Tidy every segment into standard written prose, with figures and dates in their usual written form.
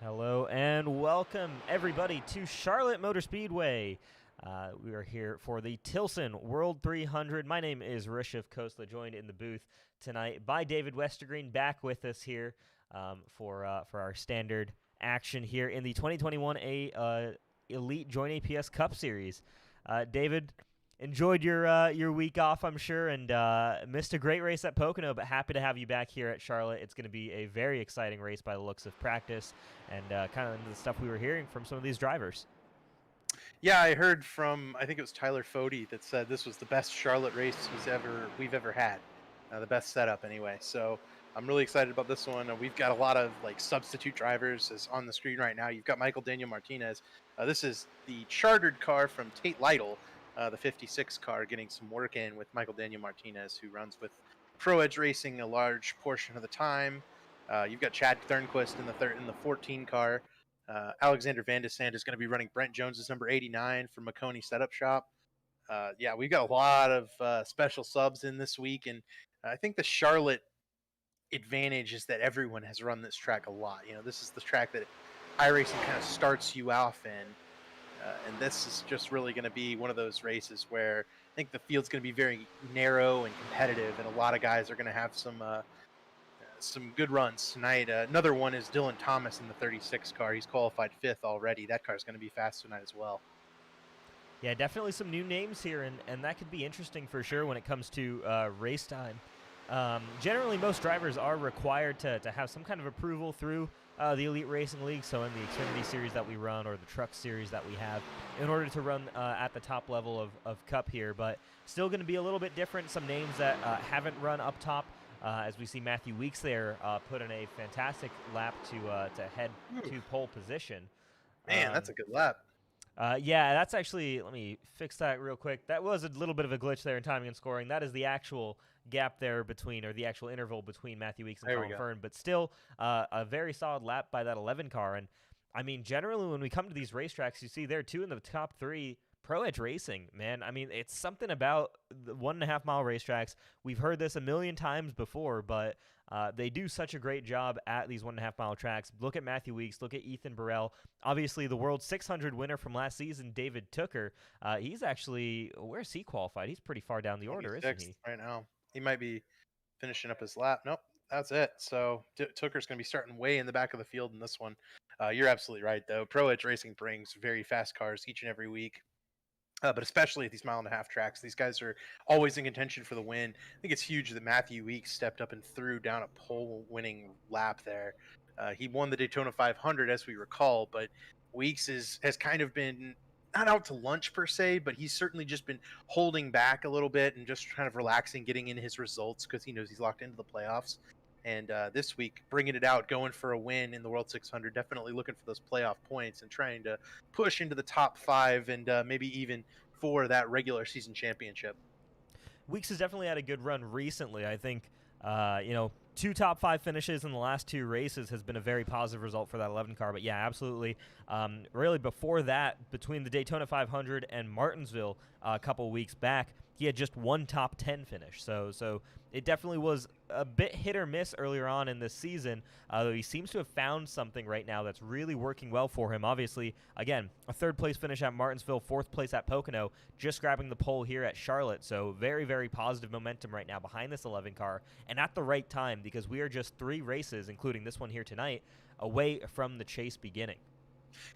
Hello and welcome everybody to Charlotte Motor Speedway. We are here for the Tilson World 300. My name is Rishiv Khosla, joined in the booth tonight by David Westergreen, back with us here for our standard action here in the 2021 Elite JoinAPS Cup Series. David, enjoyed your week off, I'm sure, and missed a great race at Pocono, but happy to have you back here at Charlotte. It's going to be a very exciting race by the looks of practice and kind of the stuff we were hearing from some of these drivers. Yeah, I heard from, I think it was Tyler Fody that said this was the best Charlotte race we've ever had. The best setup anyway. So I'm really excited about this one. We've got a lot of substitute drivers as on the screen right now. You've got Michael Daniel Martinez. This is the chartered car from Tate Lytle, the 56 car, getting some work in with Michael Daniel Martinez, who runs with Pro Edge Racing a large portion of the time. You've got Chad Thernquist in the 14 car. Alexander Van de Sand is going to be running Brent Jones's number 89 from McConey Setup Shop. Yeah, we've got a lot of special subs in this week, and I think the Charlotte advantage is that everyone has run this track a lot. You know, this is the track that iRacing kind of starts you off in, and this is just really going to be one of those races where I think the field's going to be very narrow and competitive, and a lot of guys are going to have some good runs tonight. Another one is Dylan Thomas in the 36 car. He's qualified 5th already. That car is going to be fast tonight as well. Yeah, definitely some new names here, and that could be interesting for sure when it comes to race time. Generally, most drivers are required to have some kind of approval through the Elite Racing League, so in the Xfinity Series that we run or the Truck Series that we have, in order to run at the top level of Cup here. But still going to be a little bit different. Some names that haven't run up top, as we see Matthew Weeks there put in a fantastic lap to head to pole position. Man, that's a good lap. Yeah, that's actually, let me fix that real quick. That was a little bit of a glitch there in timing and scoring. That is the actual gap there between, or the actual interval between Matthew Weeks and Colin Fern, but still a very solid lap by that 11 car. And I mean, generally when we come to these racetracks, you see there two in the top 3 Pro Edge Racing, man. I mean, it's something about the 1.5 mile racetracks. We've heard this a million times before, but they do such a great job at these 1.5 mile tracks. Look at Matthew Weeks. Look at Ethan Burrell. Obviously, the World 600 winner from last season, David Tooker. He's actually, where's he qualified? He's pretty far down the order, isn't he? Right now. He might be finishing up his lap. Nope, that's it. So Tooker's going to be starting way in the back of the field in this one. You're absolutely right, though. Pro Edge Racing brings very fast cars each and every week. But especially at these 1.5 mile tracks, these guys are always in contention for the win. I think it's huge that Matthew Weeks stepped up and threw down a pole-winning lap there. He won the Daytona 500, as we recall, but Weeks has kind of been not out to lunch per se, but he's certainly just been holding back a little bit and just kind of relaxing, getting in his results because he knows he's locked into the playoffs. And this week, bringing it out, going for a win in the World 600, definitely looking for those playoff points and trying to push into the top 5 and maybe even for that regular season championship. Weeks has definitely had a good run recently. I think, 2 top 5 finishes in the last 2 races has been a very positive result for that 11 car. But yeah, absolutely. Really, before that, between the Daytona 500 and Martinsville a couple weeks back, he had just 1 top 10 finish. So it definitely was a bit hit or miss earlier on in this season, though he seems to have found something right now that's really working well for him. Obviously, again, a 3rd place finish at Martinsville, 4th place at Pocono, just grabbing the pole here at Charlotte. So very, very positive momentum right now behind this 11 car, and at the right time, because we are just 3 races, including this one here tonight, away from the chase beginning.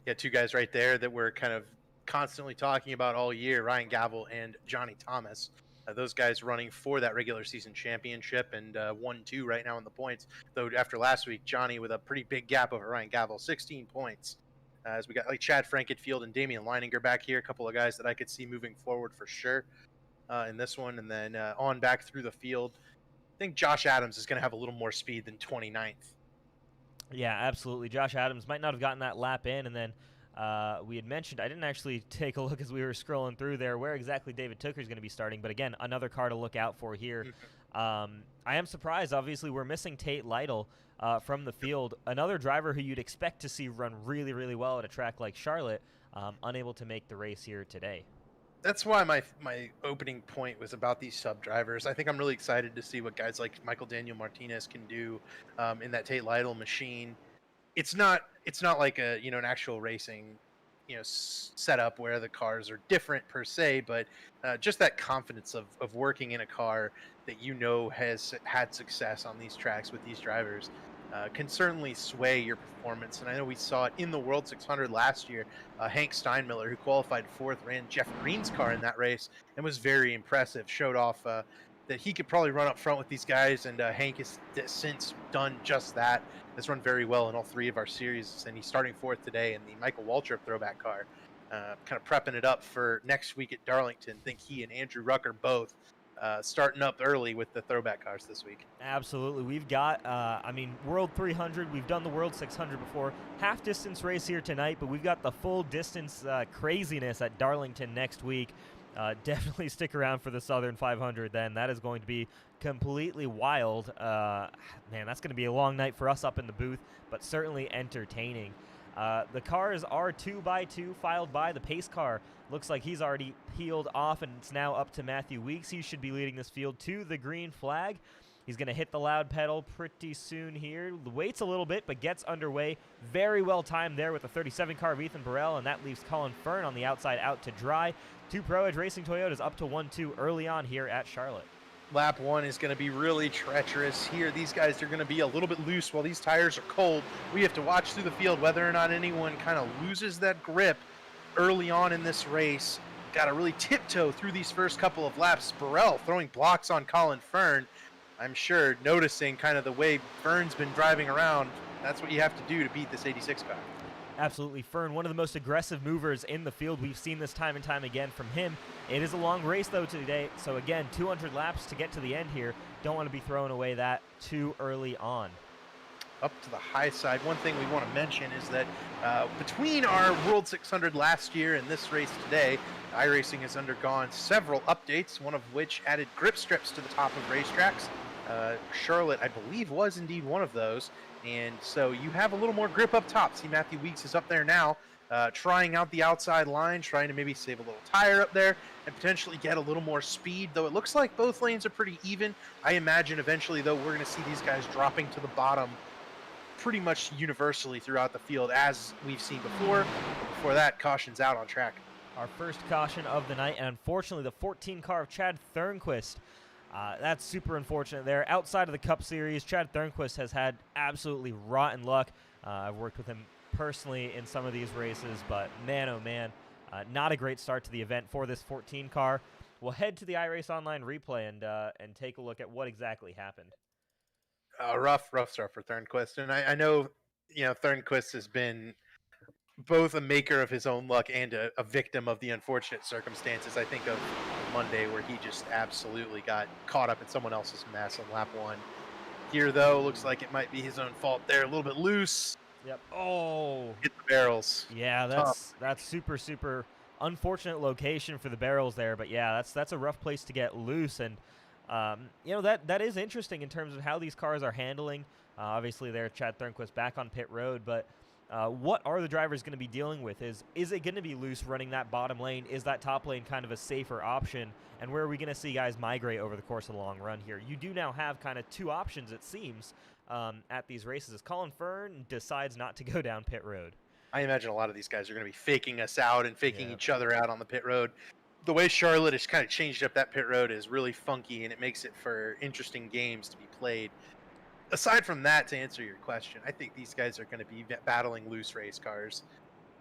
Yeah, 2 guys right there that we're kind of constantly talking about all year, Ryan Gavel and Johnny Thomas. Those guys running for that regular season championship and 1-2 right now in the points. Though after last week, Johnny with a pretty big gap over Ryan Gavel, 16 points. As we got Chad Franketfield and Damian Leininger back here, a couple of guys that I could see moving forward for sure in this one. And then on back through the field, I think Josh Adams is going to have a little more speed than 29th. Yeah, absolutely. Josh Adams might not have gotten that lap in, and then we had mentioned, I didn't actually take a look as we were scrolling through there where exactly David Tooker is going to be starting, but again, another car to look out for here. I am surprised, obviously, we're missing Tate Lytle from the field, another driver who you'd expect to see run really, really well at a track like Charlotte, unable to make the race here today. That's why my opening point was about these sub drivers. I think I'm really excited to see what guys like Michael Daniel Martinez can do in that Tate Lytle machine. it's not like a an actual racing setup where the cars are different per se, but just that confidence of working in a car that has had success on these tracks with these drivers can certainly sway your performance. And I know we saw it in the World 600 last year. Hank Steinmiller, who qualified fourth, ran Jeff Green's car in that race and was very impressive. Showed off that he could probably run up front with these guys, and Hank has since done just that. Has run very well in all three of our series, and he's starting fourth today in the Michael Waltrip throwback car, kind of prepping it up for next week at Darlington. I think he and Andrew Rucker both starting up early with the throwback cars this week. Absolutely. We've got, I mean, World 300. We've done the World 600 before. Half distance race here tonight, but we've got the full distance craziness at Darlington next week. Definitely stick around for the Southern 500 then. That is going to be completely wild. Man, that's going to be a long night for us up in the booth, but certainly entertaining. The cars are 2x2 filed by. The pace car looks like he's already peeled off, and it's now up to Matthew Weeks. He should be leading this field to the green flag. He's going to hit the loud pedal pretty soon here. Waits a little bit, but gets underway. Very well timed there with the 37 car of Ethan Burrell, and that leaves Colin Fern on the outside out to dry. Two Pro Edge Racing Toyotas up to 1-2 early on here at Charlotte. Lap one is going to be really treacherous here. These guys are going to be a little bit loose while these tires are cold. We have to watch through the field whether or not anyone kind of loses that grip early on in this race. Got to really tiptoe through these first couple of laps. Burrell throwing blocks on Colin Fern. I'm sure noticing kind of the way Fern's been driving around. That's what you have to do to beat this 86 car. Absolutely. Fern, one of the most aggressive movers in the field. We've seen this time and time again from him. It is a long race, though, today. So, again, 200 laps to get to the end here. Don't want to be throwing away that too early on. Up to the high side, one thing we want to mention is that between our World 600 last year and this race today, iRacing has undergone several updates, one of which added grip strips to the top of racetracks. Charlotte, I believe, was indeed one of those. And so you have a little more grip up top. See, Matthew Weeks is up there now, trying out the outside line, trying to maybe save a little tire up there and potentially get a little more speed, though it looks like both lanes are pretty even. I imagine eventually, though, we're going to see these guys dropping to the bottom pretty much universally throughout the field, as we've seen before. Before that, caution's out on track. Our first caution of the night, and unfortunately the 14 car of Chad Thernquist. That's super unfortunate there. Outside of the Cup Series, Chad Thernquist has had absolutely rotten luck. I've worked with him personally in some of these races, but man, oh man, not a great start to the event for this 14 car. We'll head to the iRace Online replay and take a look at what exactly happened. Rough start for Thernquist. And I know, Thernquist has been both a maker of his own luck and a victim of the unfortunate circumstances. I think of Monday where he just absolutely got caught up in someone else's mess on lap one. Here, though, looks like it might be his own fault there. A little bit loose. Yep. Oh. Hit the barrels. Yeah, that's super unfortunate location for the barrels there. But yeah, that's a rough place to get loose. And that is interesting in terms of how these cars are handling. Obviously, there Chad Thernquist back on pit road, but what are the drivers going to be dealing with? Is it going to be loose running that bottom lane? Is that top lane kind of a safer option? And where are we going to see guys migrate over the course of the long run here? You do now have kind of two options, it seems, at these races. As Colin Fern decides not to go down pit road. I imagine a lot of these guys are going to be faking us out and faking each other out on the pit road. The way Charlotte has kind of changed up that pit road is really funky, and it makes it for interesting games to be played. Aside from that, to answer your question, I think these guys are going to be battling loose race cars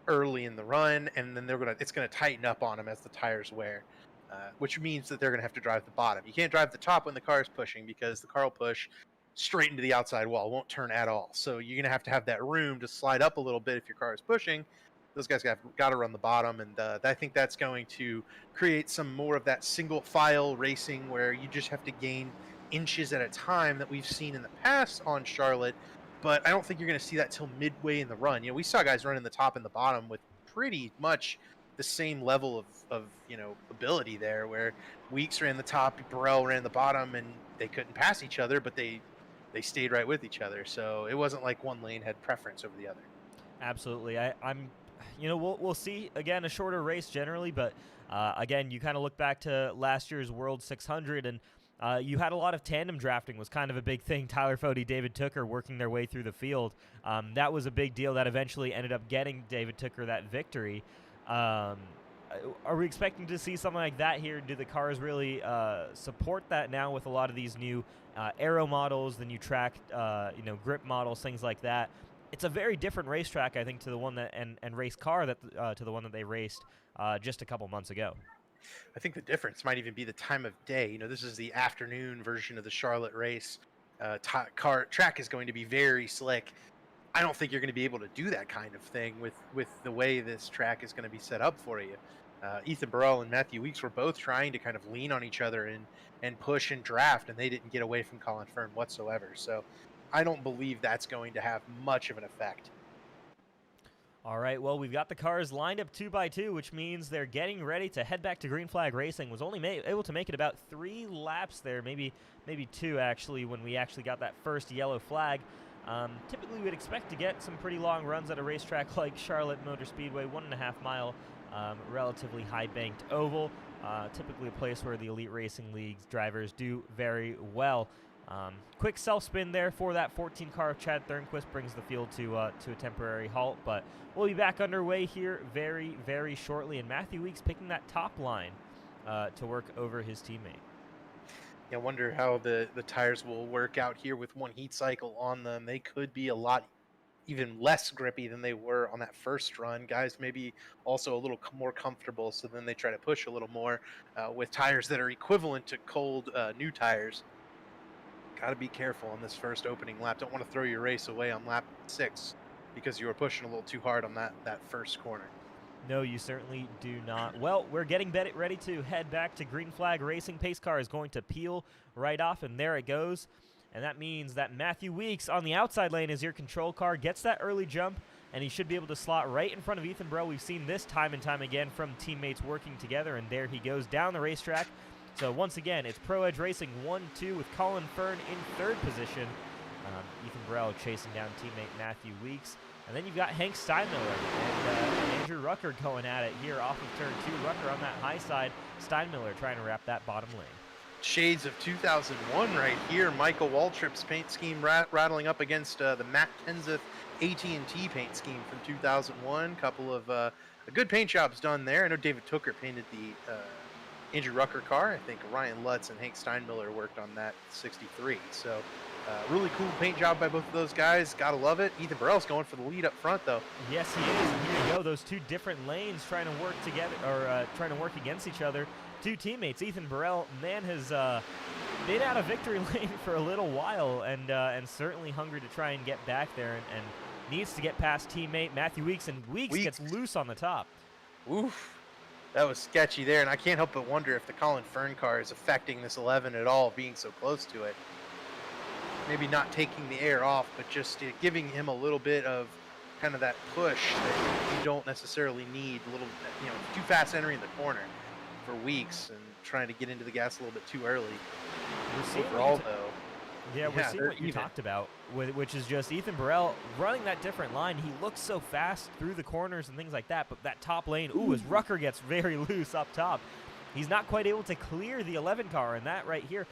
early in the run, and then it's going to tighten up on them as the tires wear, which means that they're going to have to drive the bottom. You can't drive the top when the car is pushing because the car will push straight into the outside wall, won't turn at all. So you're going to have that room to slide up a little bit if your car is pushing. Those guys got to run the bottom, and I think that's going to create some more of that single file racing where you just have to gain inches at a time that we've seen in the past on Charlotte, but I don't think you're going to see that till midway in the run. We saw guys running the top and the bottom with pretty much the same level of ability there, where Weeks ran the top, Burrell ran the bottom, and they couldn't pass each other, but they stayed right with each other. So it wasn't like one lane had preference over the other. Absolutely. We'll see, again, a shorter race generally, but again, you kind of look back to last year's World 600, and You had a lot of tandem drafting was kind of a big thing. Tyler Fode, David Tooker working their way through the field. That was a big deal that eventually ended up getting David Tooker that victory. Are we expecting to see something like that here? Do the cars really support that now with a lot of these new aero models, the new track, grip models, things like that? It's a very different racetrack, I think, to the one that and race car that to the one that they raced just a couple months ago. I think the difference might even be the time of day. This is the afternoon version of the Charlotte race. Track is going to be very slick. I don't think you're going to be able to do that kind of thing with the way this track is going to be set up for you. Ethan Burrell and Matthew Weeks were both trying to kind of lean on each other and push and draft, and they didn't get away from Colin Fern whatsoever. So I don't believe that's going to have much of an effect. All right, well, we've got the cars lined up 2 by 2, which means they're getting ready to head back to Green Flag Racing. Was only able to make it about 3 laps there, maybe 2 actually, when we actually got that first yellow flag. Typically, we'd expect to get some pretty long runs at a racetrack like Charlotte Motor Speedway, 1.5 mile, relatively high-banked oval. Typically a place where the Elite Racing League's drivers do very well. Quick self-spin there for that 14 car of Chad Thornquist brings the field to a temporary halt, but we'll be back underway here very, very shortly, and Matthew Weeks picking that top line to work over his teammate. Yeah, I wonder how the tires will work out here with one heat cycle on them. They could be a lot even less grippy than they were on that first run. Guys maybe also a little more comfortable, so then they try to push a little more with tires that are equivalent to cold new tires. Got to be careful on this first opening lap. Don't want to throw your race away on lap 6 because you were pushing a little too hard on that first corner. No, you certainly do not. Well, we're getting ready to head back to Green Flag Racing. Pace car is going to peel right off, and there it goes. And that means that Matthew Weeks on the outside lane is your control car, gets that early jump, and he should be able to slot right in front of Ethan Burrell. We've seen this time and time again from teammates working together, and there he goes down the racetrack. So once again, it's Pro Edge Racing 1-2 with Colin Fern in 3rd position. Ethan Burrell chasing down teammate Matthew Weeks. And then you've got Hank Steinmiller and Andrew Rucker going at it here off of turn 2. Rucker on that high side. Steinmiller trying to wrap that bottom lane. Shades of 2001 right here. Michael Waltrip's paint scheme rattling up against the Matt Kenseth AT&T paint scheme from 2001. Couple of good paint jobs done there. I know David Tooker painted the Andrew Rucker car. I think Ryan Lutz and Hank Steinmiller worked on that 63. So really cool paint job by both of those guys. Gotta love it. Ethan Burrell's going for the lead up front, though. Yes, he is. And here you go. Those 2 different lanes trying to work together, or trying to work against each other. 2 teammates. Ethan Burrell, man, has been out of victory lane for a little while, and certainly hungry to try and get back there, and needs to get past teammate Matthew Weeks, and Weeks gets loose on the top. Oof. That was sketchy there, and I can't help but wonder if the Colin Fern car is affecting this 11 at all, being so close to it. Maybe not taking the air off, but just giving him a little bit of kind of that push that you don't necessarily need. A little, too fast entering the corner for Weeks and trying to get into the gas a little bit too early. Overall, though. Yeah, we're seeing what you talked about, which is just Ethan Burrell running that different line. He looks so fast through the corners and things like that, but that top lane, as Rucker gets very loose up top, he's not quite able to clear the 11 car, and that right here,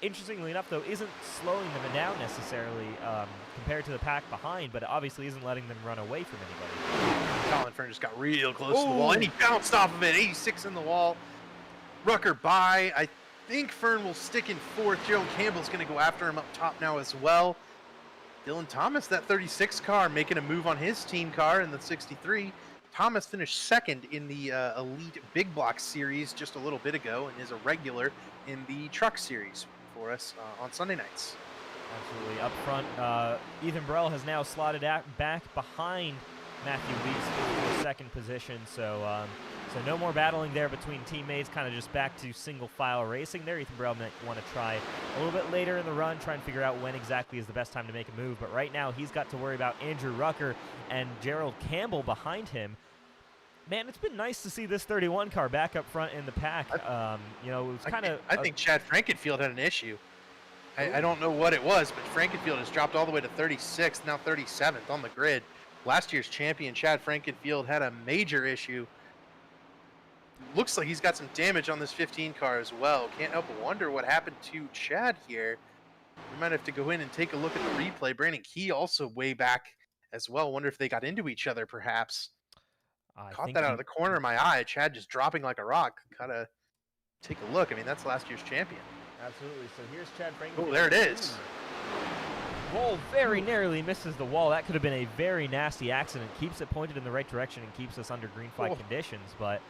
interestingly enough, though, isn't slowing them down necessarily compared to the pack behind, but it obviously isn't letting them run away from anybody. Colin Fern just got real close to the wall, and he bounced off of it, 86 in the wall. Rucker by, I think Fern will stick in 4th. Gerald Campbell's going to go after him up top now as well. Dylan Thomas, that 36 car, making a move on his team car in the 63. Thomas finished 2nd in the Elite Big Block Series just a little bit ago and is a regular in the Truck Series for us on Sunday nights. Absolutely. Up front, Ethan Burrell has now slotted back behind Matthew Weeks for 2nd position, so no more battling there between teammates, kind of just back to single file racing there. Ethan Burrell might want to try a little bit later in the run, try and figure out when exactly is the best time to make a move. But right now, he's got to worry about Andrew Rucker and Gerald Campbell behind him. Man, it's been nice to see this 31 car back up front in the pack. It was kind of... I think Chad Frankenfield had an issue. I don't know what it was, but Frankenfield has dropped all the way to 36th, now 37th on the grid. Last year's champion, Chad Frankenfield, had a major issue looks like he's got some damage on this 15 car as well. Can't help but wonder what happened to Chad here. We might have to go in and take a look at the replay. Brandon Key also way back as well. Wonder if they got into each other, perhaps. I Caught think that out of the corner of my eye. Chad just dropping like a rock. Gotta take a look. I mean, that's last year's champion. Absolutely. So here's Chad Frank. Oh, there it is. Whoa, very narrowly misses the wall. That could have been a very nasty accident. Keeps it pointed in the right direction and keeps us under green flag conditions. But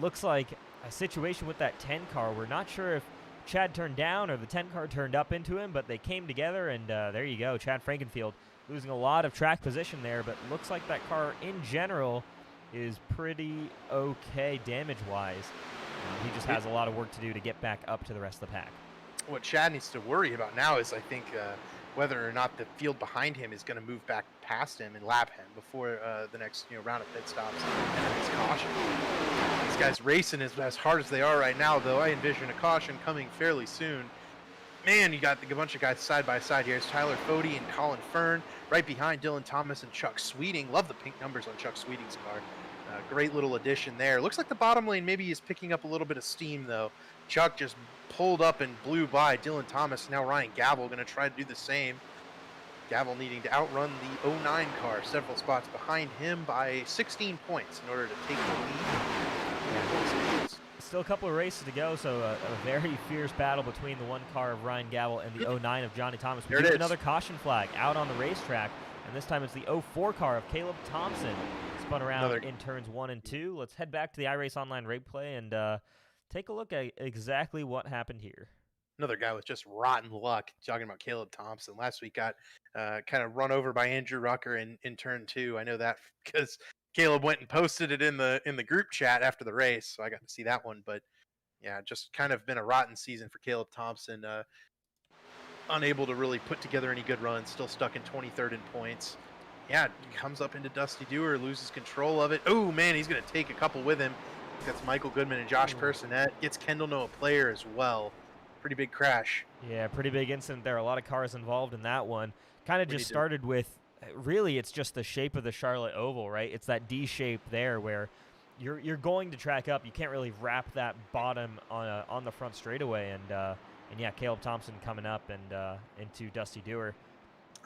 looks like a situation with that 10 car. We're not sure if Chad turned down or the 10 car turned up into him, but they came together, and there you go. Chad Frankenfield losing a lot of track position there, but looks like that car in general is pretty okay damage-wise. He just has a lot of work to do to get back up to the rest of the pack. What Chad needs to worry about now is, I think, whether or not the field behind him is going to move back past him and lap him before the next round of pit stops and then his caution. These guys racing as hard as they are right now, though. I envision a caution coming fairly soon. Man, you got a bunch of guys side by side here. It's Tyler Fody and Colin Fern right behind Dylan Thomas and Chuck Sweeting. Love the pink numbers on Chuck Sweeting's car. Great little addition there. Looks like the bottom lane maybe is picking up a little bit of steam, though. Chuck just pulled up and blew by Dylan Thomas. Now Ryan Gavel going to try to do the same. Gavel needing to outrun the 09 car, several spots behind him by 16 points in order to take the lead. Still a couple of races to go, so a very fierce battle between the one car of Ryan Gavel and the 09 of Johnny Thomas. We get another caution flag out on the racetrack, and this time it's the 04 car of Caleb Thompson. Spun around in turns 1 and 2. Let's head back to the iRace Online replay and take a look at exactly what happened here. Another guy with just rotten luck, talking about Caleb Thompson. Last week got kind of run over by Andrew Rucker in turn 2. I know that because Caleb went and posted it in the group chat after the race, so I got to see that one. But yeah, just kind of been a rotten season for Caleb Thompson. Unable to really put together any good runs, still stuck in 23rd in points. Yeah, comes up into Dusty Dewar, loses control of it. Oh, man, he's going to take a couple with him. That's Michael Goodman and Josh Personette. Gets Kendall Noah Player as well. Pretty big crash. Yeah, pretty big incident there. A lot of cars involved in that one. Kind of just started with, really, it's just the shape of the Charlotte Oval, right? It's that D shape there where you're going to track up. You can't really wrap that bottom on the front straightaway. And yeah, Caleb Thompson coming up and into Dusty Dewar.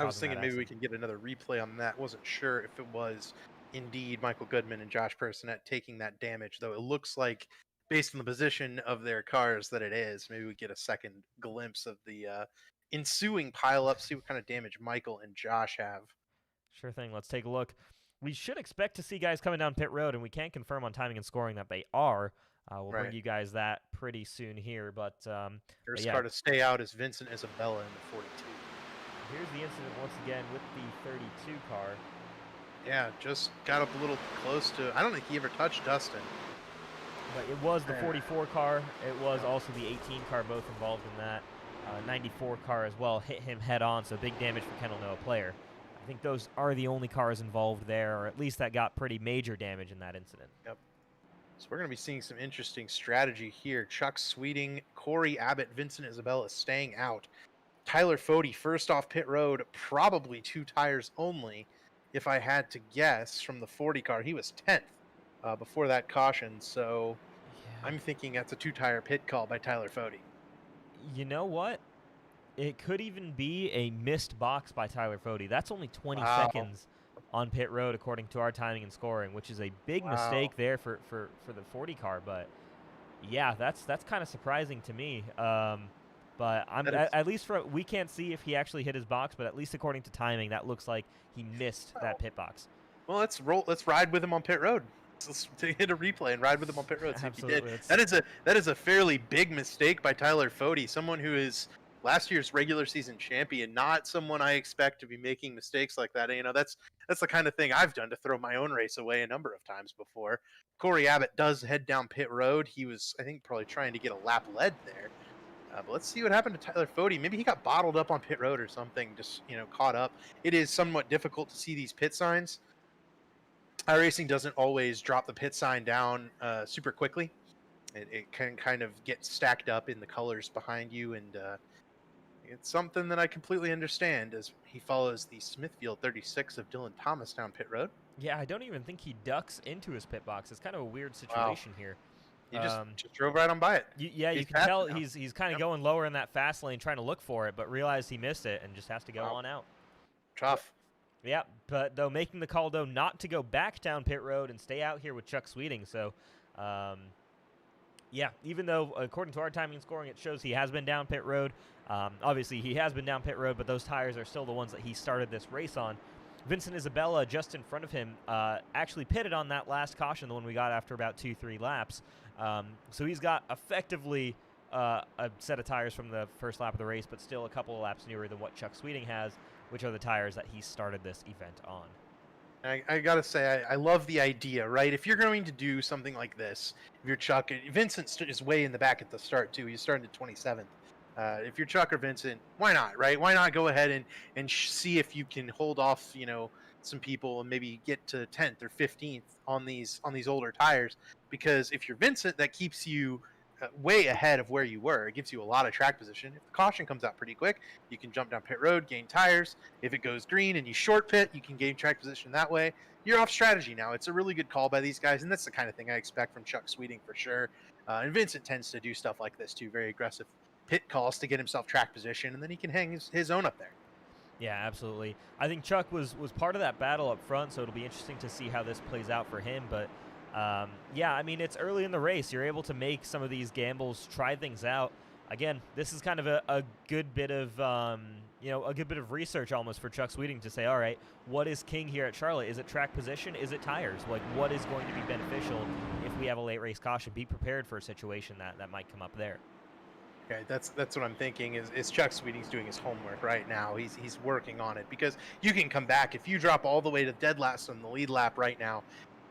I was thinking maybe we can get another replay on that. Wasn't sure if it was indeed Michael Goodman and Josh Personette taking that damage, though it looks like, based on the position of their cars, that it is. Maybe we get a second glimpse of the ensuing pileup, see what kind of damage Michael and Josh have. Sure thing. Let's take a look. We should expect to see guys coming down pit road, and we can't confirm on timing and scoring that they are. We'll bring you guys that pretty soon here. But first car to stay out is Vincent Isabella in the 42. Here's the incident once again with the 32 car. Yeah, just got up a little close to, I don't think he ever touched Dustin. But it was the 44 car. It was also the 18 car, both involved in that. 94 car as well hit him head on, so big damage for Kendall Noah Player. I think those are the only cars involved there, or at least that got pretty major damage in that incident. Yep. So we're going to be seeing some interesting strategy here. Chuck Sweeting, Corey Abbott, Vincent Isabella staying out. Tyler Fody first off pit road, probably 2 tires only. If I had to guess from the 40 car, he was 10th before that caution. So yeah. I'm thinking that's a 2-tire pit call by Tyler Fody. You know what? It could even be a missed box by Tyler Fody. That's only 20 seconds on pit road according to our timing and scoring, which is a big mistake there for the 40 car. But yeah, that's kind of surprising to me. But at least we can't see if he actually hit his box, but at least according to timing, that looks like he missed that pit box. Well, let's ride with him on pit road. Let's hit a replay and ride with him on pit road. See if he did. That is a fairly big mistake by Tyler Fody, someone who is last year's regular season champion, not someone I expect to be making mistakes like that. That's the kind of thing I've done to throw my own race away a number of times before. Corey Abbott does head down pit road. He was, I think, probably trying to get a lap lead there. But let's see what happened to Tyler Fody. Maybe he got bottled up on pit road or something, just, caught up. It is somewhat difficult to see these pit signs. iRacing doesn't always drop the pit sign down super quickly. It can kind of get stacked up in the colors behind you, and it's something that I completely understand as he follows the Smithfield 36 of Dylan Thomas down pit road. Yeah, I don't even think he ducks into his pit box. It's kind of a weird situation here. You just drove right on by it. Yeah, you can tell he's kind of going lower in that fast lane trying to look for it, but realized he missed it and just has to go on out. Tough. Yeah, but though making the call, though, not to go back down pit road and stay out here with Chuck Sweeting. So, yeah, even though according to our timing and scoring, it shows he has been down pit road. Obviously, he has been down pit road, but those tires are still the ones that he started this race on. Vincent Isabella, just in front of him, actually pitted on that last caution, the one we got after about 2-3 laps. So he's got effectively a set of tires from the first lap of the race, but still a couple of laps newer than what Chuck Sweeting has, which are the tires that he started this event on. I gotta say, I love the idea, right? If you're going to do something like this, if you're Chuck, Vincent is way in the back at the start too. He's starting at 27th. If you're Chuck or Vincent, why not, right? Why not go ahead and see if you can hold off, some people and maybe get to 10th or 15th on these older tires? Because if you're Vincent, that keeps you way ahead of where you were. It gives you a lot of track position. If the caution comes out pretty quick, you can jump down pit road, gain tires. If it goes green and you short pit, you can gain track position that way. You're off strategy now. It's a really good call by these guys, and that's the kind of thing I expect from Chuck Sweeting for sure. And Vincent tends to do stuff like this too, very aggressive pit calls to get himself track position, and then he can hang his own up there. Yeah, absolutely. I think Chuck was part of that battle up front, so it'll be interesting to see how this plays out for him. But yeah, I mean, it's early in the race. You're able to make some of these gambles, try things out. Again, this is kind of a good bit of a good bit of research almost for Chuck Sweeting to say, all right, what is king here at Charlotte? Is it track position? Is it tires? Like, what is going to be beneficial if we have a late race caution? Be prepared for a situation that might come up there. Okay, that's what I'm thinking is Chuck Sweeting's doing his homework right now. He's working on it, because you can come back. If you drop all the way to dead last on the lead lap right now,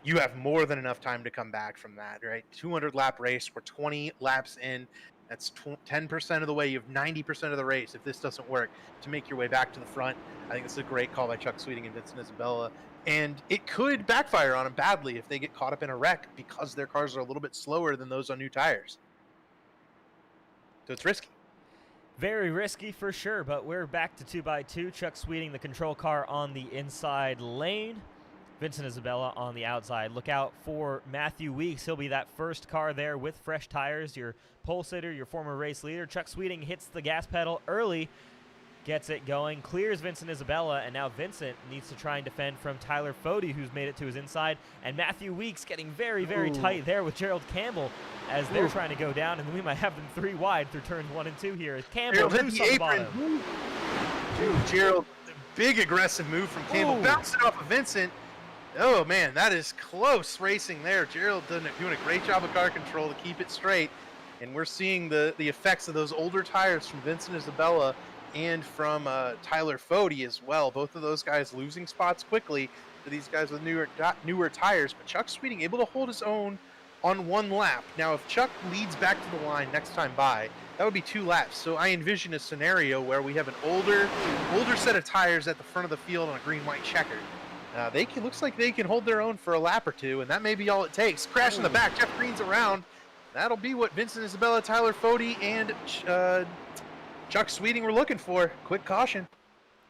you have more than enough time to come back from that, right? 200 lap race, we're 20 laps in. That's 10% of the way. You have 90% of the race, if this doesn't work, to make your way back to the front. I think this is a great call by Chuck Sweeting and Vincent Isabella. And it could backfire on them badly if they get caught up in a wreck because their cars are a little bit slower than those on new tires. So it's risky. Very risky for sure, but we're back to 2x2. Chuck Sweeting, the control car on the inside lane. Vincent Isabella on the outside. Look out for Matthew Weeks. He'll be that first car there with fresh tires. Your pole sitter, your former race leader. Chuck Sweeting hits the gas pedal early, gets it going, clears Vincent Isabella, and now Vincent needs to try and defend from Tyler Fody, who's made it to his inside, and Matthew Weeks getting very, very tight there with Gerald Campbell as they're trying to go down, and we might have them 3 wide through turns 1 and 2 here. As Campbell loose on the bottom. Gerald, big aggressive move from Campbell, bouncing off of Vincent. Oh man, that is close racing there. Gerald doing a great job of car control to keep it straight, and we're seeing the effects of those older tires from Vincent Isabella and from Tyler Fody as well. Both of those guys losing spots quickly to these guys with newer tires, but Chuck Sweeting able to hold his own on 1 lap. Now, if Chuck leads back to the line next time by, that would be 2 laps. So I envision a scenario where we have an older set of tires at the front of the field on a green-white checker. Looks like they can hold their own for a lap or 2, and that may be all it takes. Crash in the back, Jeff Green's around. That'll be what Vincent Isabella, Tyler Fody, and Chuck Sweeting were looking for. Quick caution.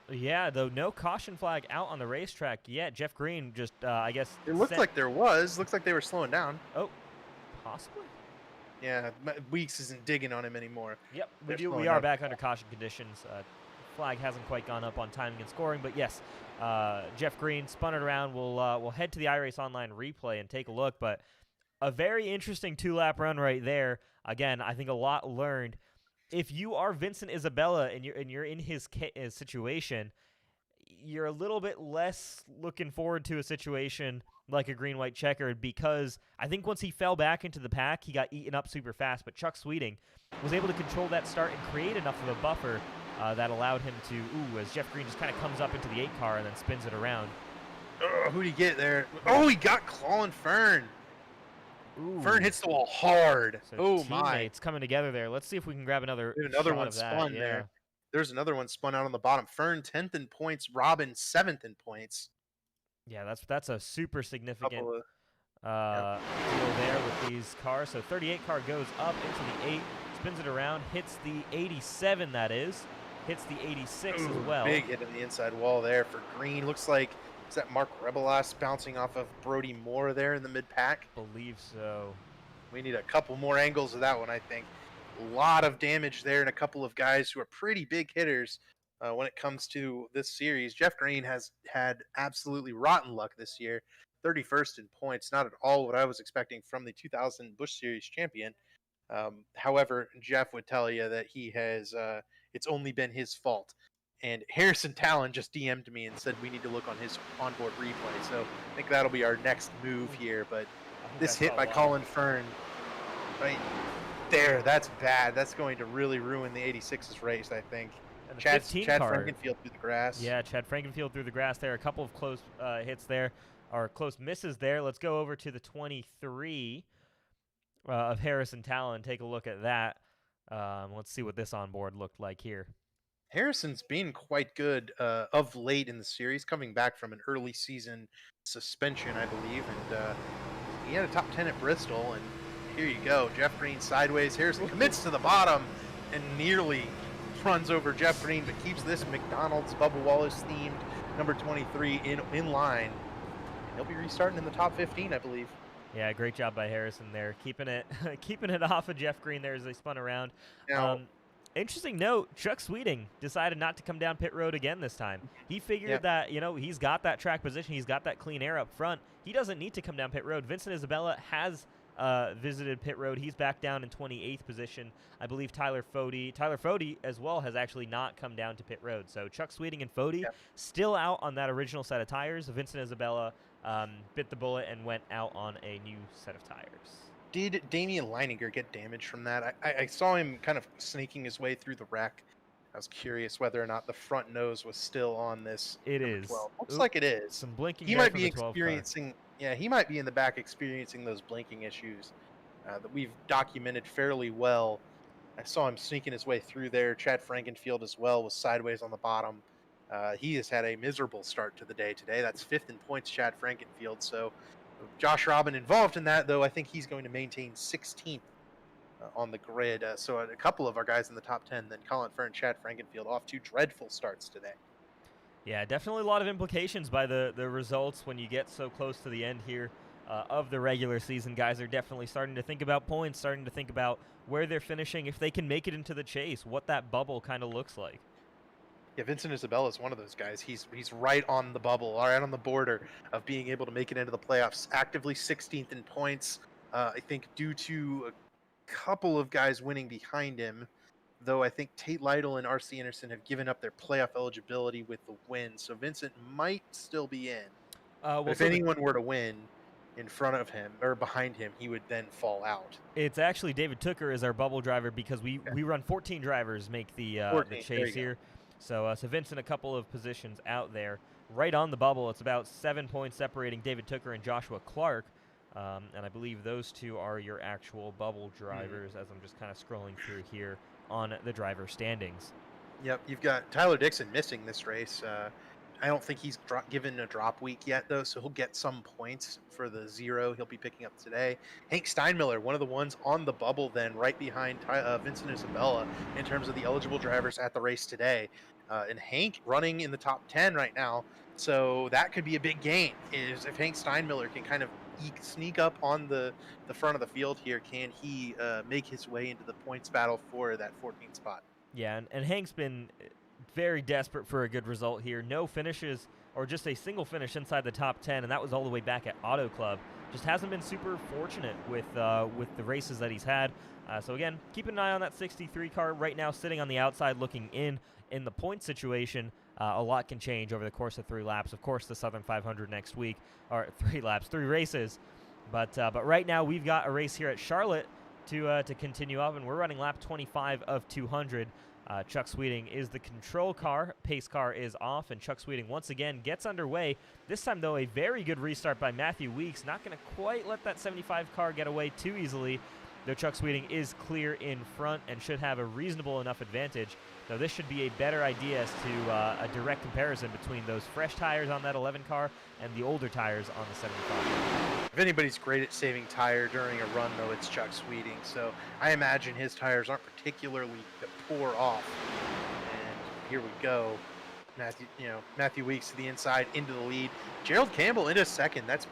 Yeah, though no caution flag out on the racetrack yet. Jeff Green just, I guess... It looked like there was. Looks like they were slowing down. Oh, possibly? Yeah, Weeks isn't digging on him anymore. Yep, we are back under caution conditions. Flag hasn't quite gone up on timing and scoring, but yes, Jeff Green spun it around. We'll head to the iRace Online replay and take a look, but a very interesting 2-lap run right there. Again, I think a lot learned. If you are Vincent Isabella and you're in his situation, you're a little bit less looking forward to a situation like a green-white checkered, because I think once he fell back into the pack, he got eaten up super fast, but Chuck Sweeting was able to control that start and create enough of a buffer that allowed him to, as Jeff Green just kind of comes up into the 8 car and then spins it around. Who'd he get there? Oh, he got Clawin' Fern. Fern hits the wall hard. So teammates coming together there. Let's see if we can grab another one spun there. There's another one spun out on the bottom. Fern 10th in points. Robin 7th in points. Yeah, that's a super significant deal there with these cars. So 38 car goes up into the 8, spins it around, hits the 87, that is. Hits the 86 as well. Big hit in the inside wall there for Green. Looks like, is that Mark Rebelas bouncing off of Brody Moore there in the mid-pack? Believe so. We need a couple more angles of that one, I think. A lot of damage there, and a couple of guys who are pretty big hitters when it comes to this series. Jeff Green has had absolutely rotten luck this year, 31st in points, not at all what I was expecting from the 2000 Busch Series champion. However, Jeff would tell you that he has, it's only been his fault. And Harrison Talon just DM'd me and said we need to look on his onboard replay. So I think that'll be our next move here. But this hit by Colin Fern right there, that's bad. That's going to really ruin the 86's race, I think. And the Chad 15 car, Frankenfield through the grass. Yeah, Chad Frankenfield through the grass there. A couple of close hits there, or close misses there. Let's go over to the 23 of Harrison Talon. Take a look at that. Let's see what this onboard looked like here. Harrison's been quite good of late in the series, coming back from an early season suspension, I believe, and he had a top 10 at Bristol, and here you go. Jeff Green sideways. Harrison commits to the bottom and nearly runs over Jeff Green, but keeps this McDonald's Bubba Wallace themed number 23 in line. He'll be restarting in the top 15, I believe. Yeah, great job by Harrison there, keeping it keeping it off of Jeff Green there as they spun around. Now, Interesting note, Chuck Sweeting decided not to come down pit road again this time. He figured that, you know, he's got that track position, he's got that clean air up front. He doesn't need to come down pit road. Vincent Isabella has visited pit road. He's back down in 28th position. I believe Tyler Fode as well has actually not come down to pit road. So Chuck Sweeting and Fode still out on that original set of tires. Vincent Isabella bit the bullet and went out on a new set of tires. Did Damian Leininger get damage from that? I saw him kind of snaking his way through the wreck. I was curious whether or not the front nose was still on this. It is. 12. Looks like it is. Some blinking. He might be experiencing. Yeah, he might be in the back experiencing those blinking issues that we've documented fairly well. I saw him sneaking his way through there. Chad Frankenfield as well was sideways on the bottom. He has had a miserable start to the day today. That's 5th in points, Chad Frankenfield. So Josh Robin involved in that, though. I think he's going to maintain 16th on the grid. So a couple of our guys in the top 10, then Colin Fern, Chad Frankenfield, off to dreadful starts today. Yeah, definitely a lot of implications by the results when you get so close to the end here of the regular season. Guys are definitely starting to think about points, starting to think about where they're finishing, if they can make it into the chase, what that bubble kind of looks like. Yeah, Vincent Isabella is one of those guys. He's right on the bubble, right on the border of being able to make it into the playoffs. Actively 16th in points, I think due to a couple of guys winning behind him, though I think Tate Lytle and R.C. Anderson have given up their playoff eligibility with the win. So Vincent might still be in. But if anyone were to win in front of him or behind him, he would then fall out. It's actually David Tooker is our bubble driver because we run 14 drivers make the chase here. So Vincent a couple of positions out there. Right on the bubble, it's about 7 points separating David Tooker and Joshua Clark. And I believe those two are your actual bubble drivers as I'm just kind of scrolling through here on the driver standings. Yep, you've got Tyler Dixon missing this race. I don't think he's given a drop week yet, though, so he'll get some points for the 0 he'll be picking up today. Hank Steinmiller, one of the ones on the bubble then, right behind Vincent Isabella in terms of the eligible drivers at the race today. And Hank running in the top 10 right now, so that could be a big gain, is if Hank Steinmiller can kind of sneak up on the front of the field here, can he make his way into the points battle for that 14th spot? Yeah, and Hank's been very desperate for a good result here. No finishes, or just a single finish inside the top 10, and that was all the way back at Auto Club. Just hasn't been super fortunate with the races that he's had. So again, keep an eye on that 63 car right now, sitting on the outside looking in the point situation. A lot can change over the course of 3 laps. Of course, the Southern 500 next week, or 3 laps, 3 races. But right now we've got a race here at Charlotte to continue up, and we're running lap 25 of 200. Chuck Sweeting is the control car. Pace car is off, and Chuck Sweeting once again gets underway. This time, though, a very good restart by Matthew Weeks. Not going to quite let that 75 car get away too easily, though Chuck Sweeting is clear in front and should have a reasonable enough advantage. Though this should be a better idea as to a direct comparison between those fresh tires on that 11 car and the older tires on the 75. If anybody's great at saving tire during a run, though, it's Chuck Sweeting. So I imagine his tires aren't particularly poor off. And here we go. Matthew Weeks to the inside into the lead. Gerald Campbell into second. That's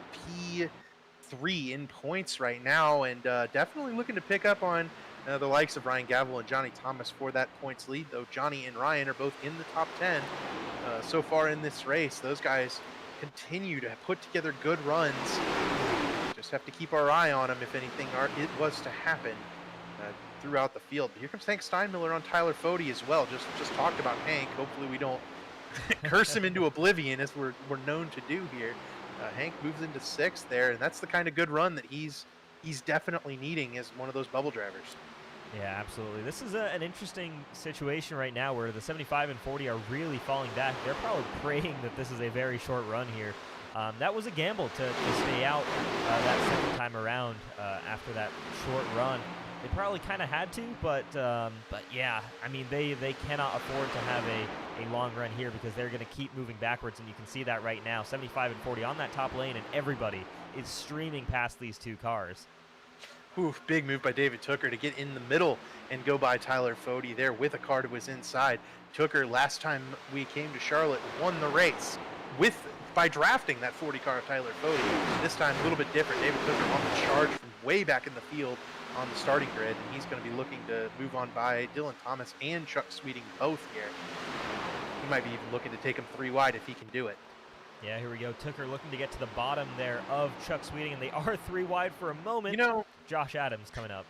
3 in points right now, and definitely looking to pick up on the likes of Ryan Gavel and Johnny Thomas for that points lead, though Johnny and Ryan are both in the top 10 so far in this race. Those guys continue to put together good runs. Just have to keep our eye on them if anything it was to happen throughout the field. But here comes Hank Steinmiller on Tyler Fode as well. Just talked about Hank. Hopefully we don't curse him into oblivion as we're known to do here. Hank moves into 6th there, and that's the kind of good run that he's definitely needing as one of those bubble drivers. Yeah, absolutely. This is an interesting situation right now where the 75 and 40 are really falling back. They're probably praying that this is a very short run here. That was a gamble to stay out that second time around after that short run. They probably kind of had to, but yeah, I mean, they cannot afford to have a long run here because they're going to keep moving backwards, and you can see that right now. 75 and 40 on that top lane, and everybody is streaming past these two cars. Ooh, big move by David Tooker to get in the middle and go by Tyler Fode there with a car that was inside. Tooker, last time we came to Charlotte, won the race by drafting that 40 car of Tyler Fode. This time a little bit different. David Tooker on the charge from way back in the field on the starting grid, and he's going to be looking to move on by Dylan Thomas and Chuck Sweeting both here. He might be even looking to take him 3 wide if he can do it. Yeah, here we go. Tooker looking to get to the bottom there of Chuck Sweeting, and they are 3 wide for a moment. You know, Josh Adams coming up.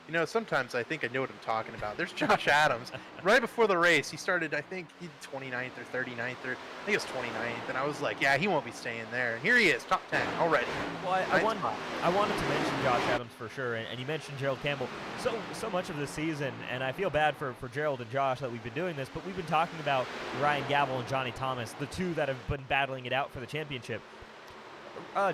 You know, sometimes I think I know what I'm talking about. There's Josh Adams. Right before the race, he started, I think, 29th or 39th, or I think it was 29th, and I was like, yeah, he won't be staying there. And here he is, top 10 already. Well, I wanted to mention Josh Adams for sure, and you mentioned Gerald Campbell. So much of this season, and I feel bad for Gerald and Josh that we've been doing this, but we've been talking about Ryan Gavel and Johnny Thomas, the two that have been battling it out for the championship.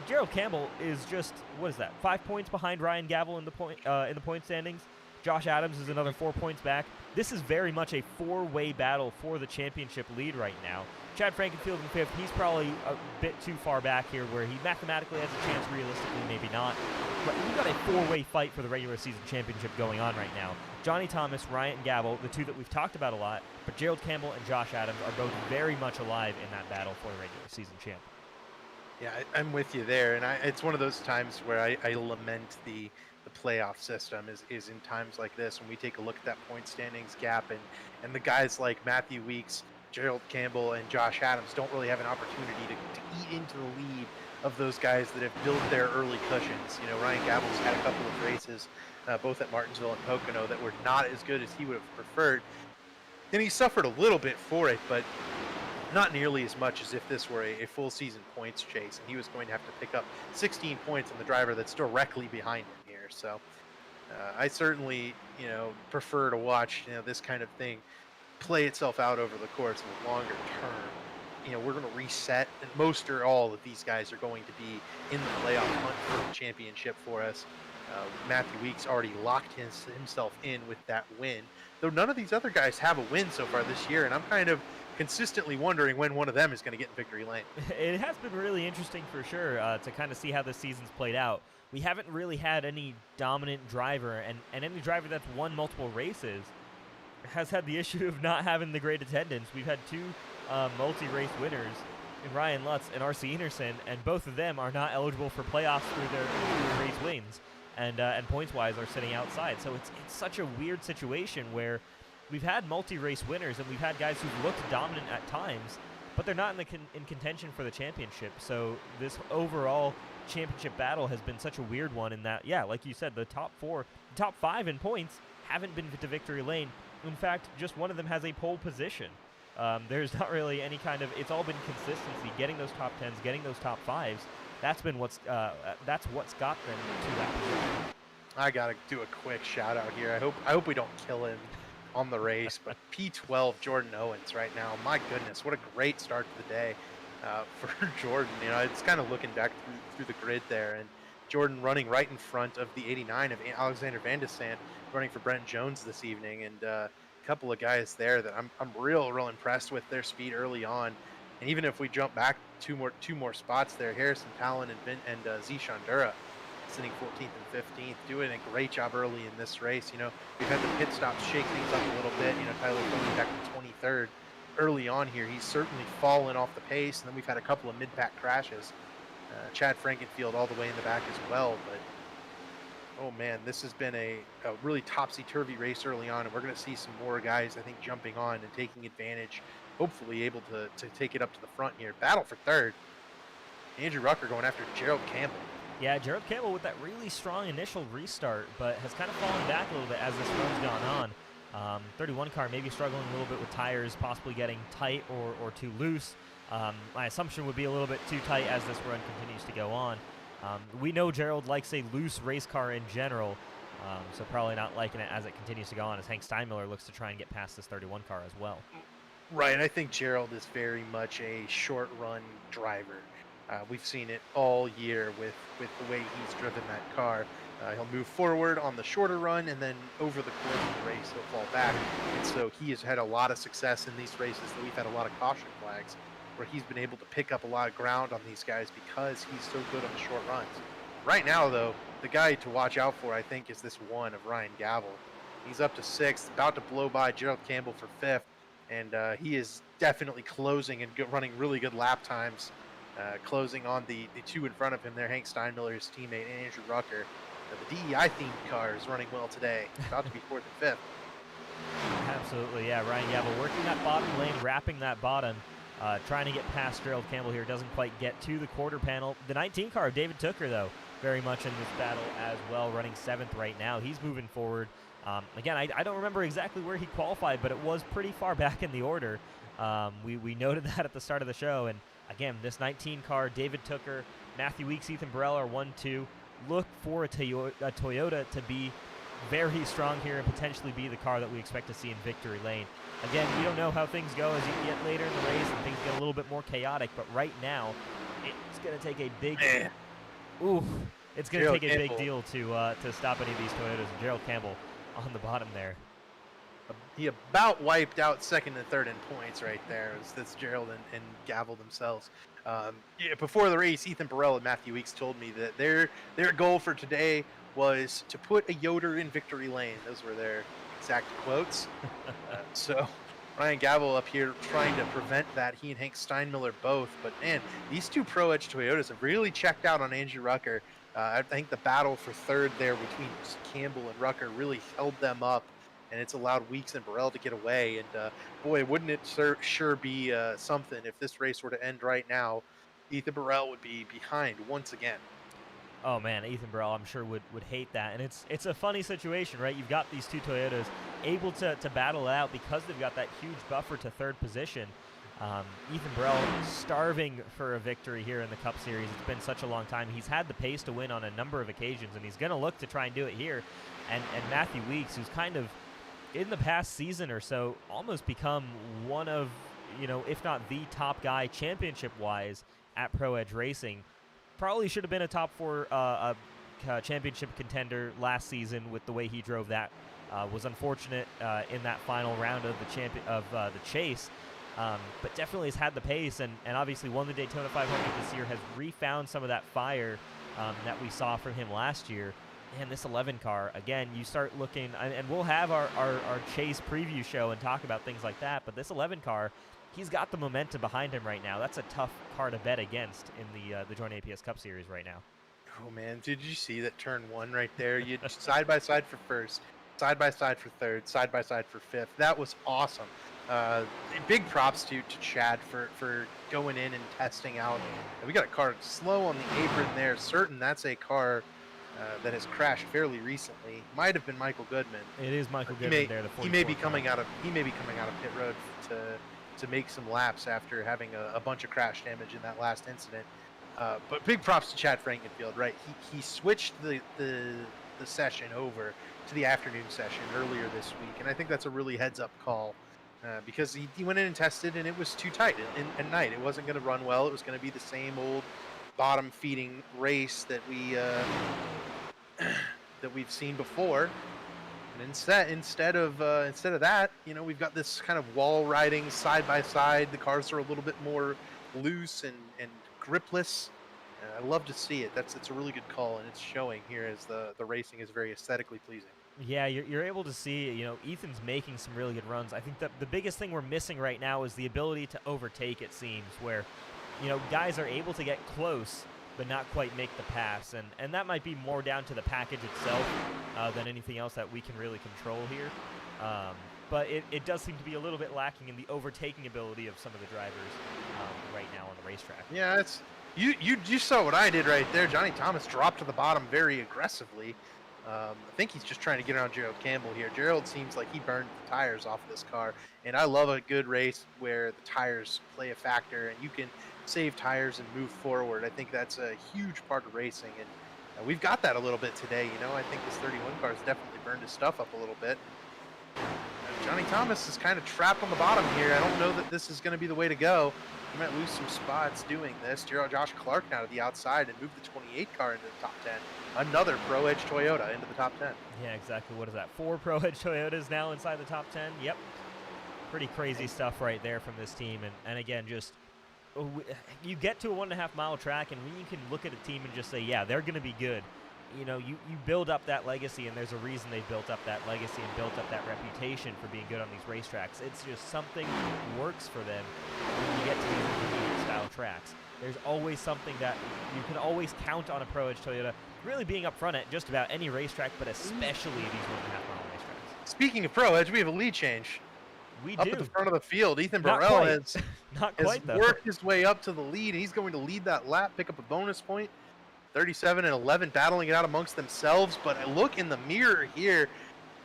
Gerald Campbell is just, what is that, 5 points behind Ryan Gavel in the point standings. Josh Adams is another 4 points back. This is very much a 4-way battle for the championship lead right now. Chad Frankenfield in 5th, he's probably a bit too far back here where he mathematically has a chance, realistically maybe not. But we've got a 4-way fight for the regular season championship going on right now. Johnny Thomas, Ryan Gavel, the two that we've talked about a lot, but Gerald Campbell and Josh Adams are both very much alive in that battle for the regular season champ. Yeah, I'm with you there, and it's one of those times where I lament the playoff system is in times like this when we take a look at that point standings gap, and the guys like Matthew Weeks, Gerald Campbell, and Josh Adams don't really have an opportunity to eat into the lead of those guys that have built their early cushions. You know, Ryan Gavel's had a couple of races, both at Martinsville and Pocono, that were not as good as he would have preferred, and he suffered a little bit for it, but not nearly as much as if this were a full season points chase, and he was going to have to pick up 16 points on the driver that's directly behind him here. So I certainly, prefer to watch, this kind of thing play itself out over the course of a longer term. We're going to reset, and most or all of these guys are going to be in the playoff hunt for the championship for us. Matthew Weeks already locked himself in with that win, though none of these other guys have a win so far this year, and I'm kind of consistently wondering when one of them is going to get in victory lane. It has been really interesting for sure to kind of see how this season's played out. We haven't really had any dominant driver, and any driver that's won multiple races has had the issue of not having the great attendance. We've had 2 multi-race winners in Ryan Lutz and R.C. Enerson, and both of them are not eligible for playoffs through their race wins, and points-wise are sitting outside. So it's such a weird situation where we've had multi-race winners, and we've had guys who've looked dominant at times, but they're not in contention for the championship. So this overall championship battle has been such a weird one in that, yeah, like you said, the top 5 in points haven't been to victory lane. In fact, just one of them has a pole position. There's not really any kind of, it's all been consistency, getting those top 10s, getting those top 5s. That's what's got them to that position. I gotta do a quick shout out here. I hope we don't kill him on the race, but P12 Jordan Owens right now, my goodness, what a great start to the day for Jordan. It's kind of looking back through the grid there, and Jordan running right in front of the 89 of Alexander Van de Sant, running for Brent Jones this evening, and a couple of guys there that I'm real impressed with their speed early on. And even if we jump back two more spots there, Harrison Talon and Zishan Dura sitting 14th and 15th, doing a great job early in this race. We've had the pit stops shake things up a little bit. Tyler Fode back to 23rd early on here. He's certainly fallen off the pace, and then we've had a couple of mid-pack crashes. Chad Frankenfield all the way in the back as well. But oh man, this has been a really topsy-turvy race early on, and we're going to see some more guys, I think, jumping on and taking advantage, hopefully able to take it up to the front here. Battle for third. Andrew Rucker going after Gerald Campbell. Yeah, Gerald Campbell with that really strong initial restart, but has kind of fallen back a little bit as this run's gone on. 31 car maybe struggling a little bit with tires, possibly getting tight or too loose. My assumption would be a little bit too tight as this run continues to go on. We know Gerald likes a loose race car in general, so probably not liking it as it continues to go on, as Hank Steinmiller looks to try and get past this 31 car as well. Right, I think Gerald is very much a short run driver. We've seen it all year with the way he's driven that car. He'll move forward on the shorter run, and then over the course of the race, he'll fall back. And so he has had a lot of success in these races that we've had a lot of caution flags, where he's been able to pick up a lot of ground on these guys because he's so good on the short runs. Right now, though, the guy to watch out for, I think, is this one of Ryan Gavel. He's up to 6th, about to blow by Gerald Campbell for 5th, and he is definitely closing and running really good lap times. Closing on the two in front of him there, Hank Steinmiller's teammate and Andrew Rucker. The DEI-themed car is running well today, about to be 4th and 5th. Absolutely, yeah. Ryan Gavel working that bottom lane, wrapping that bottom, trying to get past Gerald Campbell here. Doesn't quite get to the quarter panel. The 19 car, David Tooker, though, very much in this battle as well, running 7th right now. He's moving forward. Again, I don't remember exactly where he qualified, but it was pretty far back in the order. We noted that at the start of the show, and again, this 19 car, David Tooker, Matthew Weeks, Ethan Burrell are 1-2. Look for a Toyota to be very strong here and potentially be the car that we expect to see in victory lane. Again, we don't know how things go as you get later in the race and things get a little bit more chaotic, but right now, it's going to take a big... It's going to take a big deal to stop any of these Toyotas. And Gerald Campbell on the bottom there. He about wiped out 2nd and 3rd in points right there. That's Gerald and Gavel themselves. Before the race, Ethan Burrell and Matthew Weeks told me that their goal for today was to put a Yoder in victory lane. Those were their exact quotes. So Ryan Gavel up here trying to prevent that. He and Hank Steinmiller both. But man, these two Pro Edge Toyotas have really checked out on Andrew Rucker. I think the battle for 3rd there between Campbell and Rucker really held them up, and it's allowed Weeks and Burrell to get away. And boy, wouldn't it sure be something if this race were to end right now. Ethan Burrell would be behind once again. Oh man, Ethan Burrell, I'm sure would hate that. And it's a funny situation, right? You've got these two Toyotas able to battle it out because they've got that huge buffer to 3rd position. Ethan Burrell starving for a victory here in the Cup Series. It's been such a long time. He's had the pace to win on a number of occasions, and he's going to look to try and do it here. And Matthew Weeks, who's kind of, in the past season or so, almost become one of, if not the top guy championship-wise at Pro Edge Racing. Probably should have been a top 4 championship contender last season with the way he drove that. Was unfortunate in that final round of the chase. But definitely has had the pace and obviously won the Daytona 500 this year, has refound some of that fire that we saw from him last year. And this 11 car, again, you start looking, and we'll have our chase preview show and talk about things like that, but this 11 car, he's got the momentum behind him right now. That's a tough car to bet against in the JoinAPS Cup Series right now. Oh man, did you see that turn 1 right there? You side by side for 1st, side by side for 3rd, side by side for 5th. That was awesome. Big props to Chad for going in and testing out. We got a car slow on the apron there. Certain that's a car that has crashed fairly recently. Might have been Michael Goodman. It is Michael Goodman there. He may be coming out of pit road to make some laps after having a bunch of crash damage in that last incident. But big props to Chad Frankenfield. Right, he switched the session over to the afternoon session earlier this week, and I think that's a really heads-up call. Because he went in and tested, and it was too tight at night. It wasn't going to run well. It was going to be the same old bottom-feeding race that we've seen before. And instead of that, we've got this kind of wall riding side by side. The cars are a little bit more loose and gripless. I love to see it. It's a really good call, and it's showing here as the racing is very aesthetically pleasing. Yeah, you're able to see, Ethan's making some really good runs. I think that the biggest thing we're missing right now is the ability to overtake, it seems, where, guys are able to get close, but not quite make the pass. And that might be more down to the package itself than anything else that we can really control here. But it does seem to be a little bit lacking in the overtaking ability of some of the drivers right now on the racetrack. Yeah, it's you saw what I did right there. Johnny Thomas dropped to the bottom very aggressively. I think he's just trying to get around Gerald Campbell here. Gerald seems like he burned the tires off of this car, and I love a good race where the tires play a factor and you can save tires and move forward. I think that's a huge part of racing, and we've got that a little bit today. You know, I think this 31 car has definitely burned his stuff up a little bit. Johnny Thomas is kind of trapped on the bottom here. I don't know that this is going to be the way to go. He might lose some spots doing this. Josh Clark now to the outside and move the 28 car into the top 10. Another Pro Edge Toyota into the top 10. Yeah, exactly. What is that? 4 Pro Edge Toyotas now inside the top 10? Yep. Pretty crazy stuff right there from this team. And again, just you get to a 1.5 mile track, and when you can look at a team and just say, yeah, they're going to be good. You know, you build up that legacy, and there's a reason they built up that legacy and built up that reputation for being good on these racetracks. It's just something works for them when you get to these intermediate-style tracks. There's always something that you can always count on a Pro Edge Toyota really being up front at just about any racetrack, but especially these 1.5 mile racetracks. Speaking of Pro Edge, we have a lead change. We up do. at the front of the field. Ethan Not Burrell quite. has worked his way up to the lead. He's going to lead that lap, pick up a bonus point. 37 and 11 battling it out amongst themselves, but I look in the mirror here,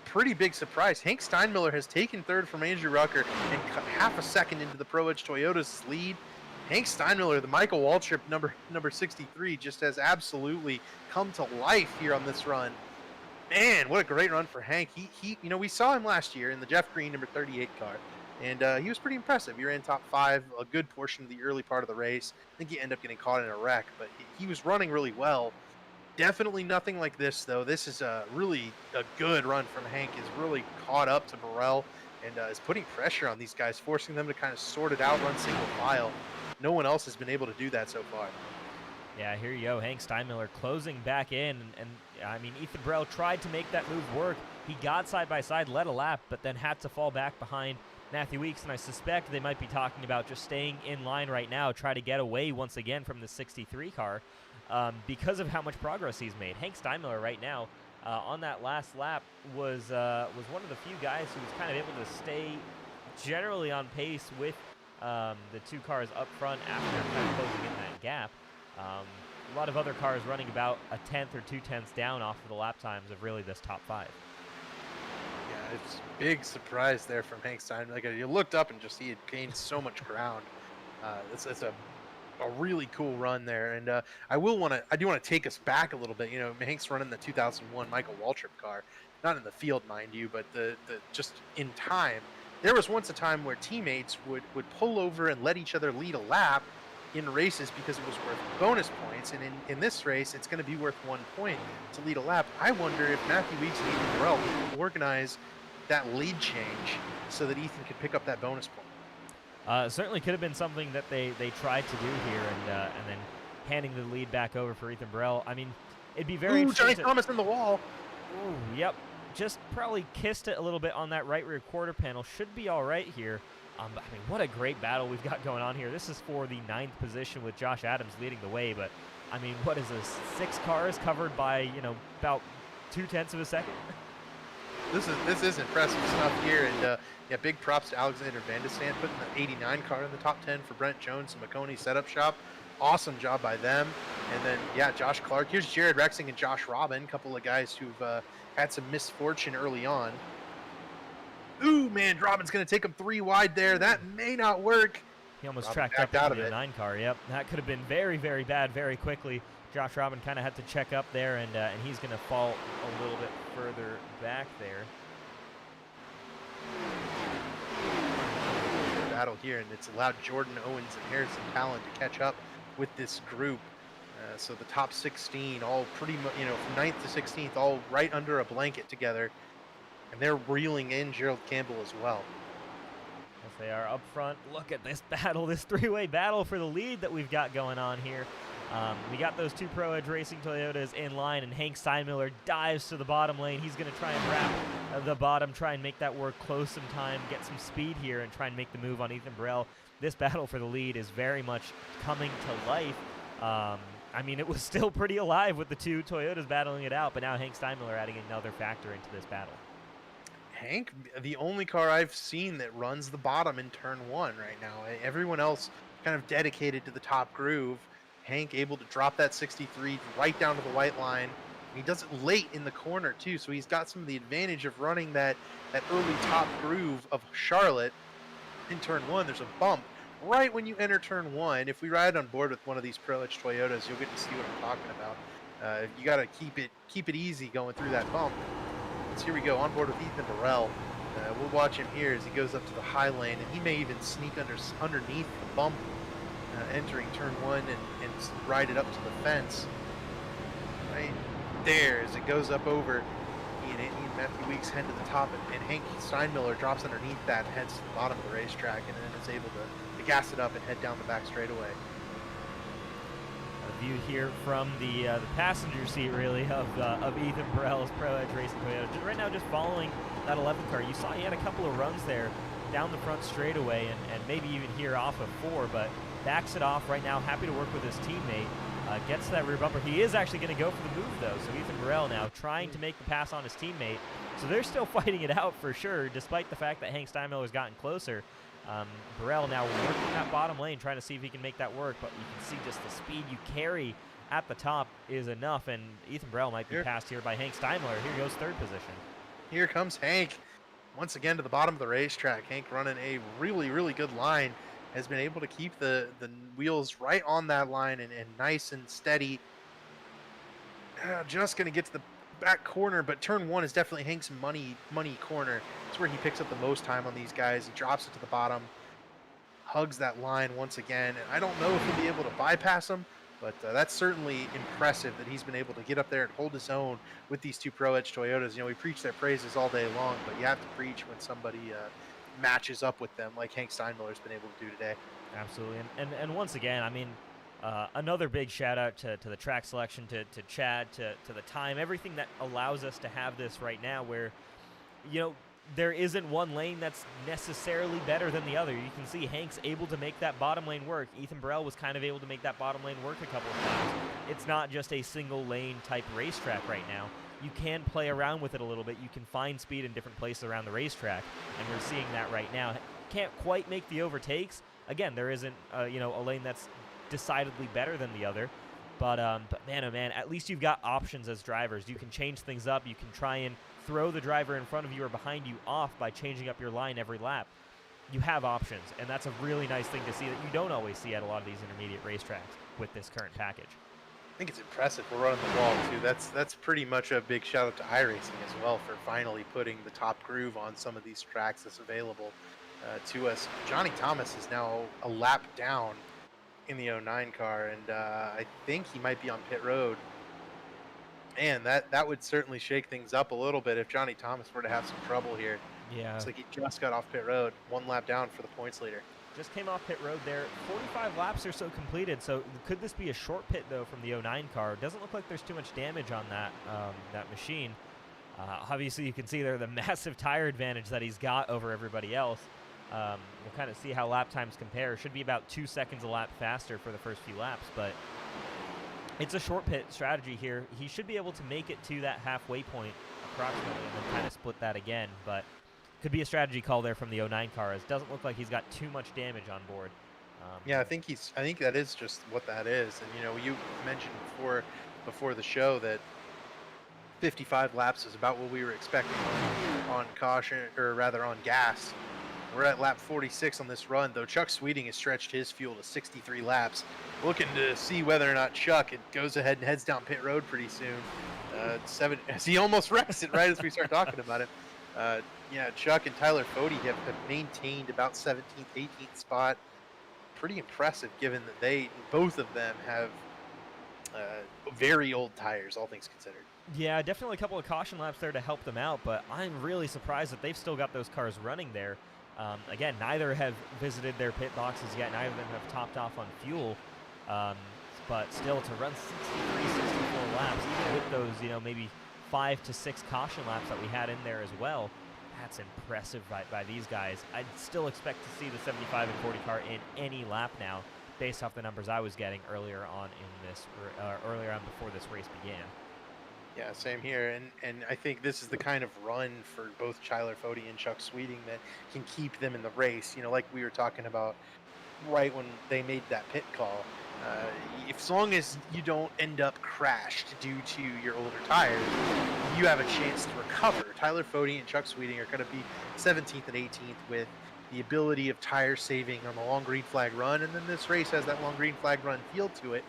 pretty big surprise. Hank Steinmiller has taken third from Andrew Rucker and cut half a second into the Pro Edge Toyota's lead. Hank Steinmiller, the Michael Waltrip number 63, just has absolutely come to life here on this run. Man, what a great run for Hank. He you know, we saw him last year in the Jeff Green number 38 car, and he was pretty impressive. He ran top 5 a good portion of the early part of the race. I think he ended up getting caught in a wreck, but he was running really well. Definitely nothing like this, though. This is really a good run from Hank. Is really caught up to Burrell and is putting pressure on these guys, forcing them to kind of sort it out, run single file. No one else has been able to do that so far. Yeah, here you go. Hank Steinmiller closing back in. And I mean, Ethan Burrell tried to make that move work. He got side by side, led a lap, but then had to fall back behind Matthew Weeks. And I suspect they might be talking about just staying in line right now, try to get away once again from the 63 car because of how much progress he's made. Hank Steinmiller right now on that last lap was one of the few guys who was kind of able to stay generally on pace with the 2 cars up front after kind of closing in that gap. A lot of other cars running about a 10th or 2/10ths down off of the lap times of really this top 5. Yeah, it's a big surprise there from Hank Stein. Like, you looked up and just he had gained so much ground. It's a really cool run there, and I do want to take us back a little bit. You know, Hank's running the 2001 Michael Waltrip car, not in the field, mind you, but the just in time. There was once a time where teammates would pull over and let each other lead a lap in races because it was worth bonus points, and in this race it's going to be worth 1 point to lead a lap. I wonder if Matthew Weeks and Ethan Burrell can organize that lead change so that Ethan could pick up that bonus point. Certainly could have been something that they tried to do here, and then handing the lead back over for Ethan Burrell. I mean, it'd be very interesting. Johnny Thomas in the wall. Ooh, yep. Just probably kissed it a little bit on that right rear quarter panel. Should be all right here. I mean, what a great battle we've got going on here. This is for the 9th position with Josh Adams leading the way, but I mean, what is this? 6 cars covered by, you know, about 2/10 of a second. This is impressive stuff here, and yeah, big props to Alexander Van de Sand putting the 89 car in the top 10 for Brent Jones and McConey Setup Shop. Awesome job by them. And then, yeah, Josh Clark. Here's Jared Rexing and Josh Robin, a couple of guys who've had some misfortune early on. Ooh, man, Robin's going to take him 3 wide there. That may not work. He almost tracked up into the 9 car. Yep, that could have been very, very bad very quickly. Josh Robin kind of had to check up there, and he's going to fall a little bit further back there. Battle here, and it's allowed Jordan Owens and Harrison Callan to catch up with this group. So the top 16, all pretty much, you know, from 9th to 16th, all right under a blanket together. And they're reeling in Gerald Campbell as well. Yes, they are up front. Look at this battle, this 3-way battle for the lead that we've got going on here. We got those 2 Pro Edge Racing Toyotas in line, and Hank Steinmiller dives to the bottom lane. He's going to try and wrap the bottom, try and make that work, close some time, get some speed here, and try and make the move on Ethan Burrell. This battle for the lead is very much coming to life. I mean, it was still pretty alive with the two Toyotas battling it out, but now Hank Steinmiller adding another factor into this battle. Hank, the only car I've seen that runs the bottom in turn 1 right now. Everyone else kind of dedicated to the top groove. Hank able to drop that 63 right down to the white line. He does it late in the corner too, so he's got some of the advantage of running that early top groove of Charlotte. In turn 1, there's a bump right when you enter turn 1. If we ride on board with one of these Pro Edge Toyotas, you'll get to see what I'm talking about. You got to keep it easy going through that bump. So here we go, on board with Ethan Burrell. We'll watch him here as he goes up to the high lane, and he may even sneak underneath the bump, entering turn 1 and ride it up to the fence. Right there as it goes up over. He and Matthew Weeks head to the top, and Hank Steinmiller drops underneath that and heads to the bottom of the racetrack, and then is able to gas it up and head down the back straightaway. A view here from the passenger seat, really, of Ethan Burrell's Pro Edge Racing Toyota. Right now, just following that 11 car. You saw he had a couple of runs there down the front straightaway, and maybe even here off of 4, but backs it off right now. Happy to work with his teammate. Gets that rear bumper. He is actually going to go for the move, though. So Ethan Burrell now trying to make the pass on his teammate. So they're still fighting it out for sure, despite the fact that Hank Steinmiller's gotten closer. Burrell now working that bottom lane, trying to see if he can make that work. But you can see just the speed you carry at the top is enough. And Ethan Burrell might be passed here by Hank Steinmiller. Here goes 3rd position. Here comes Hank. Once again to the bottom of the racetrack. Hank running a really, really good line. Has been able to keep the wheels right on that line and nice and steady. Just going to get to the back corner, but turn 1 is definitely Hank's money corner. It's where he picks up the most time on these guys. He drops it to the bottom, hugs that line once again. And I don't know if he'll be able to bypass him, but that's certainly impressive that he's been able to get up there and hold his own with these two Pro Edge Toyotas. You know, we preach their praises all day long, but you have to preach when somebody matches up with them like Hank Steinmiller's been able to do today. Absolutely. And once again, I mean, another big shout out to the track selection, to Chad, to the time, everything that allows us to have this right now where, you know, there isn't one lane that's necessarily better than the other. You can see Hank's able to make that bottom lane work. Ethan Burrell was kind of able to make that bottom lane work a couple of times. It's not just a single lane type racetrack right now. You can play around with it a little bit. You can find speed in different places around the racetrack, and we're seeing that right now. Can't quite make the overtakes. Again, there isn't you know, a lane that's decidedly better than the other, but man, oh man, at least you've got options as drivers. You can change things up. You can try and throw the driver in front of you or behind you off by changing up your line every lap. You have options, and that's a really nice thing to see that you don't always see at a lot of these intermediate racetracks with this current package. I think it's impressive. We're running the wall too. That's pretty much a big shout out to iRacing as well for finally putting the top groove on some of these tracks that's available to us. Johnny Thomas is now a lap down in the 09 car, and I think he might be on pit road. And that would certainly shake things up a little bit if Johnny Thomas were to have some trouble here. Yeah. Looks like he just got off pit road, 1 lap down for the points leader. Just came off pit road there. 45 laps or so completed. So could this be a short pit, though, from the 09 car? Doesn't look like there's too much damage on that machine. Obviously, you can see there the massive tire advantage that he's got over everybody else. We'll kind of see how lap times compare. Should be about 2 seconds a lap faster for the first few laps, but it's a short pit strategy here. He should be able to make it to that halfway point approximately and then kind of split that again, but could be a strategy call there from the 09 car, as doesn't look like he's got too much damage on board. Yeah, I think that is just what that is. And you know, you mentioned before the show that 55 laps is about what we were expecting on caution, or rather on gas. We're at lap 46 on this run, though. Chuck Sweeting has stretched his fuel to 63 laps, looking to see whether or not Chuck goes ahead and heads down pit road pretty soon. As he almost wrecks it right as we start talking about it. Yeah, Chuck and Tyler Fody have maintained about 17th, 18th spot. Pretty impressive, given that both of them have very old tires, all things considered. Yeah, definitely a couple of caution laps there to help them out, but I'm really surprised that they've still got those cars running there. Again, neither have visited their pit boxes yet. Neither of them have topped off on fuel. But still, to run 63, 64 laps, even with those, you know, maybe 5 to 6 caution laps that we had in there as well, that's impressive by these guys. I'd still expect to see the 75 and 40 car in any lap now, based off the numbers I was getting earlier on in this, earlier on before this race began. Yeah, same here, and I think this is the kind of run for both Tyler Fode and Chuck Sweeting that can keep them in the race. You know, like we were talking about right when they made that pit call. As long as you don't end up crashed due to your older tires, you have a chance to recover. Tyler Fode and Chuck Sweeting are going to be 17th and 18th with the ability of tire saving on the long green flag run, and then this race has that long green flag run feel to it.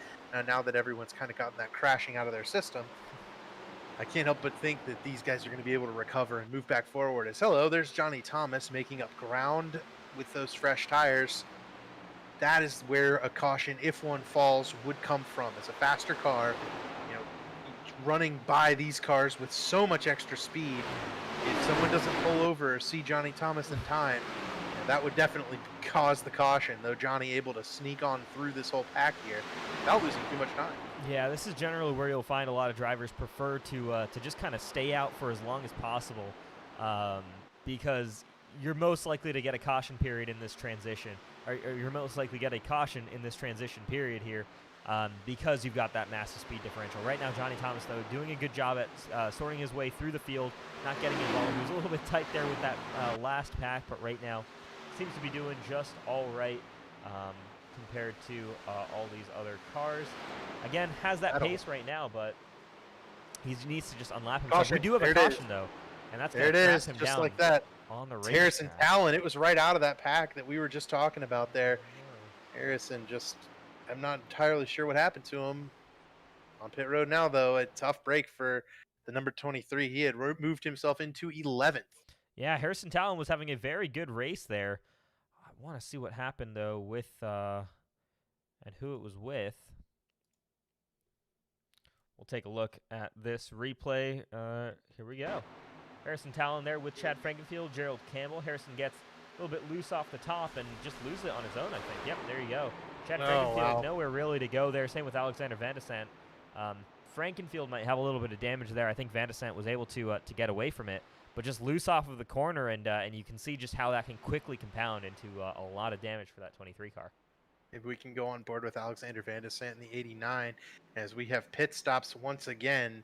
Now that everyone's kind of gotten that crashing out of their system, I can't help but think that these guys are going to be able to recover and move back forward. As hello, there's Johnny Thomas making up ground with those fresh tires. That is where a caution, if one falls, would come from. As a faster car, you know, running by these cars with so much extra speed, if someone doesn't pull over or see Johnny Thomas in time, you know, that would definitely cause the caution, though Johnny able to sneak on through this whole pack here without losing too much time. Yeah, this is generally where you'll find a lot of drivers prefer to just kind of stay out for as long as possible, because you're most likely to get a caution period in this transition, or you're most likely to get a caution in this transition period here, because you've got that massive speed differential. Right now, Johnny Thomas, though, doing a good job at sorting his way through the field, not getting involved. He was a little bit tight there with that last pack, but right now seems to be doing just all right. Compared to all these other cars. Again, has that pace right now, but he needs to just unlap himself. Caution. We do have a caution, though, and that's going to trap him just down like that. on the race. Harrison Talon, it was right out of that pack that we were just talking about there. Harrison just, I'm not entirely sure what happened to him. On pit road now, though, a tough break for the number 23. He had moved himself into 11th. Yeah, Harrison Talon was having a very good race there. I want to see what happened, though, with and who it was with. We'll take a look at this replay. Here we go. Harrison Talon there with Chad Frankenfield, Gerald Campbell. Harrison gets a little bit loose off the top and just loses it on his own, I think. Yep, there you go. Chad Frankenfield, nowhere really to go there. Same with Alexander Van de Sant. Frankenfield might have a little bit of damage there. I think Van de Sant was able to get away from it, but just loose off of the corner, and you can see just how that can quickly compound into a lot of damage for that 23 car. Maybe we can go on board with Alexander Van de Sant in the 89 as we have pit stops once again.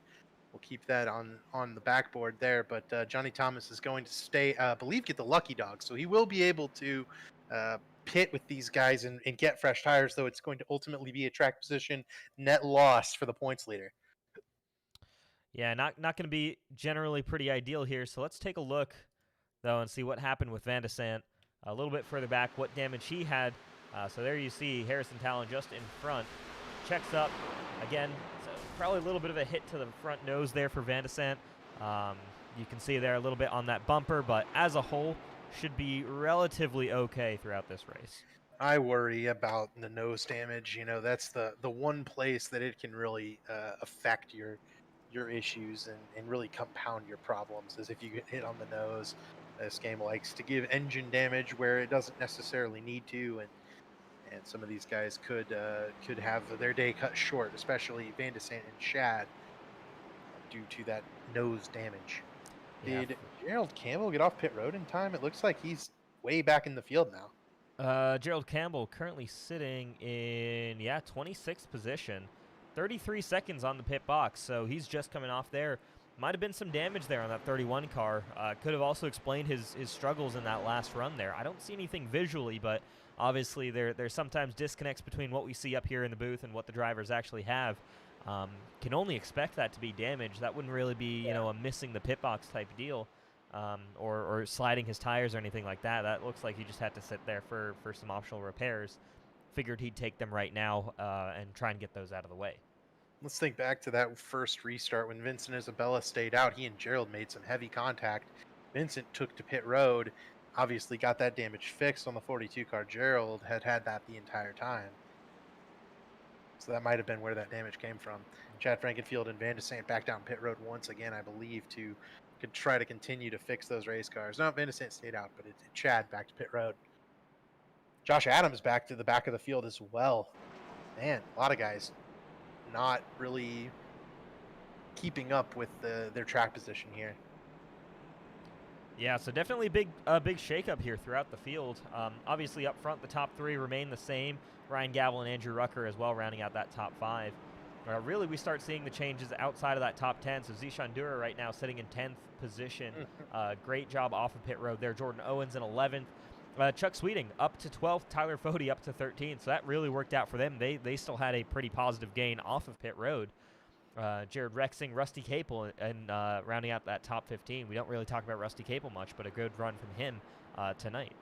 We'll keep that on the backboard there, but Johnny Thomas is going to stay, I believe, get the lucky dog, so he will be able to pit with these guys and get fresh tires, though it's going to ultimately be a track position net loss for the points leader. Yeah, not going to be generally pretty ideal here, so let's take a look, though, and see what happened with Van de Sant a little bit further back, what damage he had. So there you see Harrison Talon just in front. Checks up. Again, so probably a little bit of a hit to the front nose there for Van de Sant. You can see there a little bit on that bumper, but as a whole, should be relatively okay throughout this race. I worry about the nose damage. You know, that's the one place that it can really affect your issues and really compound your problems, is if you get hit on the nose. This game likes to give engine damage where it doesn't necessarily need to, and some of these guys could have their day cut short, especially Van de Sant and Chad, due to that nose damage. Yeah. Did Gerald Campbell get off pit road in time? It looks like he's way back in the field now. Gerald Campbell currently sitting in 26th position, 33 seconds on the pit box, so he's just coming off there. Might have been some damage there on that 31 car. Could have also explained his struggles in that last run there. I don't see anything visually, but obviously there's sometimes disconnects between what we see up here in the booth and what the drivers actually have. Can only expect that to be damage. That wouldn't really be, a missing the pit box type deal, or sliding his tires or anything like that. That looks like he just had to sit there for some optional repairs. Figured he'd take them right now and try and get those out of the way. Let's think back to that first restart when Vincent Isabella stayed out. He and Gerald made some heavy contact. Vincent took to pit road, obviously got that damage fixed on the 42 car. Gerald had that the entire time. So that might have been where that damage came from. Chad Frankenfield and Van de Sant back down pit road once again, I believe, to try to continue to fix those race cars. No, Van de Sant stayed out, but it's Chad back to pit road. Josh Adams back to the back of the field as well. Man, a lot of guys not really keeping up with their track position here. Yeah, so definitely a big shakeup here throughout the field. Obviously, up front, the top three remain the same. Ryan Gavel and Andrew Rucker as well, rounding out that top five. Really, we start seeing the changes outside of that top 10. So Zishan Dura right now sitting in 10th position. Great job off of pit road there. Jordan Owens in 11th. Chuck Sweeting up to 12th. Tyler Fody up to 13th. So that really worked out for them. They still had a pretty positive gain off of pit road. Jared Rexing, Rusty Capel, and rounding out that top 15. We don't really talk about Rusty Capel much, but a good run from him tonight.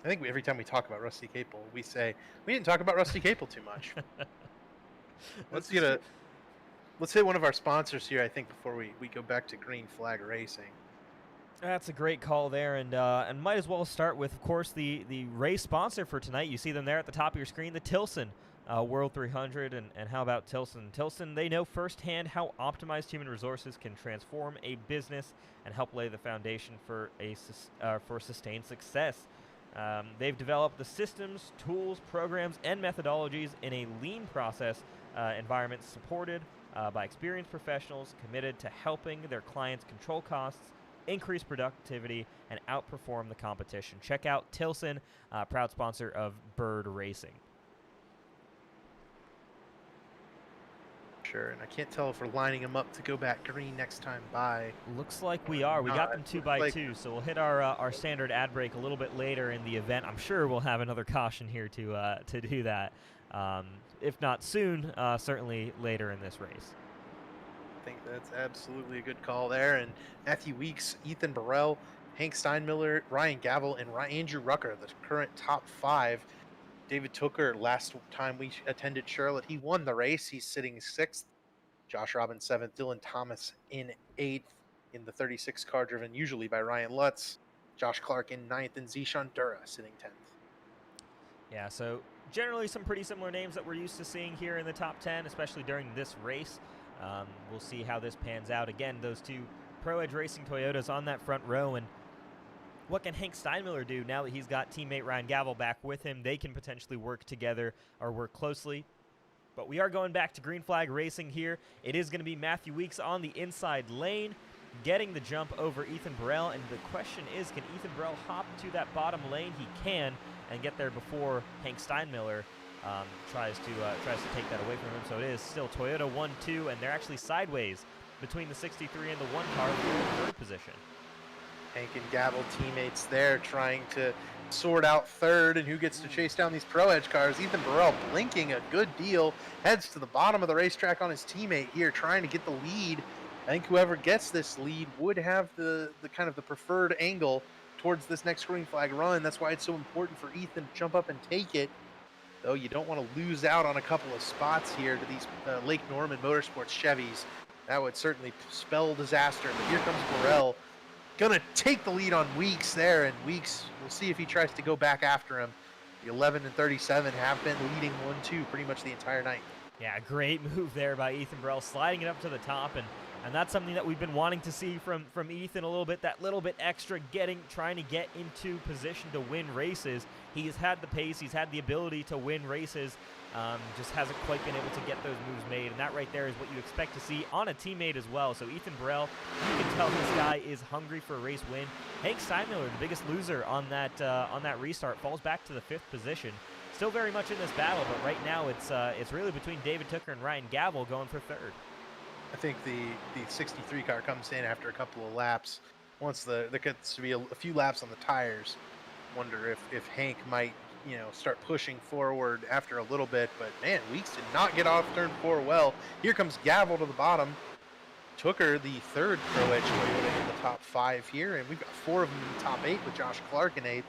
I think every time we talk about Rusty Capel, we say we didn't talk about Rusty Capel too much. Let's hit one of our sponsors here, I think, before we go back to Green Flag Racing. That's a great call there, and might as well start with, of course, the race sponsor for tonight. You see them there at the top of your screen, the Tilson World 300, and how about Tilson? Tilson, they know firsthand how optimized human resources can transform a business and help lay the foundation for sustained success. They've developed the systems, tools, programs, and methodologies in a lean process environment supported by experienced professionals committed to helping their clients control costs, increase productivity, and outperform the competition. Check out Tilson, proud sponsor of BYRD Racing. Sure, and I can't tell if we're lining them up to go back green next time by. Looks like we are. We got them 2x2, so we'll hit our standard ad break a little bit later in the event. I'm sure we'll have another caution here to do that. If not soon, certainly later in this race. I think that's absolutely a good call there. And Matthew Weeks, Ethan Burrell, Hank Steinmiller, Ryan Gavel, and Andrew Rucker, the current top five. David Tooker, last time we attended Charlotte, he won the race. He's sitting 6th. Josh Robbins 7th. Dylan Thomas in 8th in the 36 car driven usually by Ryan Lutz. Josh Clark in 9th, and Zishan Dura sitting 10th. Yeah, so generally some pretty similar names that we're used to seeing here in the top 10, especially during this race. We'll see how this pans out. Again, those two Pro Edge Racing Toyotas on that front row, and what can Hank Steinmiller do now that he's got teammate Ryan Gavel back with him? They can potentially work together or work closely. But we are going back to Green Flag Racing here. It is going to be Matthew Weeks on the inside lane, getting the jump over Ethan Burrell. And the question is, can Ethan Burrell hop to that bottom lane? He can, and get there before Hank Steinmiller tries to take that away from him. So it is still Toyota 1-2, and they're actually sideways between the 63 and the 1 car for the third position. Hank and Gavel teammates there trying to sort out third and who gets to chase down these Pro Edge cars. Ethan Burrell blinking a good deal, heads to the bottom of the racetrack on his teammate here, trying to get the lead. I think whoever gets this lead would have the kind of the preferred angle towards this next green flag run. That's why it's so important for Ethan to jump up and take it. Though you don't want to lose out on a couple of spots here to these Lake Norman Motorsports Chevys. That would certainly spell disaster. But here comes Burrell. Gonna take the lead on Weeks there, and Weeks, we'll see if he tries to go back after him. The 11 and 37 have been leading 1-2 pretty much the entire night. Yeah, great move there by Ethan Burrell, sliding it up to the top, and that's something that we've been wanting to see from Ethan a little bit, that little bit extra trying to get into position to win races. He's had the pace, he's had the ability to win races, just hasn't quite been able to get those moves made, and that right there is what you expect to see on a teammate as well. So Ethan Burrell, you can tell this guy is hungry for a race win. Hank Steinmiller, the biggest loser on that restart, falls back to the 5th position. Still very much in this battle, but right now it's really between David Tooker and Ryan Gavel going for 3rd. I think the 63 car comes in after a couple of laps. Once there gets to be a few laps on the tires, wonder if Hank might start pushing forward after a little bit. But man, Weeks did not get off turn 4 well. Here comes Gavel to the bottom. Tooker, the 3rd Pro Edge Toyota in the top 5 here, and we've got 4 of them in the top 8 with Josh Clark in 8th.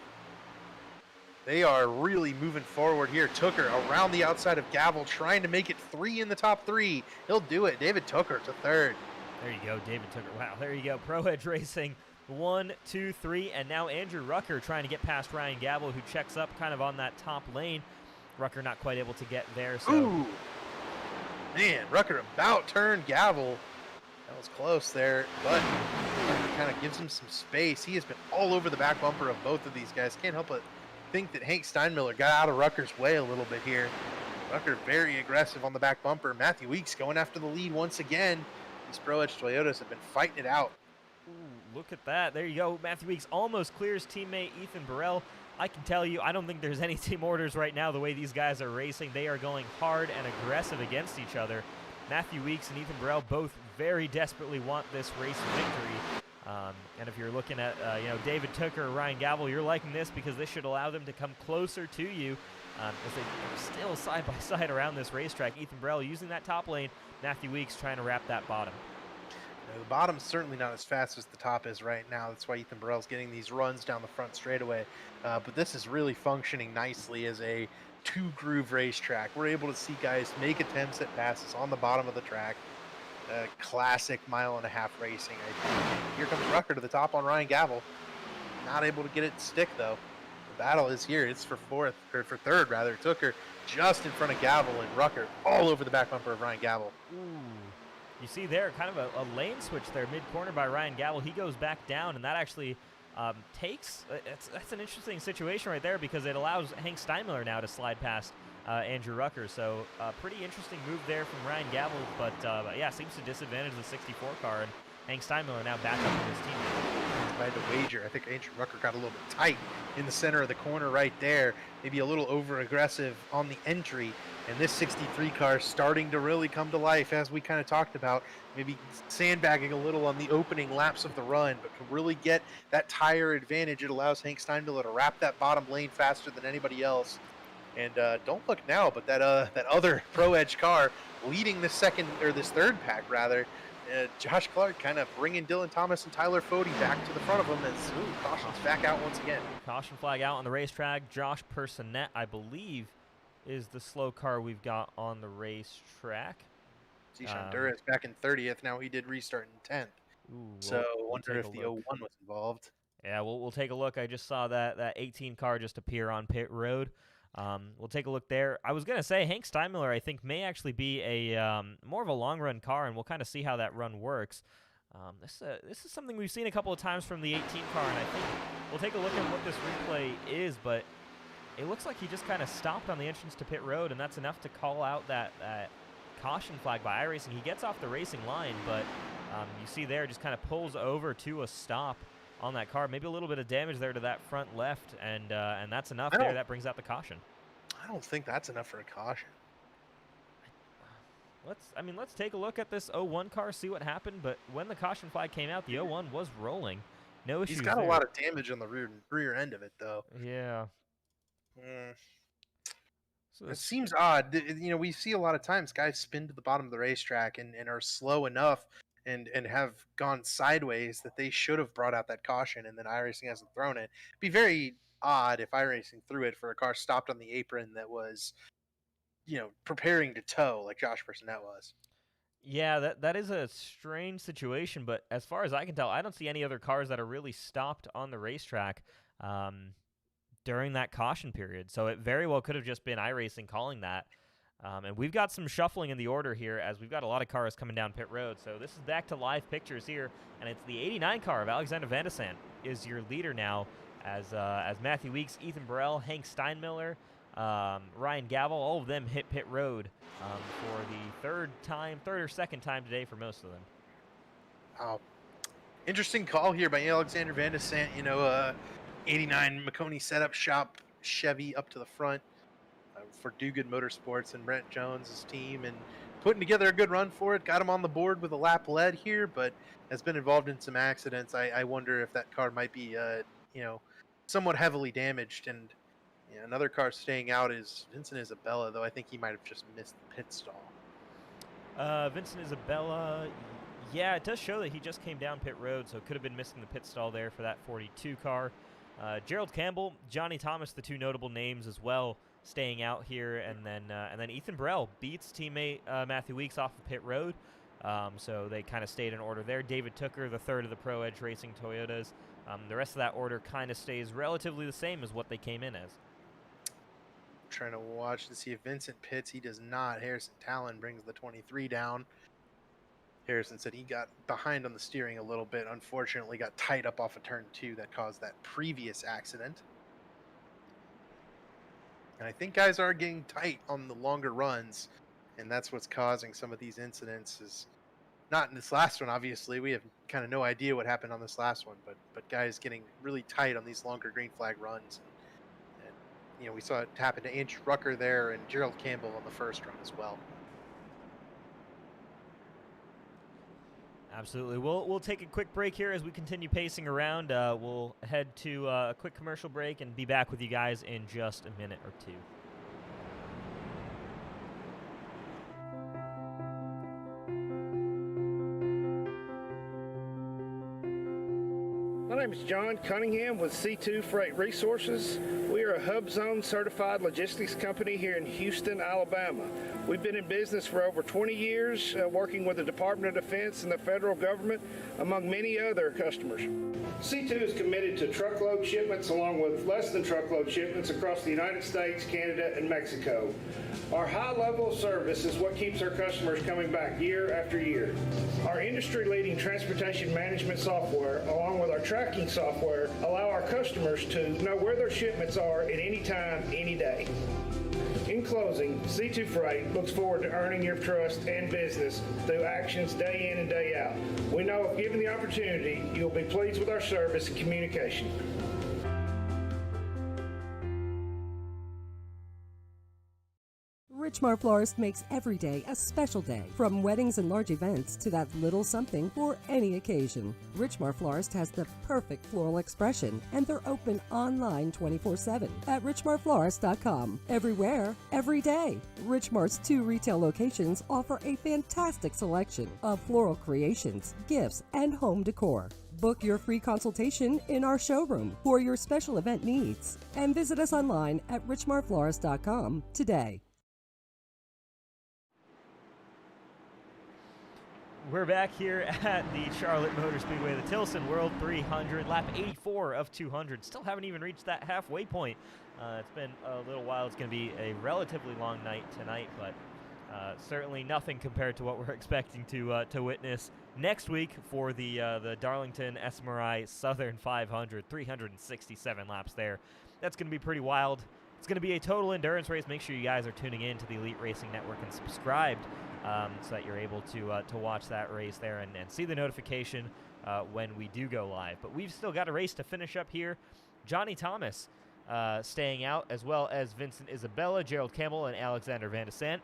They are really moving forward here. Tooker around the outside of Gavel, trying to make it 3 in the top 3. He'll do it. David Tooker to 3rd. There you go, David Tooker. Wow, there you go. Pro Edge Racing 1, 2, 3, and now Andrew Rucker trying to get past Ryan Gavel, who checks up kind of on that top lane. Rucker not quite able to get there. So. Ooh, man, Rucker about turned Gavel. That was close there, but kind of gives him some space. He has been all over the back bumper of both of these guys. Can't help but think that Hank Steinmiller got out of Rucker's way a little bit here. Rucker very aggressive on the back bumper. Matthew Weeks going after the lead once again. These Pro Edge Toyotas have been fighting it out. Ooh, look at that. There you go. Matthew Weeks almost clears teammate Ethan Burrell. I can tell you, I don't think there's any team orders right now the way these guys are racing. They are going hard and aggressive against each other. Matthew Weeks and Ethan Burrell both very desperately want this race victory. And if you're looking at, David Tooker or Ryan Gavel, you're liking this because this should allow them to come closer to you as they still side by side around this racetrack. Ethan Burrell using that top lane. Matthew Weeks trying to wrap that bottom. The bottom's certainly not as fast as the top is right now. That's why Ethan Burrell's getting these runs down the front straightaway. But this is really functioning nicely as a two-groove racetrack. We're able to see guys make attempts at passes on the bottom of the track. Classic mile-and-a-half racing, I think. And here comes Rucker to the top on Ryan Gavel. Not able to get it to stick, though. The battle is here. It's for third, rather. Tooker just in front of Gavel, and Rucker all over the back bumper of Ryan Gavel. Ooh. You see there kind of a lane switch there mid-corner by Ryan Gavel. He goes back down, and that actually that's an interesting situation right there because it allows Hank Steinmiller now to slide past Andrew Rucker. So pretty interesting move there from Ryan Gavel, but yeah, seems to disadvantage the 64 car, and Hank Steinmiller now back up with his teammate. If I had to wager, I think Andrew Rucker got a little bit tight in the center of the corner right there, maybe a little over-aggressive on the entry, and this 63 car starting to really come to life, as we kind of talked about, maybe sandbagging a little on the opening laps of the run, but can really get that tire advantage. It allows Hank Steinmiller to wrap that bottom lane faster than anybody else. And don't look now, but that other Pro Edge car leading this third pack rather. Josh Clark kind of bringing Dylan Thomas and Tyler Fody back to the front of him as caution's back out once again. Caution flag out on the racetrack. Josh Personette, I believe, is the slow car we've got on the racetrack. Zishan Duras back in 30th. Now he did restart in 10th. So I wonder if the 01 was involved. Yeah, we'll take a look. I just saw that 18 car just appear on pit road. We'll take a look there. I was going to say Hank Steinmiller, I think, may actually be a more of a long-run car, and we'll kind of see how that run works. This is something we've seen a couple of times from the 18 car, and I think we'll take a look at what this replay is, but it looks like he just kind of stopped on the entrance to pit road, and that's enough to call out that caution flag by iRacing. He gets off the racing line, but you see there just kind of pulls over to a stop on that car. Maybe a little bit of damage there to that front left, and that's enough there. That brings out the caution. I don't think that's enough for a caution. Let's take a look at this 01 car, see what happened. But when the caution flag came out, the 01 was rolling. No issues. He's got a lot of damage on the rear end of it, though. Yeah. So it seems odd. We see a lot of times guys spin to the bottom of the racetrack and are slow enough and have gone sideways that they should have brought out that caution, and then iRacing hasn't thrown it. It'd be very odd if iRacing threw it for a car stopped on the apron that was, preparing to tow like Josh Personette was. Yeah, that is a strange situation, but as far as I can tell, I don't see any other cars that are really stopped on the racetrack during that caution period. So it very well could have just been iRacing calling that. And we've got some shuffling in the order here as we've got a lot of cars coming down pit road. So this is back to live pictures here, and it's the 89 car of Alexander Van de Sant is your leader now as Matthew Weeks, Ethan Burrell, Hank Steinmiller, Ryan Gavel, all of them hit pit road for the third or second time today for most of them. Interesting call here by Alexander Van de Sant. 89 Maconi setup shop Chevy up to the front for Do Good Motorsports and Brent Jones' team, and putting together a good run for it. Got him on the board with a lap lead here, but has been involved in some accidents. I wonder if that car might be, somewhat heavily damaged. And another car staying out is Vincent Isabella, though I think he might have just missed the pit stall. Vincent Isabella, yeah, it does show that he just came down pit road, so could have been missing the pit stall there for that 42 car. Gerald Campbell, Johnny Thomas, the two notable names as well, staying out here, and then Ethan Burrell beats teammate Matthew Weeks off of pit road, so they kind of stayed in order there. David Tooker, the third of the Pro Edge Racing Toyotas. The rest of that order kind of stays relatively the same as what they came in as. Trying to watch to see if Vincent pits. He does not. Harrison Talon brings the 23 down. Harrison said he got behind on the steering a little bit. Unfortunately, got tight up off of turn 2 that caused that previous accident. And I think guys are getting tight on the longer runs, and that's what's causing some of these incidents. Is Not in this last one, obviously. We have kind of no idea what happened on this last one, but guys getting really tight on these longer green flag runs. And you know, we saw it happen to Andrew Rucker there and Gerald Campbell on the first run as well. Absolutely. We'll take a quick break here as we continue pacing around. We'll head to a quick commercial break and be back with you guys in just a minute or two. My name is John Cunningham with C2 Freight Resources. We are a Hub Zone certified logistics company here in Houston, Alabama. We've been in business for over 20 years, working with the Department of Defense and the federal government, among many other customers. C2 is committed to truckload shipments along with less than truckload shipments across the United States, Canada, and Mexico. Our high level of service is what keeps our customers coming back year after year. Our industry-leading transportation management software, along with our tracking software, allow our customers to know where their shipments are at any time, any day. In closing, C2 Freight looks forward to earning your trust and business through actions day in and day out. We know if given the opportunity, you'll be pleased with our service and communication. Richmar Florist makes every day a special day, from weddings and large events to that little something for any occasion. Richmar Florist has the perfect floral expression, and they're open online 24/7 at richmarflorist.com. Everywhere, every day. Richmar's 2 retail locations offer a fantastic selection of floral creations, gifts, and home decor. Book your free consultation in our showroom for your special event needs, and visit us online at richmarflorist.com today. We're back here at the Charlotte Motor Speedway, the Tilson World 300, lap 84 of 200. Still haven't even reached that halfway point. It's been a little while. It's going to be a relatively long night tonight, but certainly nothing compared to what we're expecting to witness next week for the Darlington SMRI Southern 500, 367 laps there. That's going to be pretty wild. It's going to be a total endurance race. Make sure you guys are tuning in to the Elite Racing Network and subscribed so that you're able to watch that race there and see the notification when we do go live. But we've still got a race to finish up here. Johnny Thomas staying out, as well as Vincent Isabella, Gerald Campbell, and Alexander Van de Sant.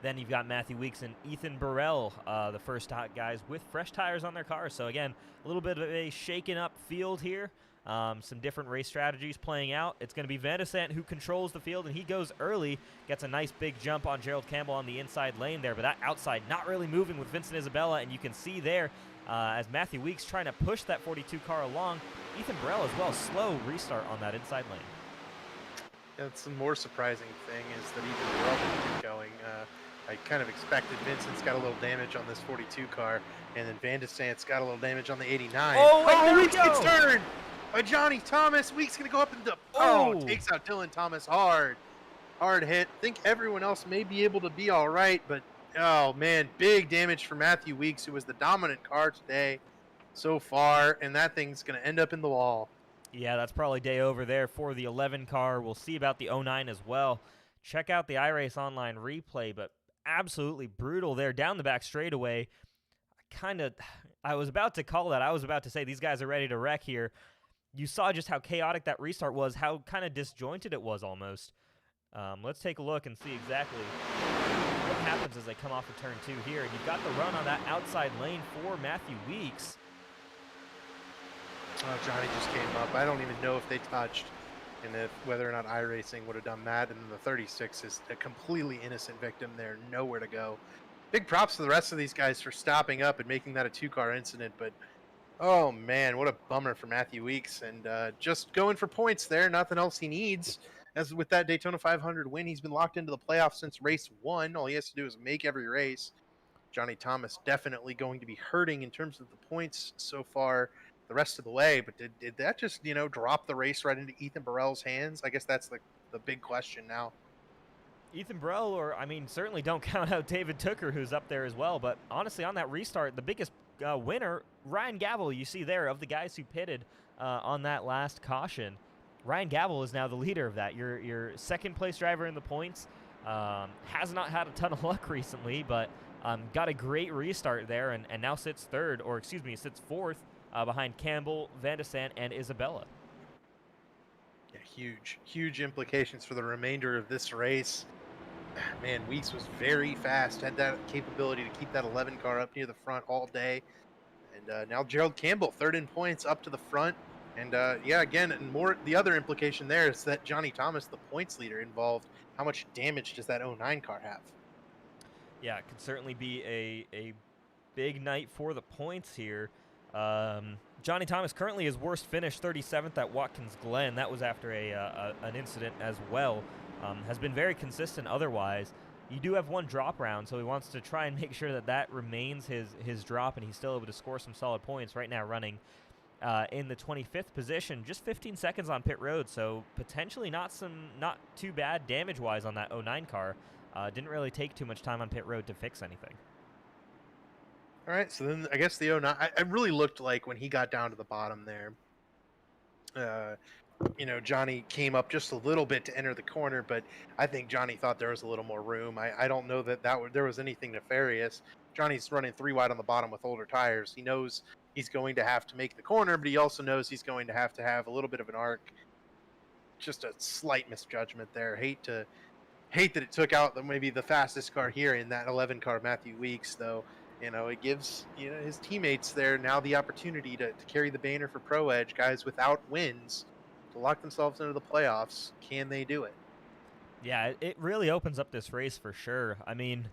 Then you've got Matthew Weeks and Ethan Burrell, the first hot guys with fresh tires on their cars. So again, a little bit of a shaken up field here. Some different race strategies playing out. It's going to be Van de Sant who controls the field, and he goes early, gets a nice big jump on Gerald Campbell on the inside lane there, but that outside not really moving with Vincent Isabella, and you can see there as Matthew Weeks trying to push that 42 car along. Ethan Burrell as well, slow restart on that inside lane. Yeah, that's the more surprising thing is that Ethan Burrell didn't get going. I kind of expected Vincent's got a little damage on this 42 car, and then Van de Sant's got a little damage on the 89. Oh, Weeks gets turned by Johnny Thomas. Weeks gonna go up and takes out Dylan Thomas hard hit. Think everyone else may be able to be all right, but oh man, big damage for Matthew Weeks, who was the dominant car today so far, and that thing's gonna end up in the wall. Yeah, that's probably day over there for the 11 car. We'll see about the 09 as well. Check out the iRace Online replay, but absolutely brutal there down the back straightaway. I was about to call that. I was about to say these guys are ready to wreck here. You saw just how chaotic that restart was, how kind of disjointed it was almost. Let's take a look and see exactly what happens as they come off of turn 2 here. You've got the run on that outside lane for Matthew Weeks. Oh, Johnny just came up. I don't even know if they touched and whether or not iRacing would have done that. And then the 36 is a completely innocent victim there, nowhere to go. Big props to the rest of these guys for stopping up and making that a 2-car incident, but oh man, what a bummer for Matthew Weeks, and just going for points there, nothing else he needs. As with that Daytona 500 win, he's been locked into the playoffs since race 1. All he has to do is make every race. Johnny Thomas definitely going to be hurting in terms of the points so far the rest of the way, but did that just, drop the race right into Ethan Burrell's hands? I guess that's the big question now. Ethan Burrell, or certainly don't count out David Tooker, who's up there as well, but honestly on that restart, the biggest winner, Ryan Gavel, you see there, of the guys who pitted on that last caution. Ryan Gavel is now the leader of that. Your second place driver in the points Has not had a ton of luck recently, but got a great restart there, and now sits sits fourth behind Campbell, Van de Sant, and Isabella. Yeah, huge implications for the remainder of this race. Man, Weeks was very fast, had that capability to keep that 11 car up near the front all day. And now Gerald Campbell, third in points, up to the front. And yeah, again, and more, the other implication there is that Johnny Thomas, the points leader involved, how much damage does that 09 car have? Yeah, it could certainly be a big night for the points here. Johnny Thomas currently his worst finish, 37th at Watkins Glen. That was after an incident as well. Has been very consistent otherwise. You do have one drop round, so he wants to try and make sure that that remains his drop, and he's still able to score some solid points. Right now running in the 25th position, just 15 seconds on pit road, so potentially not too bad damage-wise on that 09 car. Didn't really take too much time on pit road to fix anything. All right, so then I guess the 09, I really looked like when he got down to the bottom there, you know, Johnny came up just a little bit to enter the corner, but I think Johnny thought there was a little more room. I don't know that there was anything nefarious. Johnny's running 3 wide on the bottom with older tires. He knows he's going to have to make the corner, but he also knows he's going to have a little bit of an arc. Just a slight misjudgment there. Hate that it took out maybe the fastest car here in that 11 car, Matthew Weeks, though. You know, it gives his teammates there now the opportunity to carry the banner for Pro Edge, guys without wins, to lock themselves into the playoffs. Can they do it? Yeah, it really opens up this race for sure. I mean,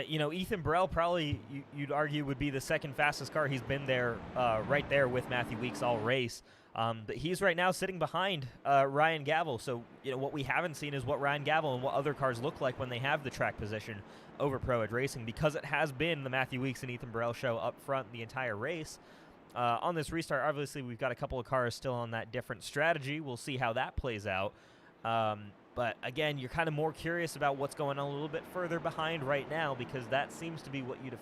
Ethan Burrell probably, you'd argue, would be the second fastest car. He's been there, right there with Matthew Weeks all race. But he's right now sitting behind Ryan Gavel. So, what we haven't seen is what Ryan Gavel and what other cars look like when they have the track position over Pro Edge Racing, because it has been the Matthew Weeks and Ethan Burrell show up front the entire race. On this restart, obviously, we've got a couple of cars still on that different strategy. We'll see how that plays out. But again, you're kind of more curious about what's going on a little bit further behind right now, because that seems to be what you'd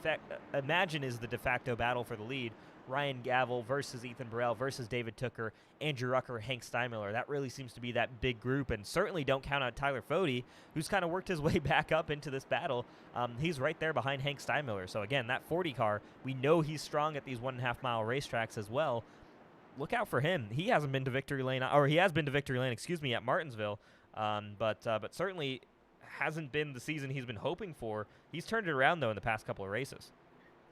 imagine is the de facto battle for the lead. Ryan Gavel versus Ethan Burrell versus David Tooker, Andrew Rucker, Hank Steinmiller. That really seems to be that big group, and certainly don't count out Tyler Fode, who's kind of worked his way back up into this battle. He's right there behind Hank Steinmiller. So again, that 40 car, we know he's strong at these 1.5 mile racetracks as well. Look out for him. He hasn't been to victory lane, or he has been to victory lane, at Martinsville, but certainly hasn't been the season he's been hoping for. He's turned it around, though, in the past couple of races.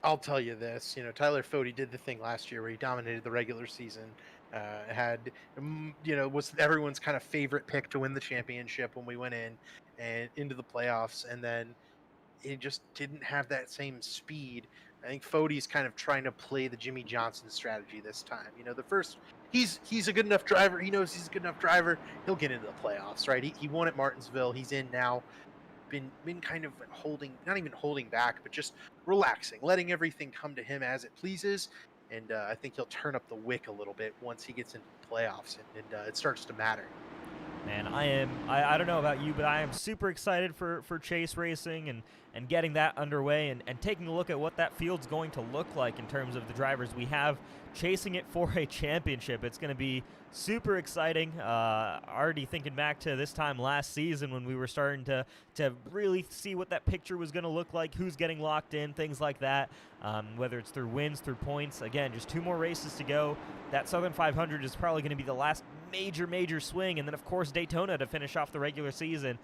I'll tell you this, Tyler Fode did the thing last year where he dominated the regular season, was everyone's kind of favorite pick to win the championship when we went in and into the playoffs, and then it just didn't have that same speed. I think Fode's kind of trying to play the Jimmy Johnson strategy this time. He's a good enough driver. He knows he's a good enough driver. He'll get into the playoffs, right? He won at Martinsville. He's in now. Been kind of not even holding back, but just relaxing, letting everything come to him as it pleases. And I think he'll turn up the wick a little bit once he gets into the playoffs and it starts to matter. Man, I don't know about you, but I am super excited for Chase Racing and getting that underway and taking a look at what that field's going to look like in terms of the drivers we have chasing it for a championship. It's going to be super exciting. Already thinking back to this time last season when we were starting to really see what that picture was going to look like, who's getting locked in, things like that, whether it's through wins, through points. Again, just 2 more races to go. That Southern 500 is probably going to be the last major swing, and then, of course, Daytona to finish off the regular season.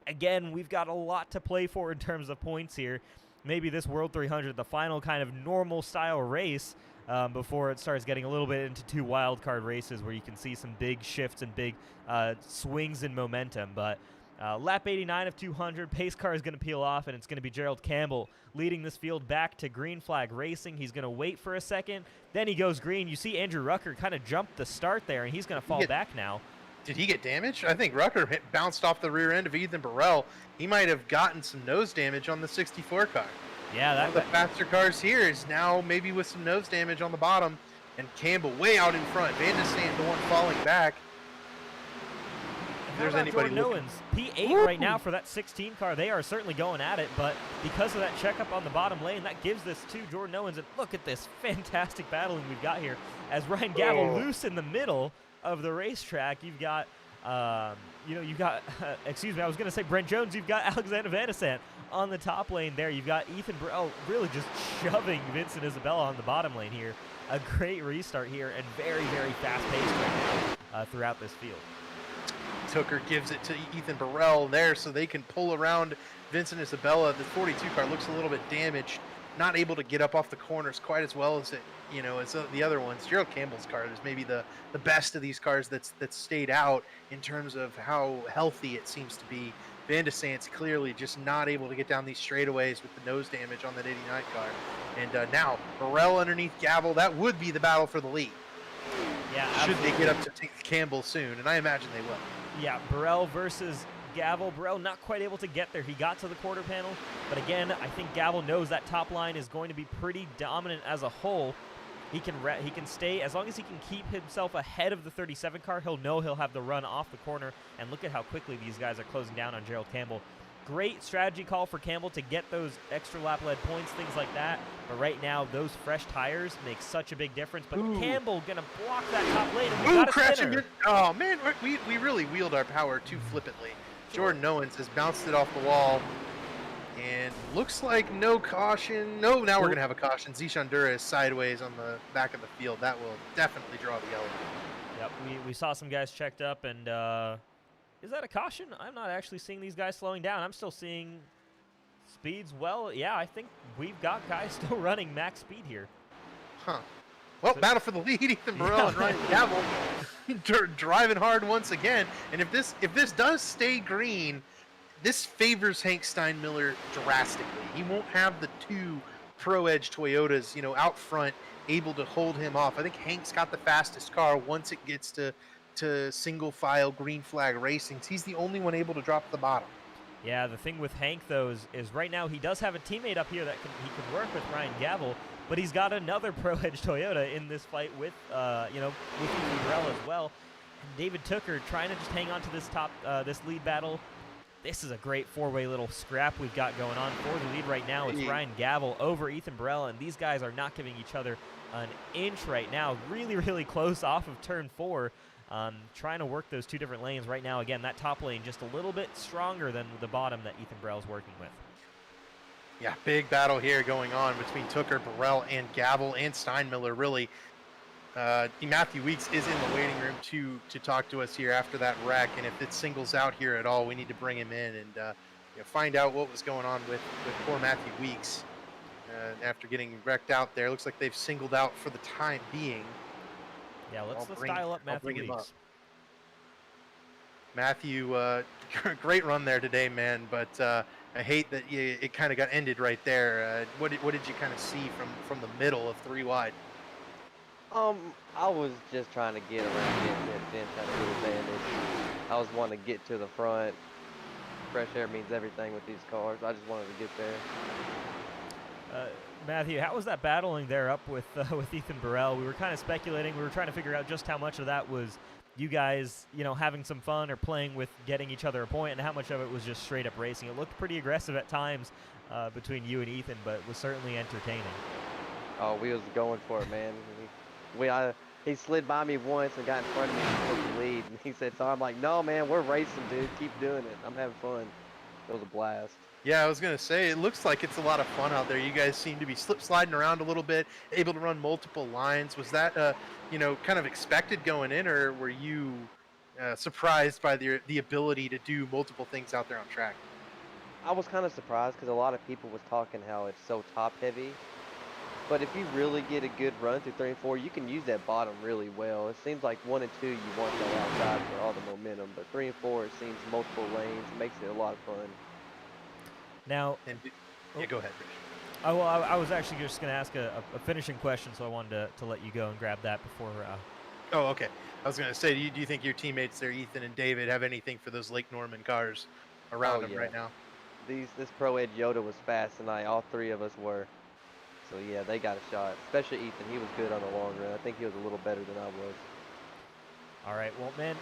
Again, we've got a lot to play for in terms of points here. Maybe this World 300, the final kind of normal style race, before it starts getting a little bit into 2 wild card races where you can see some big shifts and big swings in momentum. But lap 89 of 200, pace car is going to peel off, and it's going to be Gerald Campbell leading this field back to green flag racing. He's going to wait for a second, then he goes green. You see Andrew Rucker kind of jump the start there, and he's going to fall back now. Did he get damaged? I think Rucker bounced off the rear end of Ethan Burrell. He might have gotten some nose damage on the 64 car. Yeah, one of the faster cars here is now maybe with some nose damage on the bottom, and Campbell way out in front. Van de Sant, the one falling back. If there's anybody looking. P8 right now for that 16 car. They are certainly going at it, but because of that checkup on the bottom lane, that gives this to Jordan Owens. And look at this fantastic battling we've got here as Ryan Gavel loose in the middle of the racetrack. You've got You know, you got, excuse me, I was going to say Brent Jones. You've got Alexander Vanessant on the top lane there. You've got Ethan Burrell really just shoving Vincent Isabella on the bottom lane here. A great restart here and very, very fast paced right now throughout this field. Tooker gives it to Ethan Burrell there so they can pull around Vincent Isabella. The 42 car looks a little bit damaged, not able to get up off the corners quite as well as as the other ones. Gerald Campbell's car is maybe the best of these cars that's stayed out in terms of how healthy it seems to be. Van de Sant's clearly just not able to get down these straightaways with the nose damage on that 89 car. And now Burrell underneath Gavel. That would be the battle for the lead. Yeah, should absolutely. they get up to Campbell soon, and I imagine they will. Yeah, Burrell versus Gavel. Burrell not quite able to get there. He got to the quarter panel, but again, I think Gavel knows that top line is going to be pretty dominant as a whole. He can stay, as long as he can keep himself ahead of the 37 car, he'll know he'll have the run off the corner, and look at how quickly these guys are closing down on Gerald Campbell. Great strategy call for Campbell to get those extra lap lead points, things like that, but right now, those fresh tires make such a big difference, but Campbell gonna block that top lane, and we got a spinner. Oh, man, we really wield our power too flippantly. Jordan Owens has bounced it off the wall. And looks like no caution. No, now we're going to have a caution. Zishan Dura is sideways on the back of the field. That will definitely draw the yellow. Yep, we saw some guys checked up, and is that a caution? I'm not actually seeing these guys slowing down. I'm still seeing speeds well. Yeah, I think we've got guys still running max speed here. Huh. Well, so, battle for the lead. Ethan Burrell and Ryan Gavel driving hard once again. And if this does stay green, this favors Hank Steinmiller drastically. He won't have the two Pro Edge Toyotas, out front, able to hold him off. I think Hank's got the fastest car once it gets to single file green flag racing. He's the only one able to drop the bottom. Yeah, the thing with Hank though is right now he does have a teammate up here that he can work with Ryan Gavel, but he's got another Pro Edge Toyota in this fight with with Ethan Burrell as well. And David Tooker trying to just hang on to this this lead battle. This is a great four-way little scrap we've got going on for the lead right now. It's Ryan Gavel over Ethan Burrell, and these guys are not giving each other an inch right now. Really, really close off of turn 4. Trying to work those two different lanes right now. Again, that top lane just a little bit stronger than the bottom that Ethan Burrell's working with. Yeah, big battle here going on between Tooker, Burrell, and Gavel, and Steinmiller, really. Matthew Weeks is in the waiting room to talk to us here after that wreck, and if it singles out here at all, we need to bring him in and find out what was going on with poor Matthew Weeks after getting wrecked out there. Looks like they've singled out for the time being. Yeah, let's dial up Matthew Weeks. Matthew, great run there today, man, but I hate that it kind of got ended right there. What did you kind of see from the middle of 3 wide? I was just trying to get around Vincent. Vince had a little advantage. I was wanting to get to the front. Fresh air means everything with these cars. I just wanted to get there. Matthew, how was that battling there up with Ethan Burrell? We were kind of speculating. We were trying to figure out just how much of that was you guys, having some fun or playing with getting each other a point, and how much of it was just straight up racing. It looked pretty aggressive at times between you and Ethan, but it was certainly entertaining. Oh, we was going for it, man. He slid by me once and got in front of me and took the lead. And he said, so I'm like, no, man, we're racing, dude. Keep doing it. I'm having fun. It was a blast. Yeah, I was going to say, it looks like it's a lot of fun out there. You guys seem to be sliding around a little bit, able to run multiple lines. Was that, kind of expected going in, or were you surprised by the ability to do multiple things out there on track? I was kind of surprised because a lot of people was talking how it's so top heavy. But if you really get a good run through 3 and 4, you can use that bottom really well. It seems like 1 and 2, you want that outside for all the momentum. But 3 and 4, it seems multiple lanes. It makes it a lot of fun. Now, go ahead, Rich. Well, I was actually just going to ask a finishing question, so I wanted to let you go and grab that before. Oh, okay. I was going to say, do you think your teammates there, Ethan and David, have anything for those Lake Norman cars around them right now? This Pro Edge Yoda was fast tonight. All 3 of us were. So, yeah, they got a shot. Especially Ethan. He was good on the long run. I think he was a little better than I was. All right. Well, man,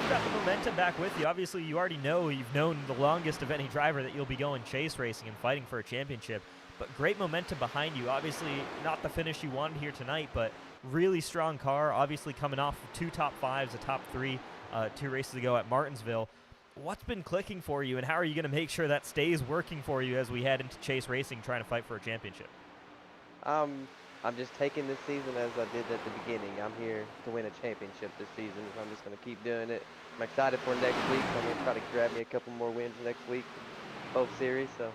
you've got the momentum back with you. Obviously, you already know you've known the longest of any driver that you'll be going chase racing and fighting for a championship. But great momentum behind you. Obviously, not the finish you wanted here tonight, but really strong car. Obviously, coming off of 2 top 5s, a top 3. 2 races ago at Martinsville. What's been clicking for you, and how are you going to make sure that stays working for you as we head into Chase Racing trying to fight for a championship? I'm just taking this season as I did at the beginning. I'm here to win a championship this season, so I'm just going to keep doing it. I'm excited for next week. I'm going to try to grab me a couple more wins next week, both series. So.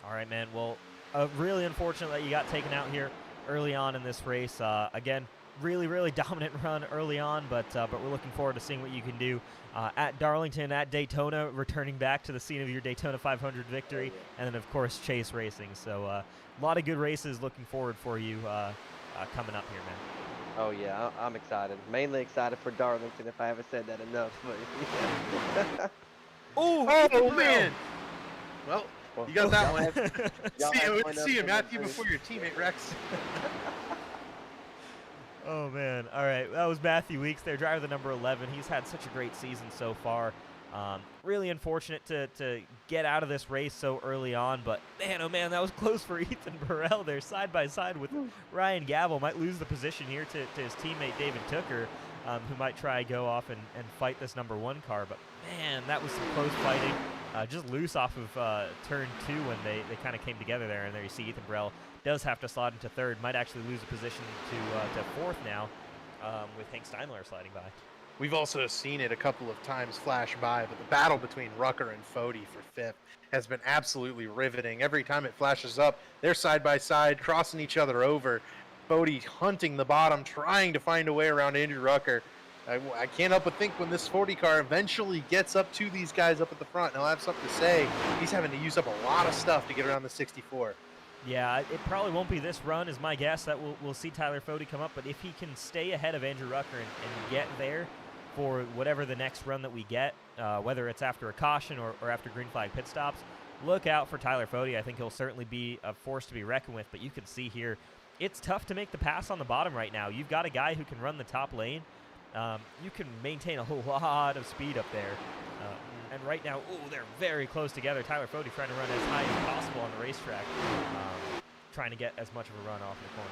All right, man. Well, really unfortunate that you got taken out here early on in this race. Again, really dominant run early on, but we're looking forward to seeing what you can do at Darlington, at Daytona, returning back to the scene of your Daytona 500 victory, and then, of course, Chase Racing. So a lot of good races looking forward for you coming up here, man. Oh, yeah, I'm excited. Mainly excited for Darlington, if I haven't said that enough. But Oh, man! Well, you got that one. See you, Matthew, before your teammate Rex. Oh, man. All right. That was Matthew Weeks there, driver the number 11. He's had such a great season so far. Really unfortunate to get out of this race so early on, but man, oh man, that was close for Ethan Burrell there, side by side with Ryan Gavel. Might lose the position here to his teammate David Tooker, who might try go off and fight this number 1 car. But man, that was some close fighting. Just loose off of turn 2 when they kind of came together there, and there you see Ethan Burrell does have to slot into 3rd, might actually lose a position to 4th now, with Hank Steinmiller sliding by. We've also seen it a couple of times flash by, but the battle between Rucker and Fody for 5th has been absolutely riveting. Every time it flashes up, they're side by side, crossing each other over. Fody hunting the bottom, trying to find a way around Andrew Rucker. I can't help but think when this 40 car eventually gets up to these guys up at the front, and he'll have something to say, he's having to use up a lot of stuff to get around the 64. Yeah, it probably won't be this run is my guess that we'll see Tyler Fody come up, but if he can stay ahead of Andrew Rucker and get there for whatever the next run that we get, whether it's after a caution or after green flag pit stops, look out for Tyler Fody. I think he'll certainly be a force to be reckoned with, but you can see here, it's tough to make the pass on the bottom right now. You've got a guy who can run the top lane. You can maintain a whole lot of speed up there. And right now, they're very close together. Tyler Fody trying to run as high as possible on the racetrack, trying to get as much of a run off the corner.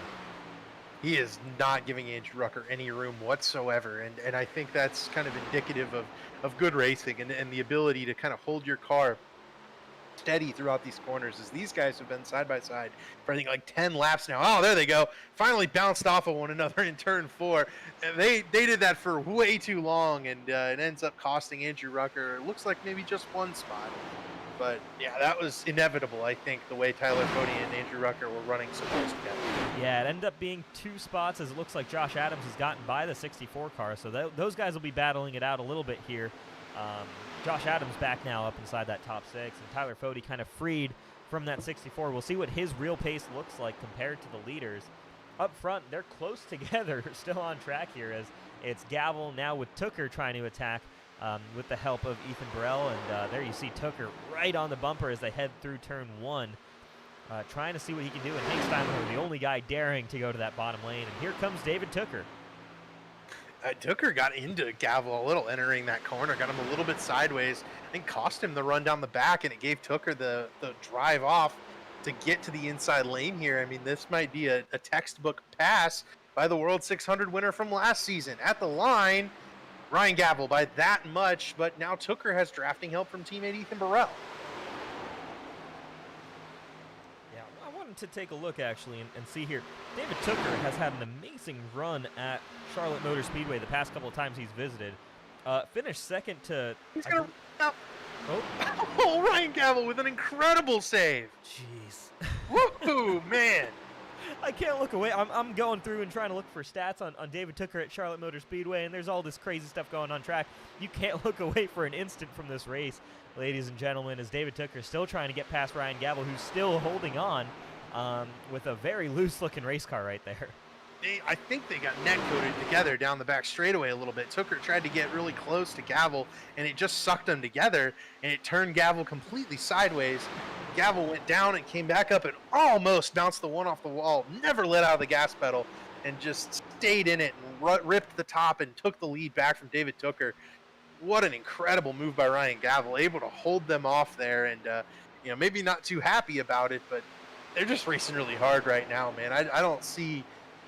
He is not giving Andrew Rucker any room whatsoever, and I think that's kind of indicative of good racing and the ability to kind of hold your car steady throughout these corners, as these guys have been side by side for I think like 10 laps now. Oh, there they go. Finally bounced off of one another in turn 4. And they did that for way too long, and it ends up costing Andrew Rucker, it looks like maybe just 1 spot. But yeah, that was inevitable, I think, the way Tyler Fody and Andrew Rucker were running so close together. Yeah, it ended up being 2 spots, as it looks like Josh Adams has gotten by the 64 car. So those guys will be battling it out a little bit here. Josh Adams back now up inside that top 6, and Tyler Fody kind of freed from that 64. We'll see what his real pace looks like compared to the leaders. Up front, they're close together, still on track here, as it's Gavel now with Tooker trying to attack with the help of Ethan Burrell, and there you see Tooker right on the bumper as they head through turn 1, trying to see what he can do, and Hank Steinmiller, the only guy daring to go to that bottom lane, and here comes David Tooker. Tooker got into Gavel a little entering that corner, got him a little bit sideways, I think cost him the run down the back, and it gave Tooker the drive off to get to the inside lane here. I mean, this might be a textbook pass by the World 600 winner from last season. At the line, Ryan Gavel by that much, but now Tooker has drafting help from teammate Ethan Burrell. Yeah, I wanted to take a look actually and see here. David Tooker has had an amazing run at Charlotte Motor Speedway the past couple of times he's visited. Finished second to... He's going to... Oh, Ryan Gavel with an incredible save. Jeez. Woohoo, man. I can't look away. I'm going through and trying to look for stats on David Tooker at Charlotte Motor Speedway, and there's all this crazy stuff going on track. You can't look away for an instant from this race, ladies and gentlemen, as David Tooker is still trying to get past Ryan Gavel, who's still holding on with a very loose-looking race car right there. I think they got net-coated together down the back straightaway a little bit. Tooker tried to get really close to Gavel, and it just sucked them together, and it turned Gavel completely sideways. Gavel went down and came back up and almost bounced the one off the wall, never let out of the gas pedal, and just stayed in it and ripped the top and took the lead back from David Tooker. What an incredible move by Ryan Gavel, able to hold them off there, and maybe not too happy about it, but they're just racing really hard right now, man. I don't see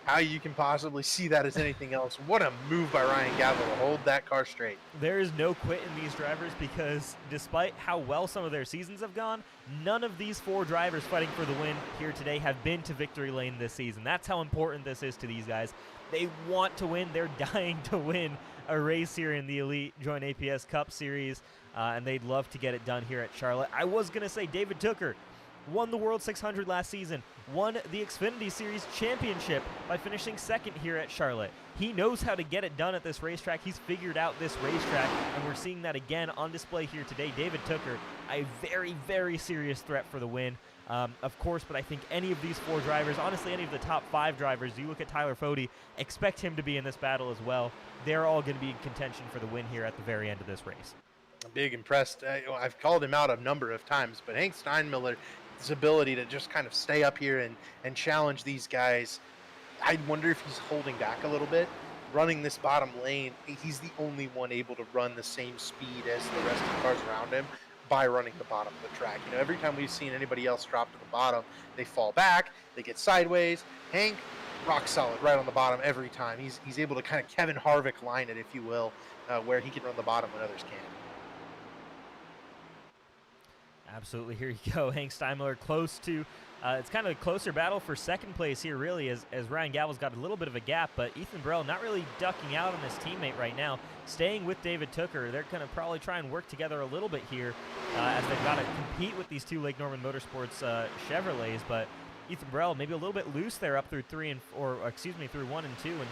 how you can possibly see that as anything else. What a move by Ryan Gavel to hold that car straight. There is no quit in these drivers because despite how well some of their seasons have gone, none of these 4 drivers fighting for the win here today have been to victory lane this season. That's how important this is to these guys. They want to win. They're dying to win a race here in the Elite JoinAPS Cup Series, and they'd love to get it done here at Charlotte. I was going to say David Tooker won the World 600 last season, won the Xfinity Series championship by finishing 2nd here at Charlotte. He knows how to get it done at this racetrack. He's figured out this racetrack, and we're seeing that again on display here today. David Tooker, a very, very serious threat for the win. Of course, but I think any of these 4 drivers, honestly any of the top 5 drivers, you look at Tyler Fode, expect him to be in this battle as well. They're all going to be in contention for the win here at the very end of this race. I'm big impressed. I've called him out a number of times, but Hank Steinmiller, his ability to just kind of stay up here and challenge these guys, I wonder if he's holding back a little bit. Running this bottom lane, he's the only one able to run the same speed as the rest of the cars around him by running the bottom of the track. You know, every time we've seen anybody else drop to the bottom, they fall back, they get sideways. Hank, rock solid right on the bottom every time. He's able to kind of Kevin Harvick line it, if you will, where he can run the bottom when others can't. Absolutely. Here you go. Hank Steinmiller close to, it's kind of a closer battle for 2nd place here, really, as Ryan Gavel's got a little bit of a gap, but Ethan Burrell not really ducking out on his teammate right now, staying with David Tooker. They're going to probably try and work together a little bit here as they've got to compete with these 2 Lake Norman Motorsports Chevrolets, but Ethan Burrell maybe a little bit loose there up through 1 and 2, and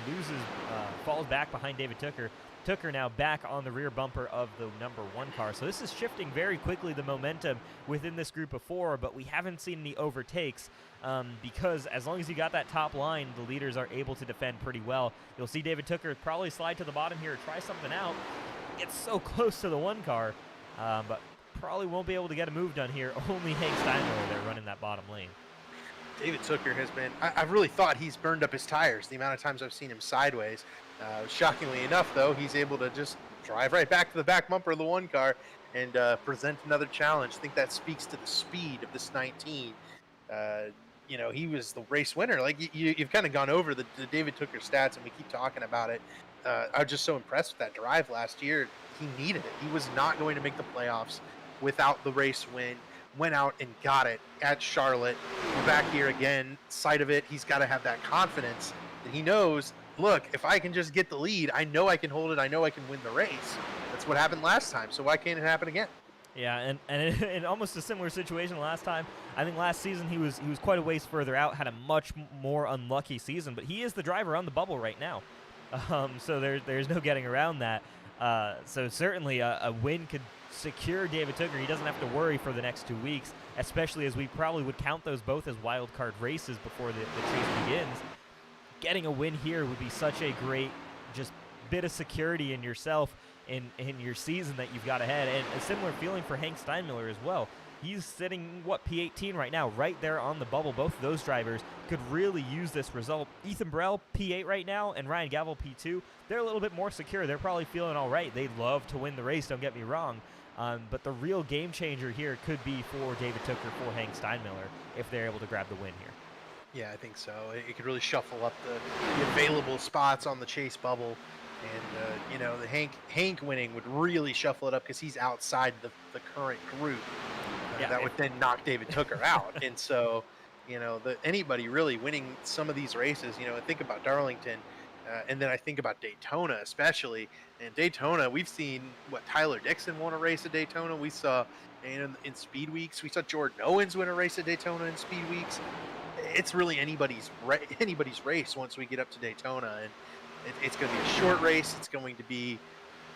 falls back behind David Tooker. Tooker now back on the rear bumper of the number 1 car. So this is shifting very quickly the momentum within this group of 4, but we haven't seen any overtakes because as long as you got that top line, the leaders are able to defend pretty well. You'll see David Tooker probably slide to the bottom here, try something out. Gets so close to the 1 car, but probably won't be able to get a move done here. Only Hank Steinmiller there running that bottom lane. David Tooker has been, I've really thought he's burned up his tires the amount of times I've seen him sideways. Shockingly enough, though, he's able to just drive right back to the back bumper of the 1 car and present another challenge. I think that speaks to the speed of this 19. You know, he was the race winner. Like, you've kind of gone over the David Tooker stats, and we keep talking about it. I was just so impressed with that drive last year. He needed it. He was not going to make the playoffs without the race win. Went out and got it at Charlotte. We're back here again. Sight of it, he's got to have that confidence that he knows, look, if I can just get the lead, I know I can hold it. I know I can win the race. That's what happened last time, so why can't it happen again? Yeah, and in almost a similar situation last time. I think last season he was quite a ways further out, had a much more unlucky season, but he is the driver on the bubble right now. So there's no getting around that. So certainly a win could secure David Tooker. He doesn't have to worry for the next 2 weeks, especially as we probably would count those both as wild card races before the chase begins. Getting a win here would be such a great just bit of security in yourself in your season that you've got ahead, and a similar feeling for Hank Steinmiller as well. He's sitting, P18 right now, right there on the bubble. Both of those drivers could really use this result. Ethan Burrell, P8 right now, and Ryan Gavel, P2. They're a little bit more secure. They're probably feeling all right. They'd love to win the race, don't get me wrong. But the real game changer here could be for David Tooker, for Hank Steinmiller, if they're able to grab the win here. Yeah, I think so. It could really shuffle up the available spots on the chase bubble. And, you know, the Hank winning would really shuffle it up because he's outside the current group. That would then knock David Tooker out. And so, you know, anybody really winning some of these races, you know, think about Darlington, and then I think about Daytona especially. And Daytona, we've seen, Tyler Dixon won a race at Daytona. We saw in Speed Weeks. We saw Jordan Owens win a race at Daytona in Speed Weeks. It's really anybody's race once we get up to Daytona. And it's going to be a short race. It's going to be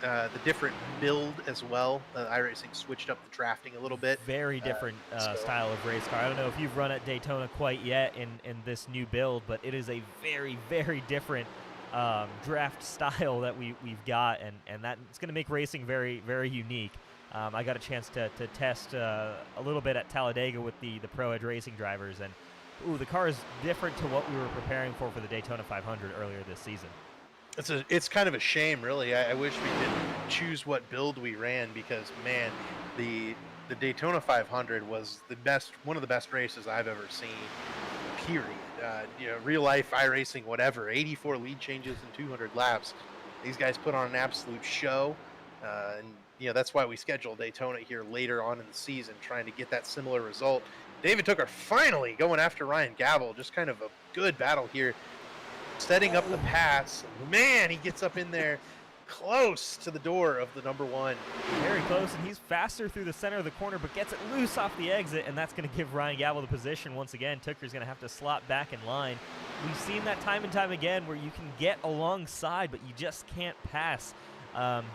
the different build as well. iRacing switched up the drafting a little bit. Very different style of race car. I don't know if you've run at Daytona quite yet in this new build, but it is a very, very different draft style that we've got, and that it's going to make racing very, very unique. I got a chance to test a little bit at Talladega with the Pro Edge Racing drivers, and the car is different to what we were preparing for the Daytona 500 earlier this season. It's kind of a shame, really. I wish we could choose what build we ran because, man, the Daytona 500 was one of the best races I've ever seen. period. Real life, iRacing, whatever. 84 lead changes in 200 laps. These guys put on an absolute show. And that's why we scheduled Daytona here later on in the season, trying to get that similar result. David Tooker finally going after Ryan Gavel. Just kind of a good battle here, setting up the pass. Man, he gets up in there close to the door of the number one. Very close, and he's faster through the center of the corner, but gets it loose off the exit, and that's going to give Ryan Gavel the position once again. Tooker's going to have to slot back in line. We've seen that time and time again where you can get alongside, but you just can't pass.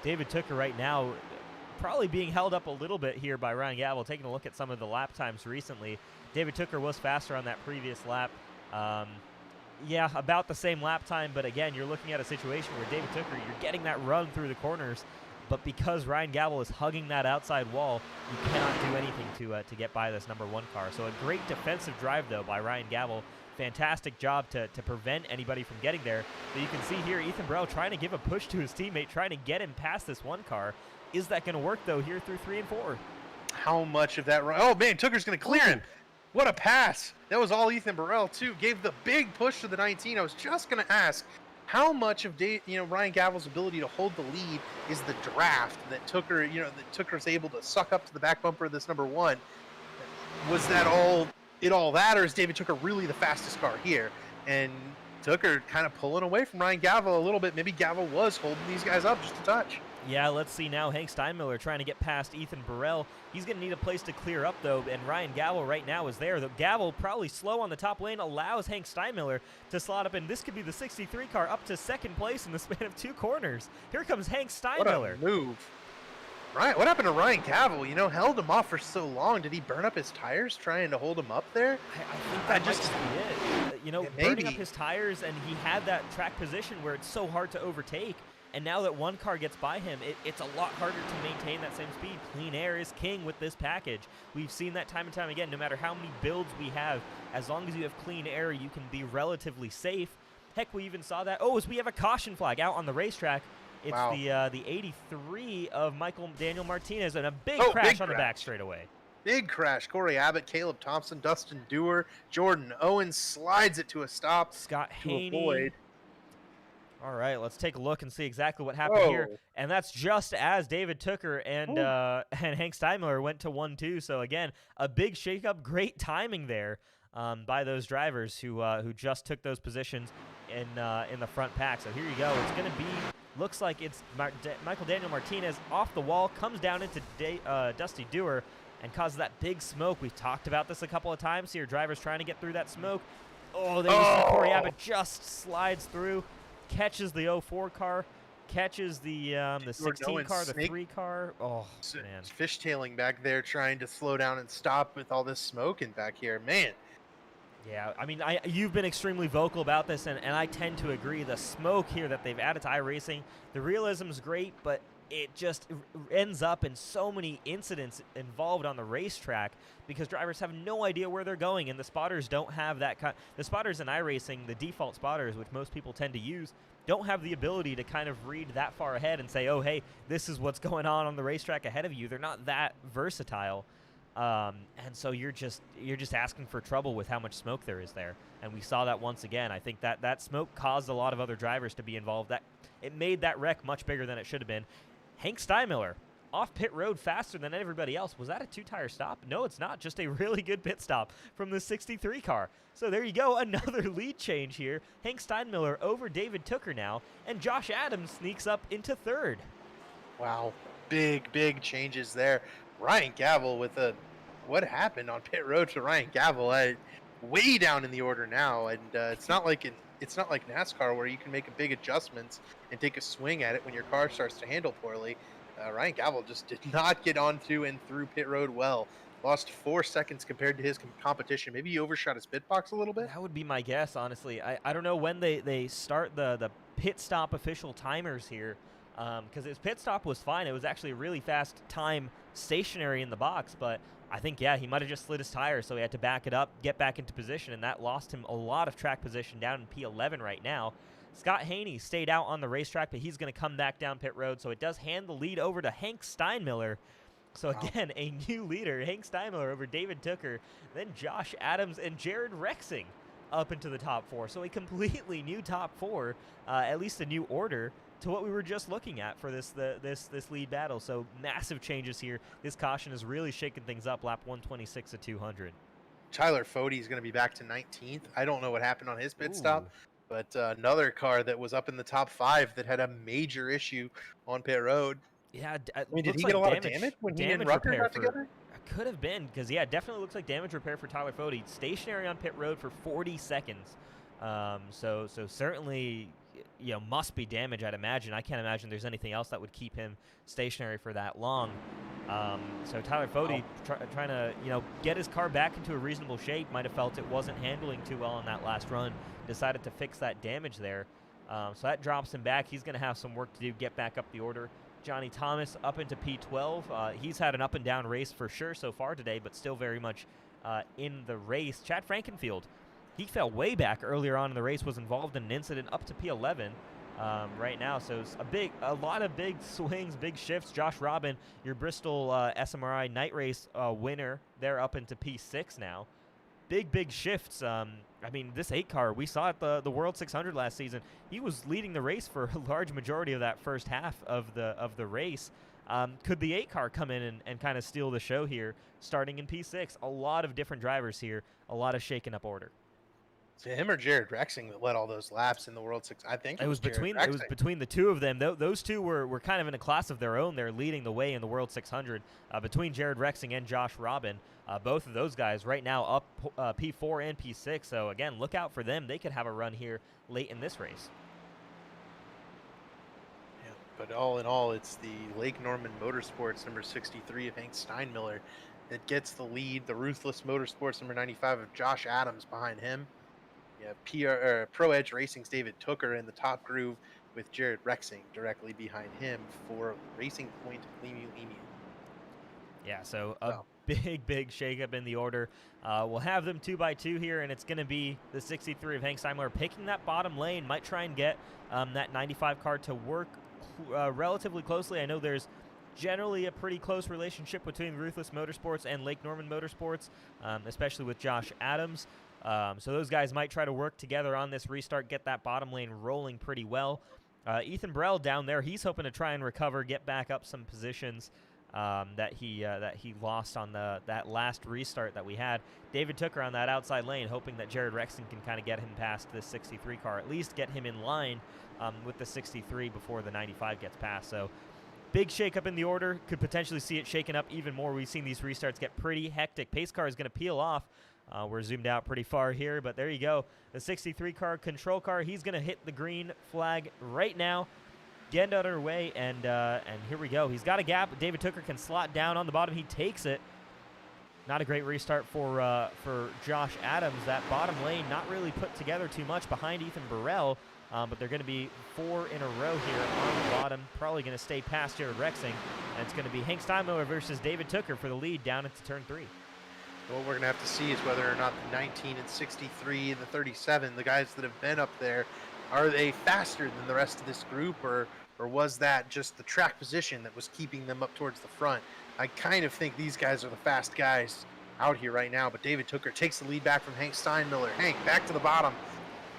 David Tooker right now probably being held up a little bit here by Ryan Gavel. Taking a look at some of the lap times recently, David Tooker was faster on that previous lap. Yeah, about the same lap time, but again, you're looking at a situation where David Tooker, you're getting that run through the corners, but because Ryan Gavel is hugging that outside wall, you cannot do anything to get by this number one car. So a great defensive drive, though, by Ryan Gavel. Fantastic job to prevent anybody from getting there. But you can see here, Ethan Burrell trying to give a push to his teammate, trying to get him past this one car. Is that going to work, though, here through 3 and 4? How much of that run? Oh, man, Tooker's going to clear him. What a pass. That was all Ethan Burrell, too. Gave the big push to the 19. I was just going to ask, how much of Ryan Gavel's ability to hold the lead is the draft that Tooker, that Tooker's able to suck up to the back bumper of this number one? Was that all that, or is David Tooker really the fastest car here? And Tooker kind of pulling away from Ryan Gavel a little bit. Maybe Gavel was holding these guys up just a touch. Yeah, let's see now. Hank Steinmiller trying to get past Ethan Burrell. He's going to need a place to clear up, though, and Ryan Gavel right now is there. The Gavel probably slow on the top lane, allows Hank Steinmiller to slot up, and this could be the 63 car up to second place in the span of 2 corners. Here comes Hank Steinmiller. What a move. Right, what happened to Ryan Gavel? Held him off for so long. Did he burn up his tires trying to hold him up there? I think that just be it. Burning up his tires, and he had that track position where it's so hard to overtake. And now that one car gets by him, it's a lot harder to maintain that same speed. Clean air is king with this package. We've seen that time and time again. No matter how many builds we have, as long as you have clean air, you can be relatively safe. Heck, we even saw that. Oh, as we have a caution flag out on the racetrack. It's wow. the 83 of Michael Daniel Martinez, and a big crash on the back straightaway. Big crash. Corey Abbott, Caleb Thompson, Dustin Dewar, Jordan Owens slides it to a stop. Scott Haney. Avoid. All right, let's take a look and see exactly what happened here. And that's just as David Tooker and Hank Steinmiller went to 1-2. So again, a big shakeup. Great timing there by those drivers who just took those positions in the front pack. So here you go. It's going to be, looks like it's Michael Daniel Martinez off the wall, comes down into Dusty Dewar and causes that big smoke. We've talked about this a couple of times here. Drivers trying to get through that smoke. Oh, there you see Corey Abbott just slides through. Catches the 04 car, catches the 16 car, the 3 car. Oh, man. Fishtailing back there, trying to slow down and stop with all this smoking back here. Man. Yeah, I mean, you've been extremely vocal about this, and I tend to agree. The smoke here that they've added to iRacing, the realism is great, but it just ends up in so many incidents involved on the racetrack because drivers have no idea where they're going, and the spotters don't have that the spotters in iRacing, the default spotters, which most people tend to use, don't have the ability to kind of read that far ahead and say, oh, hey, this is what's going on the racetrack ahead of you. They're not that versatile, and so you're just asking for trouble with how much smoke there is there, and we saw that once again. I think that smoke caused a lot of other drivers to be involved. That it made that wreck much bigger than it should have been. Hank Steinmiller off pit road faster than everybody else. Was that a 2-tire stop? No, it's not. Just a really good pit stop from the 63 car. So there you go. Another lead change here. Hank Steinmiller over David Tooker now, and Josh Adams sneaks up into 3rd. Wow. Big changes there. Ryan Gavel with what happened on pit road to Ryan Gavel? Way down in the order now, and it's not like NASCAR where you can make big adjustments and take a swing at it when your car starts to handle poorly. Ryan Gavel just did not get onto and through pit road well. Lost 4 seconds compared to his competition. Maybe he overshot his pit box a little bit? That would be my guess, honestly. I don't know when they start the pit stop official timers here, because his pit stop was fine. It was actually a really fast time stationary in the box, but I think, yeah, he might have just slid his tire, so he had to back it up, get back into position, and that lost him a lot of track position down in P11 right now. Scott Haney stayed out on the racetrack, but he's going to come back down pit road, so it does hand the lead over to Hank Steinmiller. So again, a new leader, Hank Steinmiller over David Tooker, then Josh Adams and Jared Rexing. up into the top 4. So a completely new top 4, at least a new order to what we were just looking at for this lead battle. So massive changes here. This caution is really shaking things up. Lap 126 at 200. Tyler Fody is going to be back to 19th. I don't know what happened on his pit stop, but another car that was up in the top 5 that had a major issue on pit road. Yeah, I mean, did he get a lot of damage when he and Rucker got together? Could have been, because, yeah, it definitely looks like damage repair for Tyler Fody. Stationary on pit road for 40 seconds. So certainly, you know, must be damage, I'd imagine. I can't imagine there's anything else that would keep him stationary for that long. So Tyler Fody trying to, you know, get his car back into a reasonable shape. Might have felt it wasn't handling too well on that last run. Decided to fix that damage there. So that drops him back. He's going to have some work to do, get back up the order. Johnny Thomas up into P12. He's had an up-and-down race for sure so far today, but still very much in the race. Chad Frankenfield, he fell way back earlier on in the race, was involved in an incident up to P11 right now. So it's a lot of big swings, big shifts. Josh Robin, your Bristol SMRI night race winner, they're up into P6 now. Big shifts. I mean, this 8 car, we saw at the World 600 last season. He was leading the race for a large majority of that first half of the race. Could the 8 car come in and kind of steal the show here, starting in P6? A lot of different drivers here, a lot of shaken up order. To him or Jared Rexing that led all those laps in the World 6? I think it was between the two of them. Those two were kind of in a class of their own. They're leading the way in the World 600 between Jared Rexing and Josh Robin. Both of those guys right now up P4 and P6. So again, look out for them. They could have a run here late in this race. Yeah, but all in all, it's the Lake Norman Motorsports number 63 of Hank Steinmiller that gets the lead. The Ruthless Motorsports number 95 of Josh Adams behind him. Yeah, Pro Edge Racing's David Tooker in the top groove with Jared Rexing directly behind him for Racing Point Lemu. Yeah, so big shakeup in the order. We'll have them 2x2 here, and it's going to be the 63 of Hank Steinmiller picking that bottom lane. Might try and get that 95 car to work relatively closely. I know there's generally a pretty close relationship between Ruthless Motorsports and Lake Norman Motorsports, especially with Josh Adams. So those guys might try to work together on this restart, get that bottom lane rolling pretty well. Ethan Burrell down there, he's hoping to try and recover, get back up some positions that he lost on that last restart that we had. David Tooker on that outside lane, hoping that Jared Rexing can kind of get him past this 63 car, at least get him in line with the 63 before the 95 gets past. So big shakeup in the order, could potentially see it shaken up even more. We've seen these restarts get pretty hectic. Pace car is going to peel off. We're zoomed out pretty far here, but there you go. The 63 car, control car, he's going to hit the green flag right now. Get out of her way, and here we go. He's got a gap. David Tooker can slot down on the bottom. He takes it. Not a great restart for Josh Adams. That bottom lane not really put together too much behind Ethan Burrell, but they're going to be 4 in a row here on the bottom. Probably going to stay past Jared Rexing, and it's going to be Hank Steinmiller versus David Tooker for the lead down into turn 3. What we're going to have to see is whether or not the 19 and 63 and the 37, the guys that have been up there, are they faster than the rest of this group, or was that just the track position that was keeping them up towards the front? I kind of think these guys are the fast guys out here right now, but David Tooker takes the lead back from Hank Steinmiller. Hank, back to the bottom.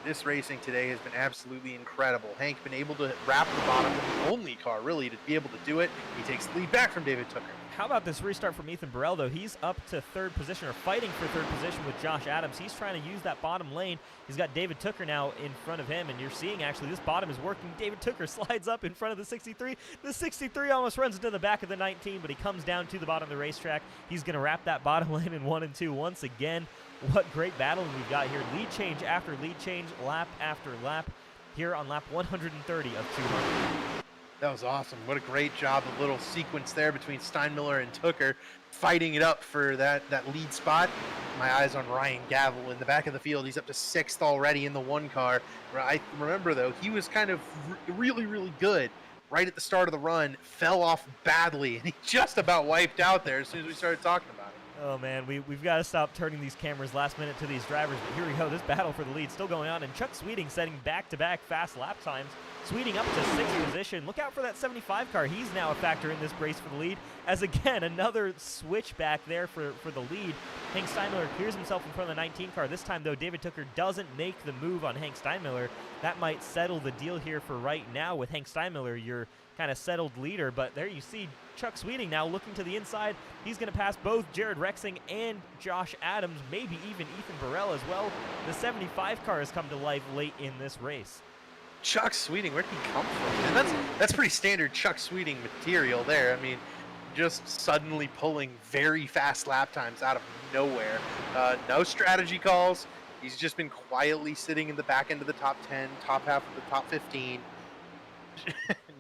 This racing today has been absolutely incredible. Hank been able to wrap the bottom, the only car really to be able to do it. He takes the lead back from David Tooker. How about this restart from Ethan Burrell, though? He's up to 3rd position, or fighting for 3rd position with Josh Adams. He's trying to use that bottom lane. He's got David Tooker now in front of him, and you're seeing actually this bottom is working. David Tooker slides up in front of the 63. The 63 almost runs into the back of the 19, but he comes down to the bottom of the racetrack. He's going to wrap that bottom lane in 1 and 2 once again. What great battling we've got here. Lead change after lead change, lap after lap, here on lap 130 of 200. That was awesome. What a great job. A little sequence there between Steinmiller and Tooker fighting it up for that lead spot. My eyes on Ryan Gavel in the back of the field. He's up to 6th already in the 1 car. I remember, though, he was kind of really good right at the start of the run, fell off badly, and he just about wiped out there as soon as we started talking about it. Oh man, we've got to stop turning these cameras last minute to these drivers, but here we go. This battle for the lead still going on, and Chuck Sweeting setting back-to-back fast lap times. Sweeting up to 6th position. Look out for that 75 car. He's now a factor in this race for the lead, as again, another switch back there for the lead. Hank Steinmiller clears himself in front of the 19 car. This time, though, David Tooker doesn't make the move on Hank Steinmiller. That might settle the deal here for right now with Hank Steinmiller, your kind of settled leader, but there you see Chuck Sweeting now looking to the inside. He's going to pass both Jared Rexing and Josh Adams, maybe even Ethan Burrell as well. The 75 car has come to life late in this race. Chuck Sweeting, where'd he come from? And that's pretty standard Chuck Sweeting material there. I mean, just suddenly pulling very fast lap times out of nowhere. No strategy calls. He's just been quietly sitting in the back end of the top 10, top half of the top 15.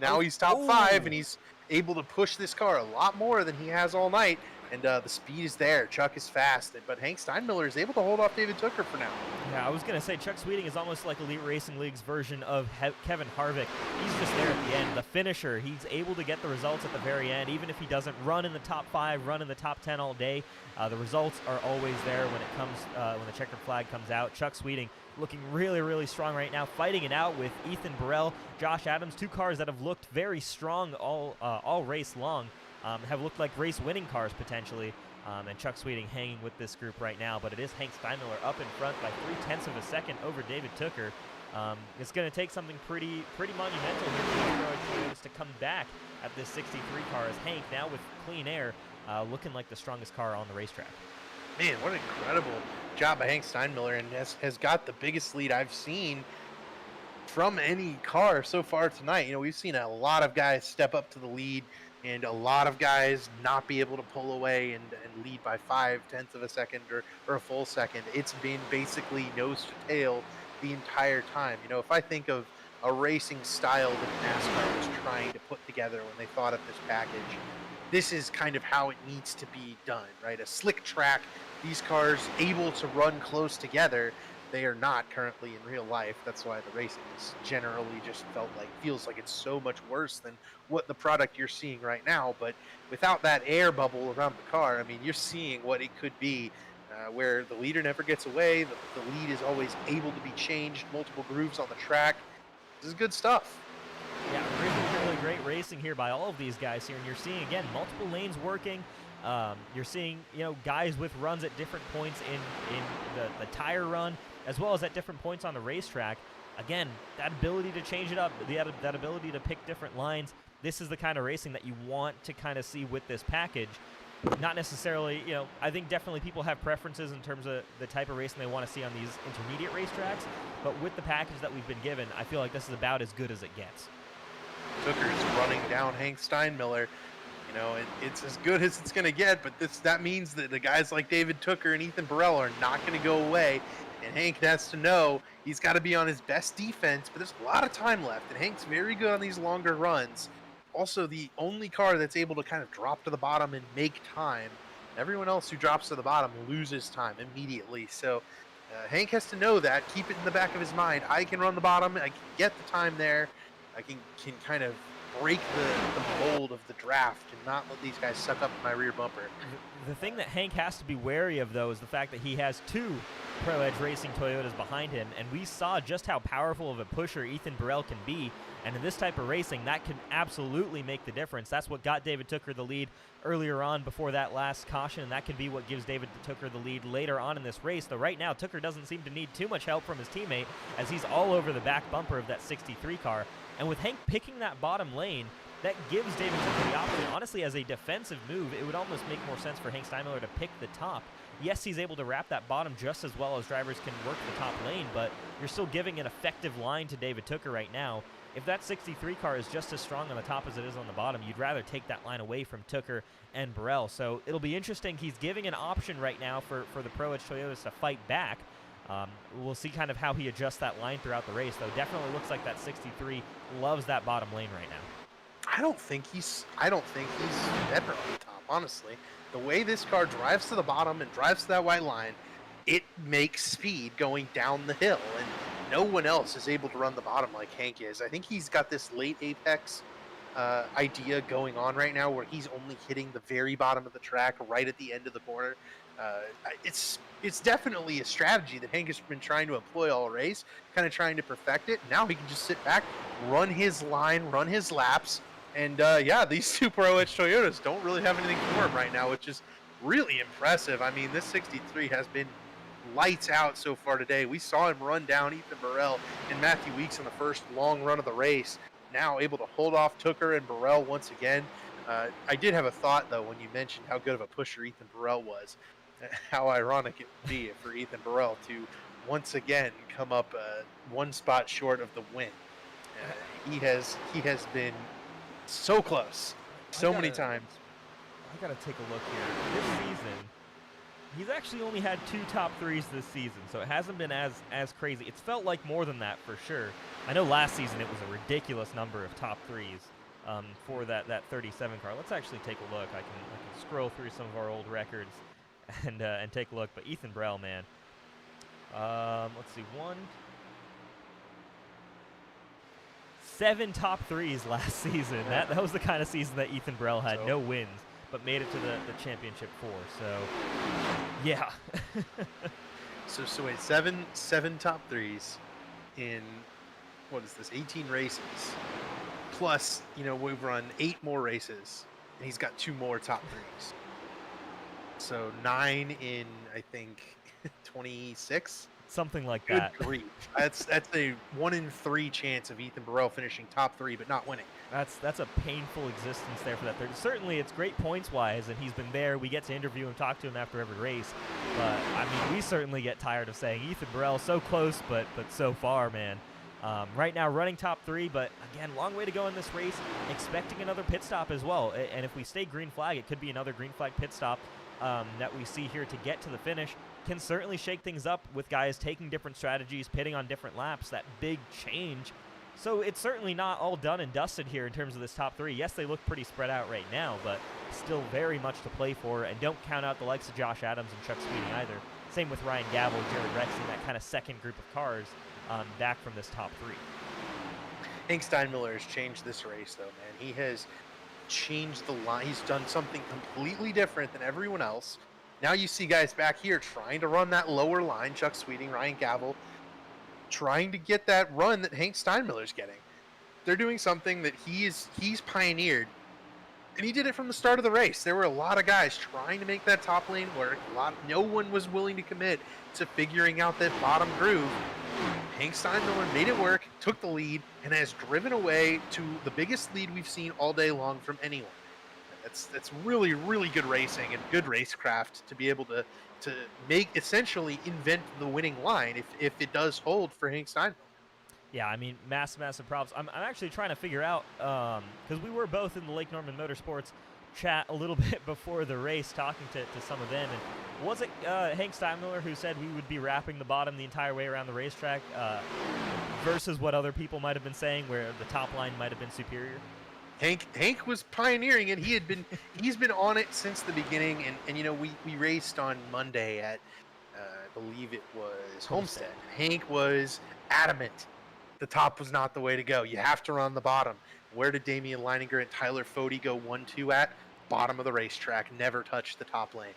Now he's top 5, and he's able to push this car a lot more than he has all night. And the speed is there. Chuck is fast, but Hank Steinmiller is able to hold off David Tooker for now. Yeah, I was going to say Chuck Sweeting is almost like Elite Racing League's version of Kevin Harvick. He's just there at the end, the finisher. He's able to get the results at the very end, even if he doesn't run in the top 5, run in the top 10 all day. The results are always there when it comes when the checkered flag comes out. Chuck Sweeting looking really, really strong right now, fighting it out with Ethan Burrell, Josh Adams, two cars that have looked very strong all race long. Have looked like race-winning cars potentially, and Chuck Sweeting hanging with this group right now, but it is Hank Steinmiller up in front by 0.3 of a second over David Tooker. It's going to take something pretty monumental here for the Toyotas to come back at this 63 car, as Hank, now with clean air, looking like the strongest car on the racetrack. Man, what an incredible job by Hank Steinmiller, and has got the biggest lead I've seen from any car so far tonight. You know, we've seen a lot of guys step up to the lead, and a lot of guys not be able to pull away and lead by 0.5 of a second or a full second. It's been basically nose to tail the entire time. You know, if I think of a racing style that NASCAR was trying to put together when they thought of this package, this is kind of how it needs to be done, right? A slick track, these cars able to run close together. They are not currently in real life. That's why the racing is generally just feels like it's so much worse than what the product you're seeing right now. But without that air bubble around the car, I mean, you're seeing what it could be, where the leader never gets away. The lead is always able to be changed, multiple grooves on the track. This is good stuff. Yeah, really great racing here by all of these guys here, and you're seeing again multiple lanes working. You're seeing, you know, guys with runs at different points in the tire run, as well as at different points on the racetrack. Again, that ability to change it up, that ability to pick different lines. This is the kind of racing that you want to kind of see with this package. Not necessarily, you know, I think definitely people have preferences in terms of the type of racing they want to see on these intermediate racetracks, but with the package that we've been given, I feel like this is about as good as it gets. Tooker's running down Hank Steinmiller. You know, it's as good as it's going to get, but that means that the guys like David Tooker and Ethan Burrell are not going to go away. And Hank has to know he's got to be on his best defense, but there's a lot of time left, and Hank's very good on these longer runs. Also, the only car that's able to kind of drop to the bottom and make time. Everyone else who drops to the bottom loses time immediately. So Hank has to know that, keep it in the back of his mind. I can run the bottom, I can get the time there, I can kind of break the mold of the draft and not let these guys suck up my rear bumper. The thing that Hank has to be wary of, though, is the fact that he has two Pro Edge Racing Toyotas behind him, and we saw just how powerful of a pusher Ethan Burrell can be, and in this type of racing, that can absolutely make the difference. That's what got David Tooker the lead earlier on before that last caution, and that can be what gives David Tooker the lead later on in this race. Though right now, Tooker doesn't seem to need too much help from his teammate, as he's all over the back bumper of that 63 car, and with Hank picking that bottom lane, that gives David Tooker the option. Honestly, as a defensive move, it would almost make more sense for Hank Steinmiller to pick the top. Yes, he's able to wrap that bottom just as well as drivers can work the top lane, but you're still giving an effective line to David Tooker right now. If that 63 car is just as strong on the top as it is on the bottom, you'd rather take that line away from Tooker and Burrell. So it'll be interesting. He's giving an option right now for the Pro Edge Toyotas to fight back. We'll see kind of how he adjusts that line throughout the race, though. Definitely looks like that 63 loves that bottom lane right now. I don't think he's better on the top, honestly. The way this car drives to the bottom and drives to that white line, it makes speed going down the hill, and no one else is able to run the bottom like Hank is. I think he's got this late apex idea going on right now, where he's only hitting the very bottom of the track, right at the end of the corner. It's definitely a strategy that Hank has been trying to employ all race, kind of trying to perfect it. Now he can just sit back, run his line, run his laps, and yeah, these two Pro Edge Toyotas don't really have anything for him right now, which is really impressive. I mean, this 63 has been lights out so far today. We saw him run down Ethan Burrell and Matthew Weeks in the first long run of the race. Now able to hold off Tooker and Burrell once again. I did have a thought, though, when you mentioned how good of a pusher Ethan Burrell was. How ironic it would be for Ethan Burrell to once again come up one spot short of the win. He has been so close, so many times. I gotta take a look here. This season, he's actually only had 2 top 3s this season, so it hasn't been as crazy. It's felt like more than that for sure. I know last season it was a ridiculous number of top 3s for that 37 car. Let's actually take a look. I can scroll through some of our old records and take a look. But Ethan Burrell, man, let's see, 7 top 3s last season. That was the kind of season that Ethan Burrell had. No wins, but made it to the championship 4. So, yeah. so wait, seven top 3s in, what is this, 18 races. Plus, you know, we've run 8 more races, and he's got 2 more top 3s. So 9 in, I think, 26? Something like Good that. grief. That's a 1 in 3 chance of Ethan Burrell finishing top 3 but not winning. That's a painful existence there for that third. Certainly, it's great points-wise, and he's been there. We get to interview him, talk to him after every race. But, I mean, we certainly get tired of saying Ethan Burrell, so close, but so far, man. Right now, running top 3, but, again, long way to go in this race. Expecting another pit stop as well. And if we stay green flag, it could be another green flag pit stop that we see here to get to the finish. Can certainly shake things up with guys taking different strategies, pitting on different laps, that big change. So it's certainly not all done and dusted here in terms of this top 3. Yes, they look pretty spread out right now, but still very much to play for. And don't count out the likes of Josh Adams and Chuck Sweeting either. Same with Ryan Gavel, Jared Rexing, that kind of second group of cars back from this top 3. Hank Steinmiller has changed this race, though, man. He has changed the line. He's done something completely different than everyone else. Now you see guys back here trying to run that lower line, Chuck Sweeting, Ryan Gavel, trying to get that run that Hank Steinmiller's getting. They're doing something that he's pioneered, and he did it from the start of the race. There were a lot of guys trying to make that top lane work. No one was willing to commit to figuring out that bottom groove. Hank Steinmiller made it work, took the lead, and has driven away to the biggest lead we've seen all day long from anyone. That's really, really good racing and good racecraft to be able to essentially invent the winning line if it does hold for Hank Steinmiller. Yeah, I mean, massive props. I'm actually trying to figure out, because we were both in the Lake Norman Motorsports chat a little bit before the race, talking to some of them. And was it Hank Steinmiller who said we would be wrapping the bottom the entire way around the racetrack versus what other people might have been saying, where the top line might have been superior? Hank was pioneering it. He's been on it since the beginning. And you know, we raced on Monday at, I believe it was Homestead. Hank was adamant the top was not the way to go. You have to run the bottom. Where did Damian Leininger and Tyler Fode go 1-2 at? Bottom of the racetrack. Never touched the top lane.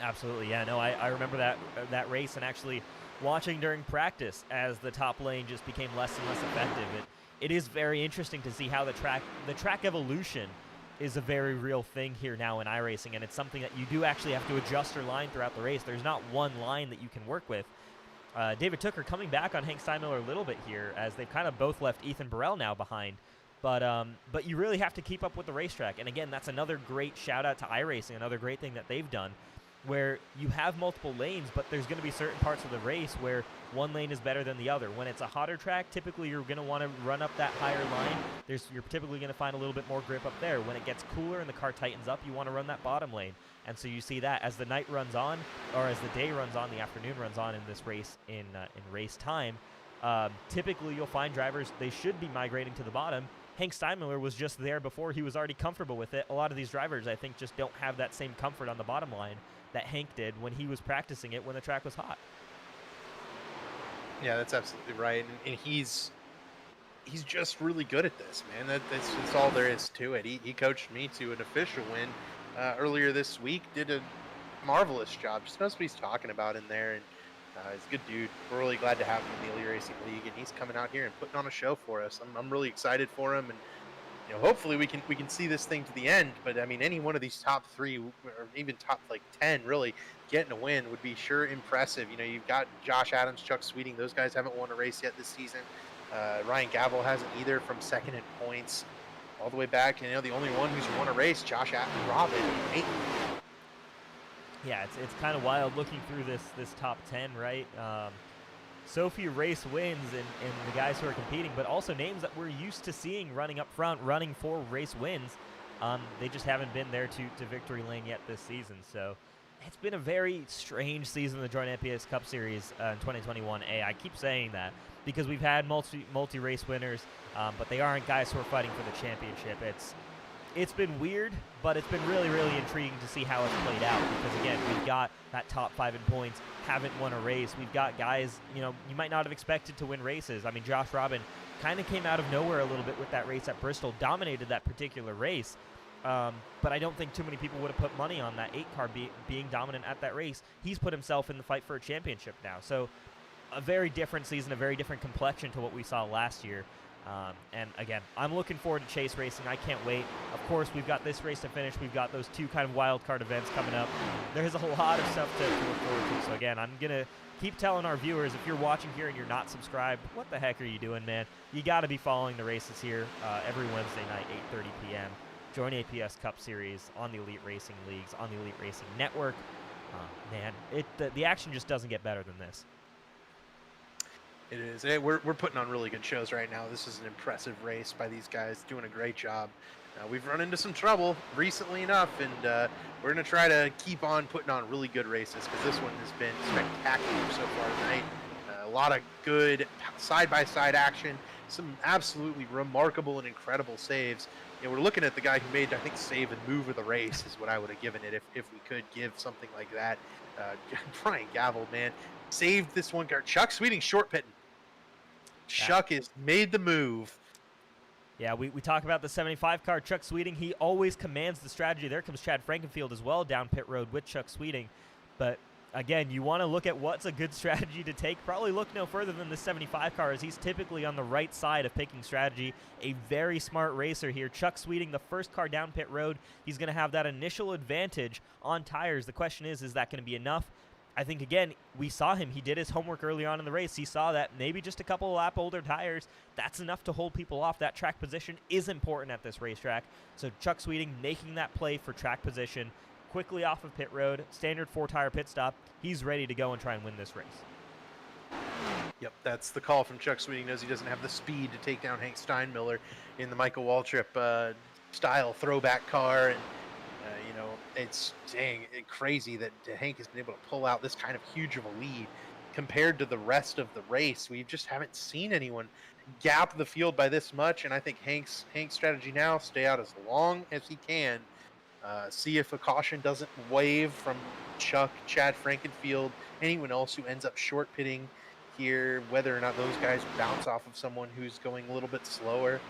Absolutely, yeah. No, I remember that race, and actually watching during practice as the top lane just became less and less effective. It is very interesting to see how the track evolution is a very real thing here now in iRacing, and it's something that you do actually have to adjust your line throughout the race. There's not one line that you can work with. David Tooker coming back on Hank Steinmiller a little bit here, as they've kind of both left Ethan Burrell now behind. But you really have to keep up with the racetrack. And again, that's another great shout out to iRacing, another great thing that they've done, where you have multiple lanes, but there's going to be certain parts of the race where one lane is better than the other. When it's a hotter track, typically you're going to want to run up that higher line. You're typically going to find a little bit more grip up there. When it gets cooler and the car tightens up, you want to run that bottom lane. And so you see that as the night runs on, or as the day runs on, the afternoon runs on in this race in race time, typically you'll find drivers, they should be migrating to the bottom. Hank Steinmiller was just there before he was already comfortable with it. A lot of these drivers, I think, just don't have that same comfort on the bottom line that Hank did when he was practicing it when the track was hot. Yeah, that's absolutely right. And he's he's just really good at this, man. That's all there is to it. He coached me to an official win earlier this week. Did a marvelous job. Just knows what he's talking about in there, and he's a good dude. We're really glad to have him in the Elite Racing League, and he's coming out here and putting on a show for us. I'm really excited for him, and hopefully we can see this thing to the end. But I mean, any one of these top 3 or even top like 10 really getting a win would be sure impressive. You've got Josh Adams, Chuck Sweeting. Those guys haven't won a race yet this season. Ryan Gavel hasn't either, from second in points all the way back. The only one who's won a race, Josh Robin. Yeah, it's kind of wild looking through this top 10, right? So few race wins and the guys who are competing, but also names that we're used to seeing running up front, running for race wins. They just haven't been there to victory lane yet this season. So it's been a very strange season, the JoinAPS Cup Series in 2021A. I keep saying that because we've had multi-race winners, but they aren't guys who are fighting for the championship. It's been weird, but it's been really, really intriguing to see how it's played out because, again, we've got that top 5 in points, haven't won a race. We've got guys, you might not have expected to win races. I mean, Josh Robin kind of came out of nowhere a little bit with that race at Bristol, dominated that particular race, but I don't think too many people would have put money on that 8 car being dominant at that race. He's put himself in the fight for a championship now. So a very different season, a very different complexion to what we saw last year. And again, I'm looking forward to Chase Racing. I can't wait. Of course, we've got this race to finish. We've got those 2 kind of wild card events coming up. There's a lot of stuff to look forward to. So again, I'm going to keep telling our viewers, if you're watching here and you're not subscribed, what the heck are you doing, man? You got to be following the races here every Wednesday night, 8:30 p.m. JoinAPS Cup Series on the Elite Racing Leagues, on the Elite Racing Network. Man, the action just doesn't get better than this. It is. We're putting on really good shows right now. This is an impressive race by these guys, doing a great job. We've run into some trouble recently enough, and we're going to try to keep on putting on really good races because this one has been spectacular so far tonight. A lot of good side-by-side action, some absolutely remarkable and incredible saves. We're looking at the guy who made, I think, save and move of the race is what I would have given it if we could give something like that. Brian Gavel, man, saved this one car. Chuck Sweeting short pitting. Chuck has made the move. Yeah, we talk about the 75 car, Chuck Sweeting. He always commands the strategy. There comes Chad Frankenfield as well down pit road with Chuck Sweeting. But again, you want to look at what's a good strategy to take. Probably look no further than the 75 car, as he's typically on the right side of picking strategy. A very smart racer here. Chuck Sweeting, the first car down pit road. He's going to have that initial advantage on tires. The question is that going to be enough? I think, again, we saw him. He did his homework early on in the race. He saw that maybe just a couple of lap older tires, that's enough to hold people off. That track position is important at this racetrack. So Chuck Sweeting making that play for track position quickly off of pit road, standard 4-tire pit stop. He's ready to go and try and win this race. Yep, that's the call from Chuck Sweeting. Knows he doesn't have the speed to take down Hank Steinmiller in the Michael Waltrip style throwback car. And it's crazy that Hank has been able to pull out this kind of huge of a lead compared to the rest of the race. We just haven't seen anyone gap the field by this much, and I think Hank's strategy now, stay out as long as he can, see if a caution doesn't wave from Chuck, Chad Frankenfield, anyone else who ends up short pitting here, whether or not those guys bounce off of someone who's going a little bit slower.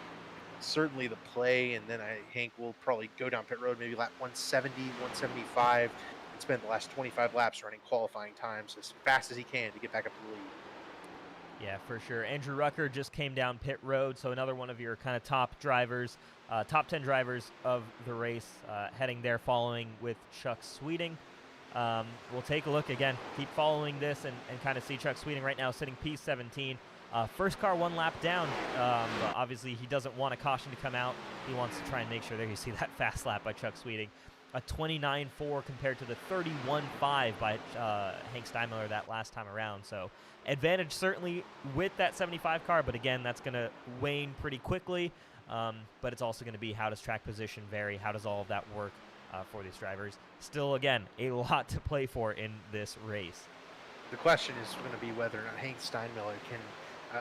Certainly the play, and then Hank will probably go down pit road, maybe lap 170, 175, and spend the last 25 laps running qualifying times as fast as he can to get back up to the lead. Yeah, for sure. Andrew Rucker just came down pit road, so another one of your kind of top drivers, top 10 drivers of the race, heading there following with Chuck Sweeting. We'll take a look again, keep following this and kind of see Chuck Sweeting right now sitting P17. First car 1 lap down, but obviously he doesn't want a caution to come out. He wants to try and make sure there you see that fast lap by Chuck Sweeting. A 29.4 compared to the 31.5 by Hank Steinmiller that last time around. So advantage certainly with that 75 car, but again, that's going to wane pretty quickly. But it's also going to be, how does track position vary? How does all of that work for these drivers? Still, again, a lot to play for in this race. The question is going to be whether or not Hank Steinmiller can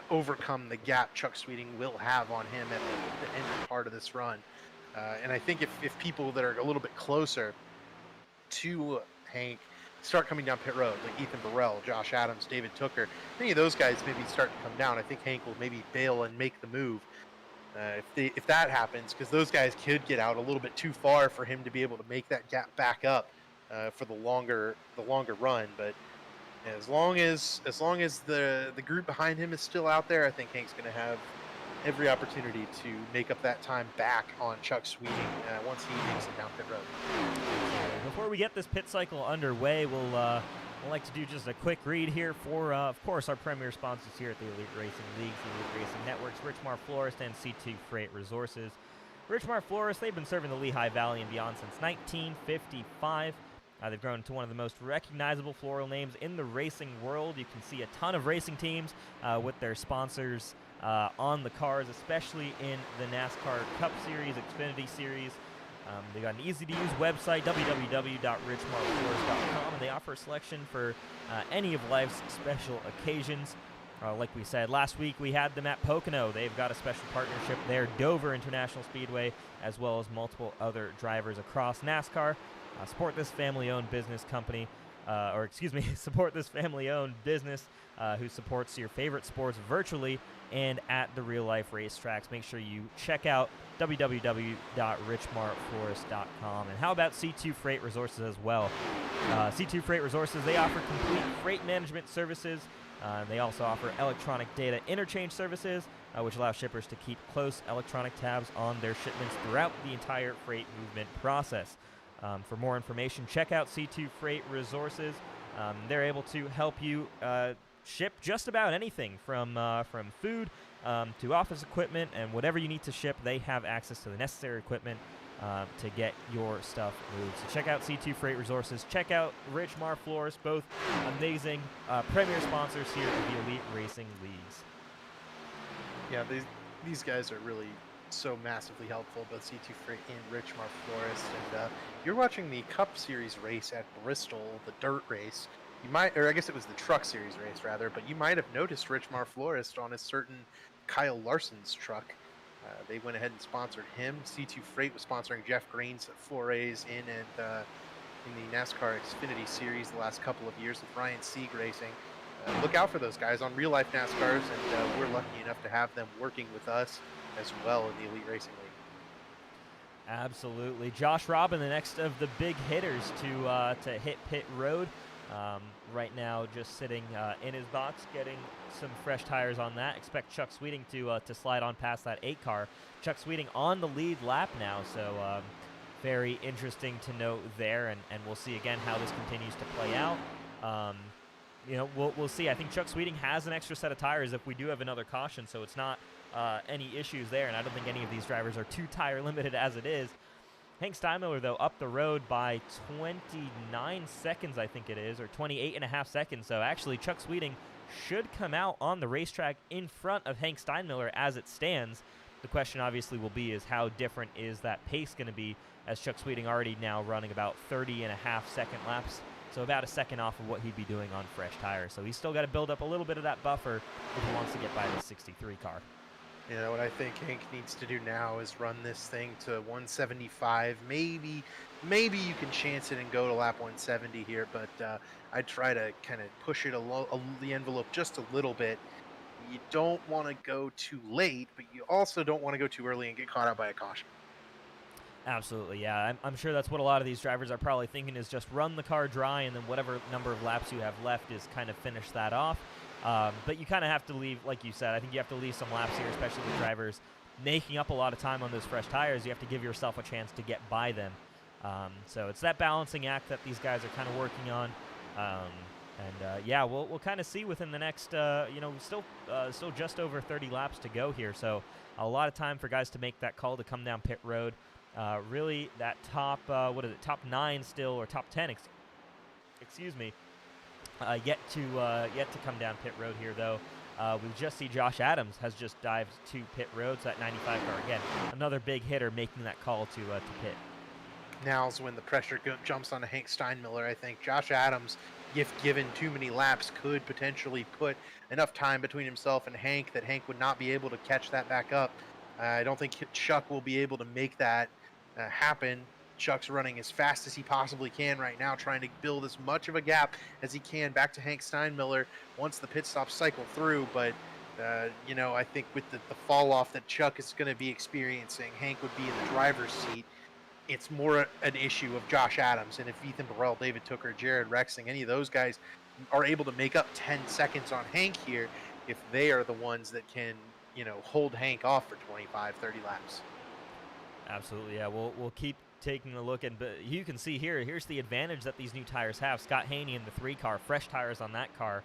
overcome the gap Chuck Sweeting will have on him at the end part of this run. And I think if people that are a little bit closer to Hank start coming down pit road, like Ethan Burrell, Josh Adams, David Tooker. Any of those guys maybe start to come down. I think Hank will maybe bail and make the move if that happens, because those guys could get out a little bit too far for him to be able to make that gap back up for the longer run. But as long as the group behind him is still out there, I think Hank's going to have every opportunity to make up that time back on Chuck Sweeting once he makes it down pit road. Before we get this pit cycle underway, we'll like to do just a quick read here for, of course, our premier sponsors here at the Elite Racing Leagues, the Elite Racing Networks, Richmar Florist, and C2 Freight Resources. Richmar Florist, they've been serving the Lehigh Valley and beyond since 1955. They've grown into one of the most recognizable floral names in the racing world. You can see a ton of racing teams with their sponsors on the cars, especially in the NASCAR Cup Series, Xfinity Series. They got an easy-to-use website, www.richmarflorist.com, and they offer a selection for any of life's special occasions. Like we said, last week we had them at Pocono. They've got a special partnership there, Dover International Speedway, as well as multiple other drivers across NASCAR. Support this family-owned business company, support this family-owned business who supports your favorite sports virtually and at the real-life racetracks. Make sure you check out www.richmarflorist.com. And how about C2 Freight Resources as well? C2 Freight Resources, they offer complete freight management services. They also offer electronic data interchange services, which allow shippers to keep close electronic tabs on their shipments throughout the entire freight movement process. For more information, check out C2 Freight Resources. They're able to help you ship just about anything from food to office equipment, and whatever you need to ship, they have access to the necessary equipment to get your stuff moved. So check out C2 Freight Resources. Check out Richmar Florist, both amazing premier sponsors here at the Elite Racing Leagues. Yeah, these guys are really so massively helpful, both C2 Freight and Richmar Florist. And you're watching the Cup Series race at Bristol, the dirt race. You might, or I guess it was the Truck Series race rather, but you might have noticed Richmar Florist on a certain Kyle Larson's truck. They went ahead and sponsored him. C2 Freight was sponsoring Jeff Green's forays in the NASCAR Xfinity Series the last couple of years with Ryan Sieg Racing. Look out for those guys on real-life NASCARs, and we're lucky enough to have them working with us as well in the Elite Racing League. Absolutely. Josh Robin, the next of the big hitters to hit pit road. Right now just sitting in his box, getting some fresh tires on that. Expect Chuck Sweeting to slide on past that 8 car. Chuck Sweeting on the lead lap now, so very interesting to note there, and we'll see again how this continues to play out. We'll see. I think Chuck Sweeting has an extra set of tires if we do have another caution, so it's not any issues there, and I don't think any of these drivers are too tire limited as it is. Hank Steinmiller, though, up the road by 29 seconds, I think it is, or 28.5 seconds. So actually, Chuck Sweeting should come out on the racetrack in front of Hank Steinmiller as it stands. The question obviously will be is how different is that pace going to be, as Chuck Sweeting already now running about 30.5-second laps. So about a second off of what he'd be doing on fresh tires. So he's still got to build up a little bit of that buffer if he wants to get by the 63 car. You know, what I think Hank needs to do now is run this thing to 175. Maybe you can chance it and go to lap 170 here, but I'd try to kind of push it the envelope just a little bit. You don't want to go too late, but you also don't want to go too early and get caught out by a caution. Absolutely, yeah. I'm sure that's what a lot of these drivers are probably thinking, is just run the car dry, and then whatever number of laps you have left is kind of finish that off. But you kind of have to leave, like you said, I think you have to leave some laps here, especially with drivers making up a lot of time on those fresh tires. You have to give yourself a chance to get by them. So it's that balancing act that these guys are kind of working on. Yeah, we'll kind of see within the next, still just over 30 laps to go here. So a lot of time for guys to make that call to come down pit road. Really, that top, top 9 still, or top 10, excuse me. Yet to come down pit road here, though. We just see Josh Adams has just dived to pit road, so that 95 car, again, another big hitter making that call to pit. Now's when the pressure jumps onto Hank Steinmiller. I think Josh Adams, if given too many laps, could potentially put enough time between himself and Hank that Hank would not be able to catch that back up. I don't think Chuck will be able to make that happen. Chuck's running as fast as he possibly can right now, trying to build as much of a gap as he can back to Hank Steinmiller once the pit stops cycle through. But, you know, I think with the fall off that Chuck is going to be experiencing, Hank would be in the driver's seat. It's more an issue of Josh Adams. And if Ethan Burrell, David Tooker, Jared Rexing, any of those guys are able to make up 10 seconds on Hank here, if they are the ones that can, you know, hold Hank off for 25, 30 laps. Absolutely, yeah. We'll keep taking a look, and you can see here's the advantage that these new tires have. Scott Haney in the 3 car, fresh tires on that car,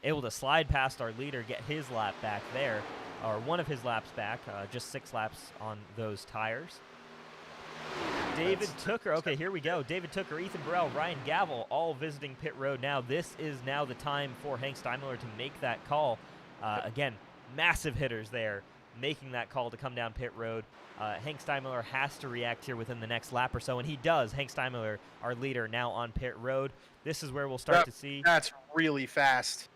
able to slide past our leader, get his lap back there, or one of his laps back, just 6 laps on those tires. David Tooker, okay, here we go. David Tooker, Ethan Burrell, Ryan Gavel, all visiting pit road now. This is now the time for Hank Steinmiller to make that call. Again, massive hitters there, making that call to come down pit road. Hank Steinmiller has to react here within the next lap or so, and he does. Hank Steinmiller, our leader, now on pit road. This is where we'll start to see. That's really fast.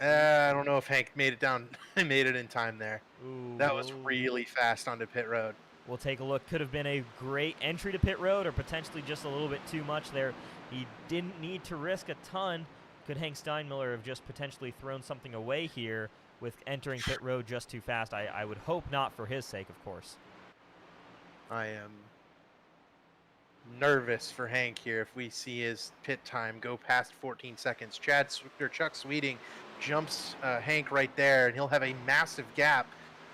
I don't know if Hank made it down. Made it in time there. Ooh. That was really fast onto pit road. We'll take a look. Could have been a great entry to pit road, or potentially just a little bit too much there. He didn't need to risk a ton. Could Hank Steinmiller have just potentially thrown something away here with entering pit road just too fast? I would hope not, for his sake, of course. I am nervous for Hank here if we see his pit time go past 14 seconds. Chuck Sweeting jumps Hank right there, and he'll have a massive gap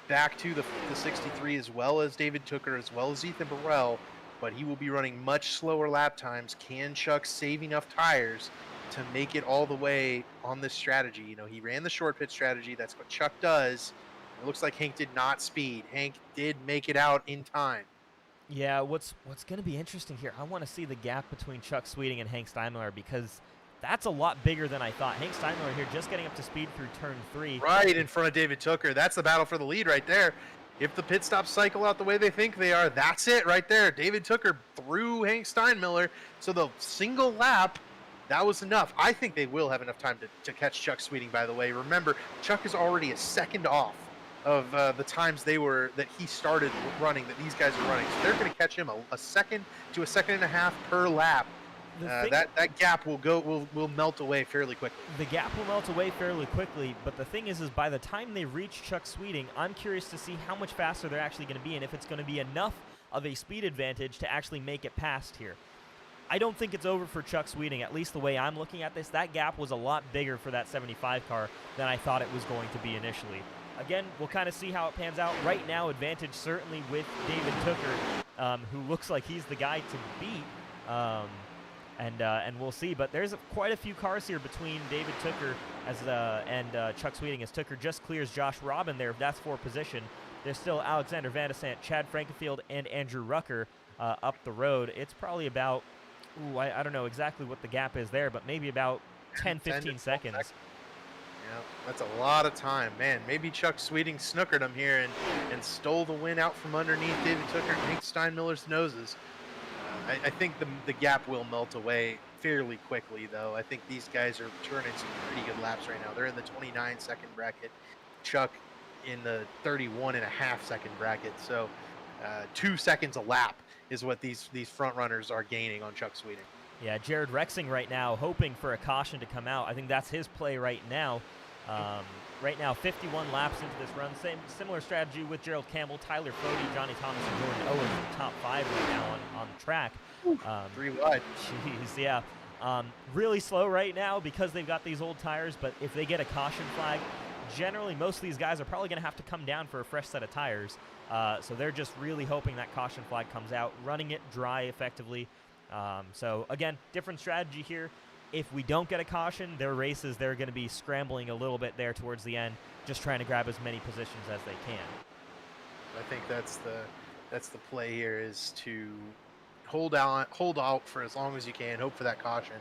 back to the 63, as well as David Tooker, as well as Ethan Burrell, but he will be running much slower lap times. Can Chuck save enough tires to make it all the way on this strategy? You know, he ran the short pit strategy. That's what Chuck does. It looks like Hank did not speed. Hank did make it out in time. Yeah, what's going to be interesting here, I want to see the gap between Chuck Sweeting and Hank Steinmiller, because that's a lot bigger than I thought. Hank Steinmiller here just getting up to speed through turn 3. Right in front of David Tooker. That's the battle for the lead right there. If the pit stops cycle out the way they think they are, that's it right there. David Tooker through Hank Steinmiller. So the single lap, that was enough. I think they will have enough time to catch Chuck Sweeting, by the way. Remember, Chuck is already a second off of the times that he started running, that these guys are running. So they're going to catch him a second to a second and a half per lap. That gap will melt away fairly quickly. The gap will melt away fairly quickly, but the thing is by the time they reach Chuck Sweeting, I'm curious to see how much faster they're actually going to be, and if it's going to be enough of a speed advantage to actually make it past here. I don't think it's over for Chuck Sweeting, at least the way I'm looking at this. That gap was a lot bigger for that 75 car than I thought it was going to be initially. Again, we'll kind of see how it pans out. Right now, advantage certainly with David Tooker, who looks like he's the guy to beat. And we'll see. But there's quite a few cars here between David Tooker and Chuck Sweeting, as Tooker just clears Josh Robin there. That's for position. There's still Alexander Van de Sant, Chad Frankenfield, and Andrew Rucker up the road. It's probably about, I don't know exactly what the gap is there, but maybe about 10, 15 seconds. Yeah, that's a lot of time. Man, maybe Chuck Sweeting snookered him here and stole the win out from underneath David Tooker and Hank Steinmiller's noses. I think the gap will melt away fairly quickly, though. I think these guys are turning some pretty good laps right now. They're in the 29-second bracket. Chuck in the 31.5-second bracket. So 2 seconds a lap is what these front runners are gaining on Chuck Sweeting. Yeah, Jared Rexing right now hoping for a caution to come out. I think that's his play right now. Right now, 51 laps into this run. Similar strategy with Gerald Campbell, Tyler Fody, Johnny Thomas, and Jordan Owens in the top 5 right now on the track. 3 wide. Jeez, yeah. Really slow right now because they've got these old tires, but if they get a caution flag, generally most of these guys are probably going to have to come down for a fresh set of tires. So they're just really hoping that caution flag comes out, running it dry effectively. So again, different strategy here. If we don't get a caution, their races, they're going to be scrambling a little bit there towards the end, just trying to grab as many positions as they can. I think that's the play here, is to hold out for as long as you can, hope for that caution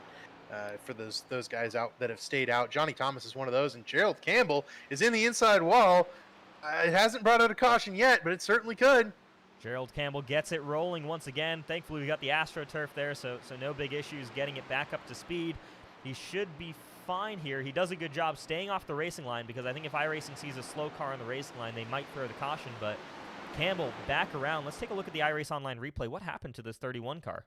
for those guys out that have stayed out. Johnny Thomas is one of those, and Gerald Campbell is in the inside wall. It hasn't brought out a caution yet, but it certainly could. Gerald Campbell gets it rolling once again. Thankfully, we got the AstroTurf there, so no big issues getting it back up to speed. He should be fine here. He does a good job staying off the racing line, because I think if iRacing sees a slow car on the racing line, they might throw the caution, but Campbell back around. Let's take a look at the iRace Online replay. What happened to this 31 car?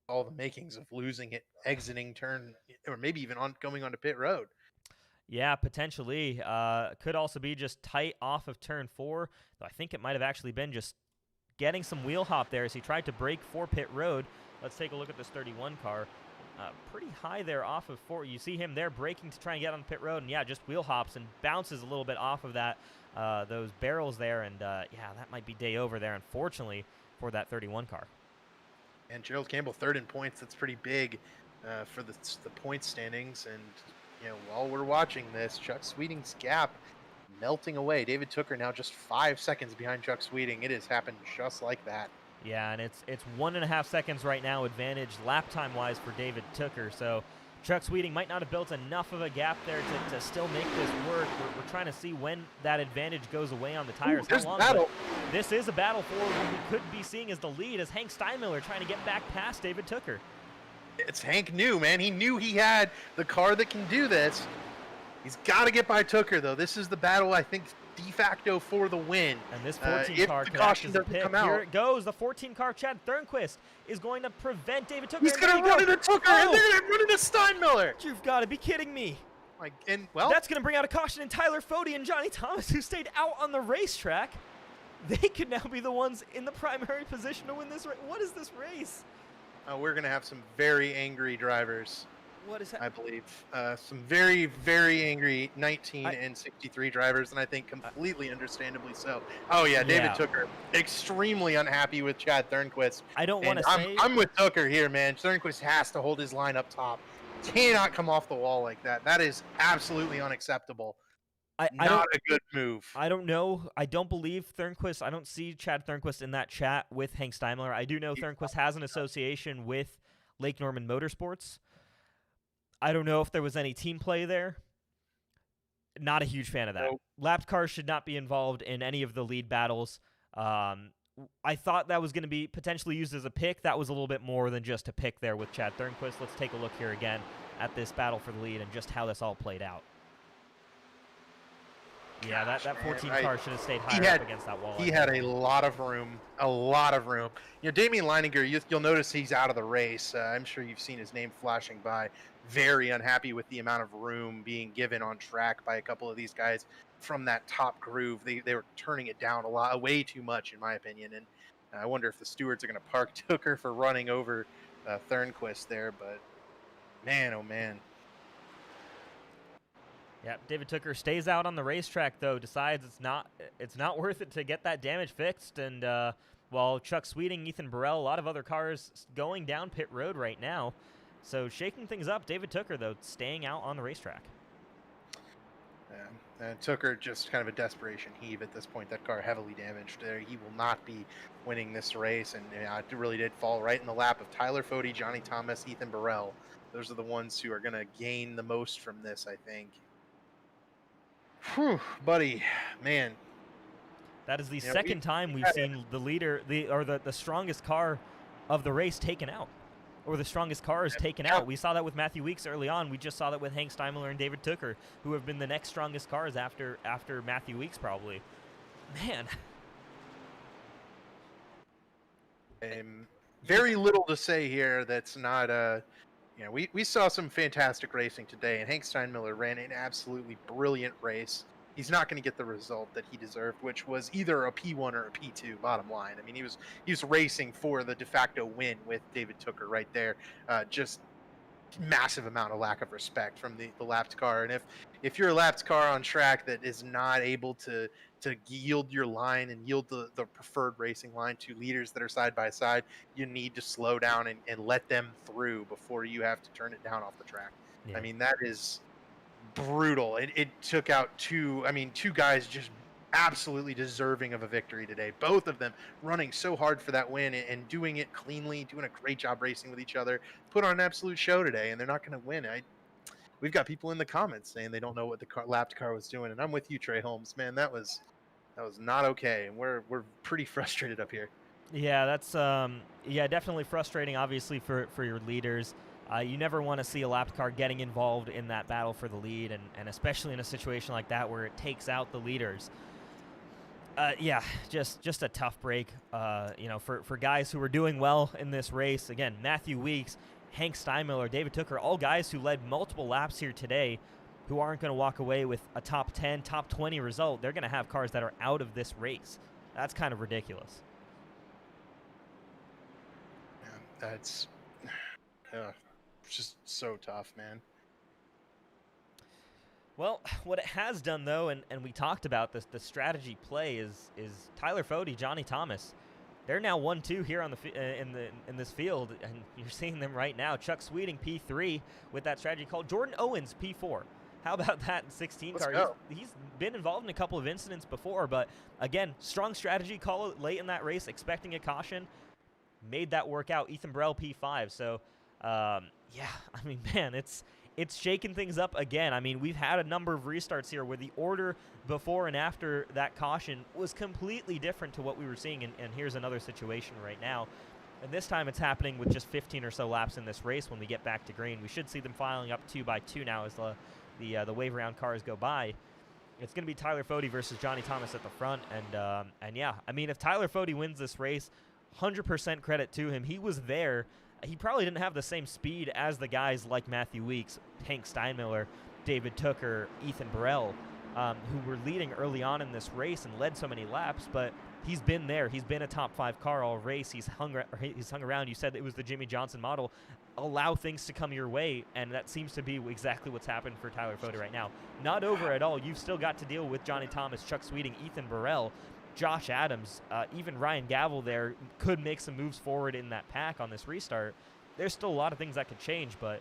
All the makings of losing it, exiting turn, or maybe even going onto pit road. Yeah, potentially. Could also be just tight off of turn 4. Though I think it might have actually been just getting some wheel hop there as he tried to break for pit road. Let's take a look at this 31 car. Pretty high there off of 4. You see him there braking to try and get on pit road, and yeah, just wheel hops and bounces a little bit off of that those barrels there, and yeah, that might be day over there, unfortunately, for that 31 car. And Gerald Campbell third in points. That's pretty big for the point standings. And while we're watching this, Chuck Sweeting's gap melting away. David Tooker now just 5 seconds behind Chuck Sweeting. It has happened just like that. Yeah, and it's 1.5 seconds right now advantage lap time wise for David Tooker. So Chuck Sweeting might not have built enough of a gap there to still make this work. We're trying to see when that advantage goes away on the tires. Ooh, How long? battle. This is a battle for what we could be seeing as the lead as Hank Steinmiller trying to get back past David Tooker. It's Hank knew, man. He knew he had the car that can do this. He's got to get by Tooker, though. This is the battle, I think, de facto for the win. And this 14 car if the could act caution as a doesn't pit. come out. Here it goes. The 14 car Chad Thornquist is going to prevent David Tooker. He's going to run into Tooker, and they're going to run into Steinmiller. You've got to be kidding me. Well, that's going to bring out a caution in Tyler Fode and Johnny Thomas, who stayed out on the racetrack. They could now be the ones in the primary position to win this race. What is this race? we're going to have some very angry drivers. What is that? I believe some very, very angry 19 and 63 drivers, and I think completely understandably so. Oh yeah, David Tooker extremely unhappy with Chad Thornquist. I don't want to say I'm with Tooker here, man. Thornquist has to hold his line up top. Cannot come off the wall like that. That is absolutely unacceptable. Not a good move. I don't know. I don't believe Thornquist. I don't see Chad Thornquist in that chat with Hank Steinmiller. I do know Thornquist has an association with Lake Norman Motorsports. I don't know if there was any team play there. Not a huge fan of that. Nope. Lapped cars should not be involved in any of the lead battles. I thought that was going to be potentially used as a pick. That was a little bit more than just a pick there with Chad Thornquist. Let's take a look here again at this battle for the lead and just how this all played out. Yeah, that 14 car should have stayed higher up against that wall. He had a lot of room, Damian Leininger, you'll notice he's out of the race. I'm sure you've seen his name flashing by. Very unhappy with the amount of room being given on track by a couple of these guys from that top groove. They were turning it down way too much, in my opinion. And I wonder if the stewards are going to park Tooker for running over Thornquist there. But man, oh man. Yeah, David Tooker stays out on the racetrack, though, decides it's not worth it to get that damage fixed. And while Chuck Sweeting, Ethan Burrell, a lot of other cars going down pit road right now. So shaking things up, David Tooker, though, staying out on the racetrack. Yeah, and Tooker just kind of a desperation heave at this point. That car heavily damaged there. He will not be winning this race. And it really did fall right in the lap of Tyler Fode, Johnny Thomas, Ethan Burrell. Those are the ones who are going to gain the most from this, I think. Whew, buddy, man. That is the second time we've seen the leader, the strongest car of the race taken out. Or the strongest car is taken out. We saw that with Matthew Weeks early on. We just saw that with Hank Steinmiller and David Tooker, who have been the next strongest cars after Matthew Weeks, probably. Man. Very little to say here that's not we saw some fantastic racing today, and Hank Steinmiller ran an absolutely brilliant race. He's not going to get the result that he deserved, which was either a P1 or a P2, bottom line. I mean, he was racing for the de facto win with David Tooker right there. Just massive amount of lack of respect from the lapped car. And if you're a lapped car on track that is not able to yield your line and yield the preferred racing line to leaders that are side by side, you need to slow down and let them through before you have to turn it down off the track. Yeah. I mean, that is brutal. It took out two guys just absolutely deserving of a victory today. Both of them running so hard for that win and doing it cleanly, doing a great job racing with each other. Put on an absolute show today, and they're not going to win. We've got people in the comments saying they don't know what the lapped car was doing, and I'm with you, Trey Holmes. Man, that was not okay, and we're pretty frustrated up here. Yeah, that's definitely frustrating, obviously, for your leaders. You never want to see a lapped car getting involved in that battle for the lead, and especially in a situation like that where it takes out the leaders. Yeah, just a tough break. You know, for guys who were doing well in this race. Again, Matthew Weeks, Hank Steinmiller, David Tooker, all guys who led multiple laps here today, who aren't going to walk away with a top 10, top 20 result. They're going to have cars that are out of this race. That's kind of ridiculous. Man, that's just so tough, man. Well, what it has done, though, and we talked about this, the strategy play is Tyler Fode, Johnny Thomas. They're now 1-2 here on the in this field, and you're seeing them right now. Chuck Sweeting P3 with that strategy called Jordan Owens P4. How about that 16 car? He's been involved in a couple of incidents before, but again, strong strategy call late in that race, expecting a caution, made that work out. Ethan Burrell P5. So, yeah, I mean, man, it's shaking things up again. I mean, we've had a number of restarts here where the order before and after that caution was completely different to what we were seeing, and here's another situation right now. And this time it's happening with just 15 or so laps in this race when we get back to green. We should see them filing up 2 by 2 now as the wave round cars go by. It's going to be Tyler Fode versus Johnny Thomas at the front, and yeah, I mean, if Tyler Fode wins this race, 100% credit to him. He was there. He probably didn't have the same speed as the guys like Matthew Weeks, Hank Steinmiller, David Tooker, Ethan Burrell, who were leading early on in this race and led so many laps, but he's been there. He's been a top 5 car all race. He's hung around. You said it was the Jimmy Johnson model. Allow things to come your way, and that seems to be exactly what's happened for Tyler Fode right now. Not over at all. You've still got to deal with Johnny Thomas, Chuck Sweeting, Ethan Burrell, Josh Adams, even Ryan Gavel there could make some moves forward in that pack on this restart. There's still a lot of things that could change, but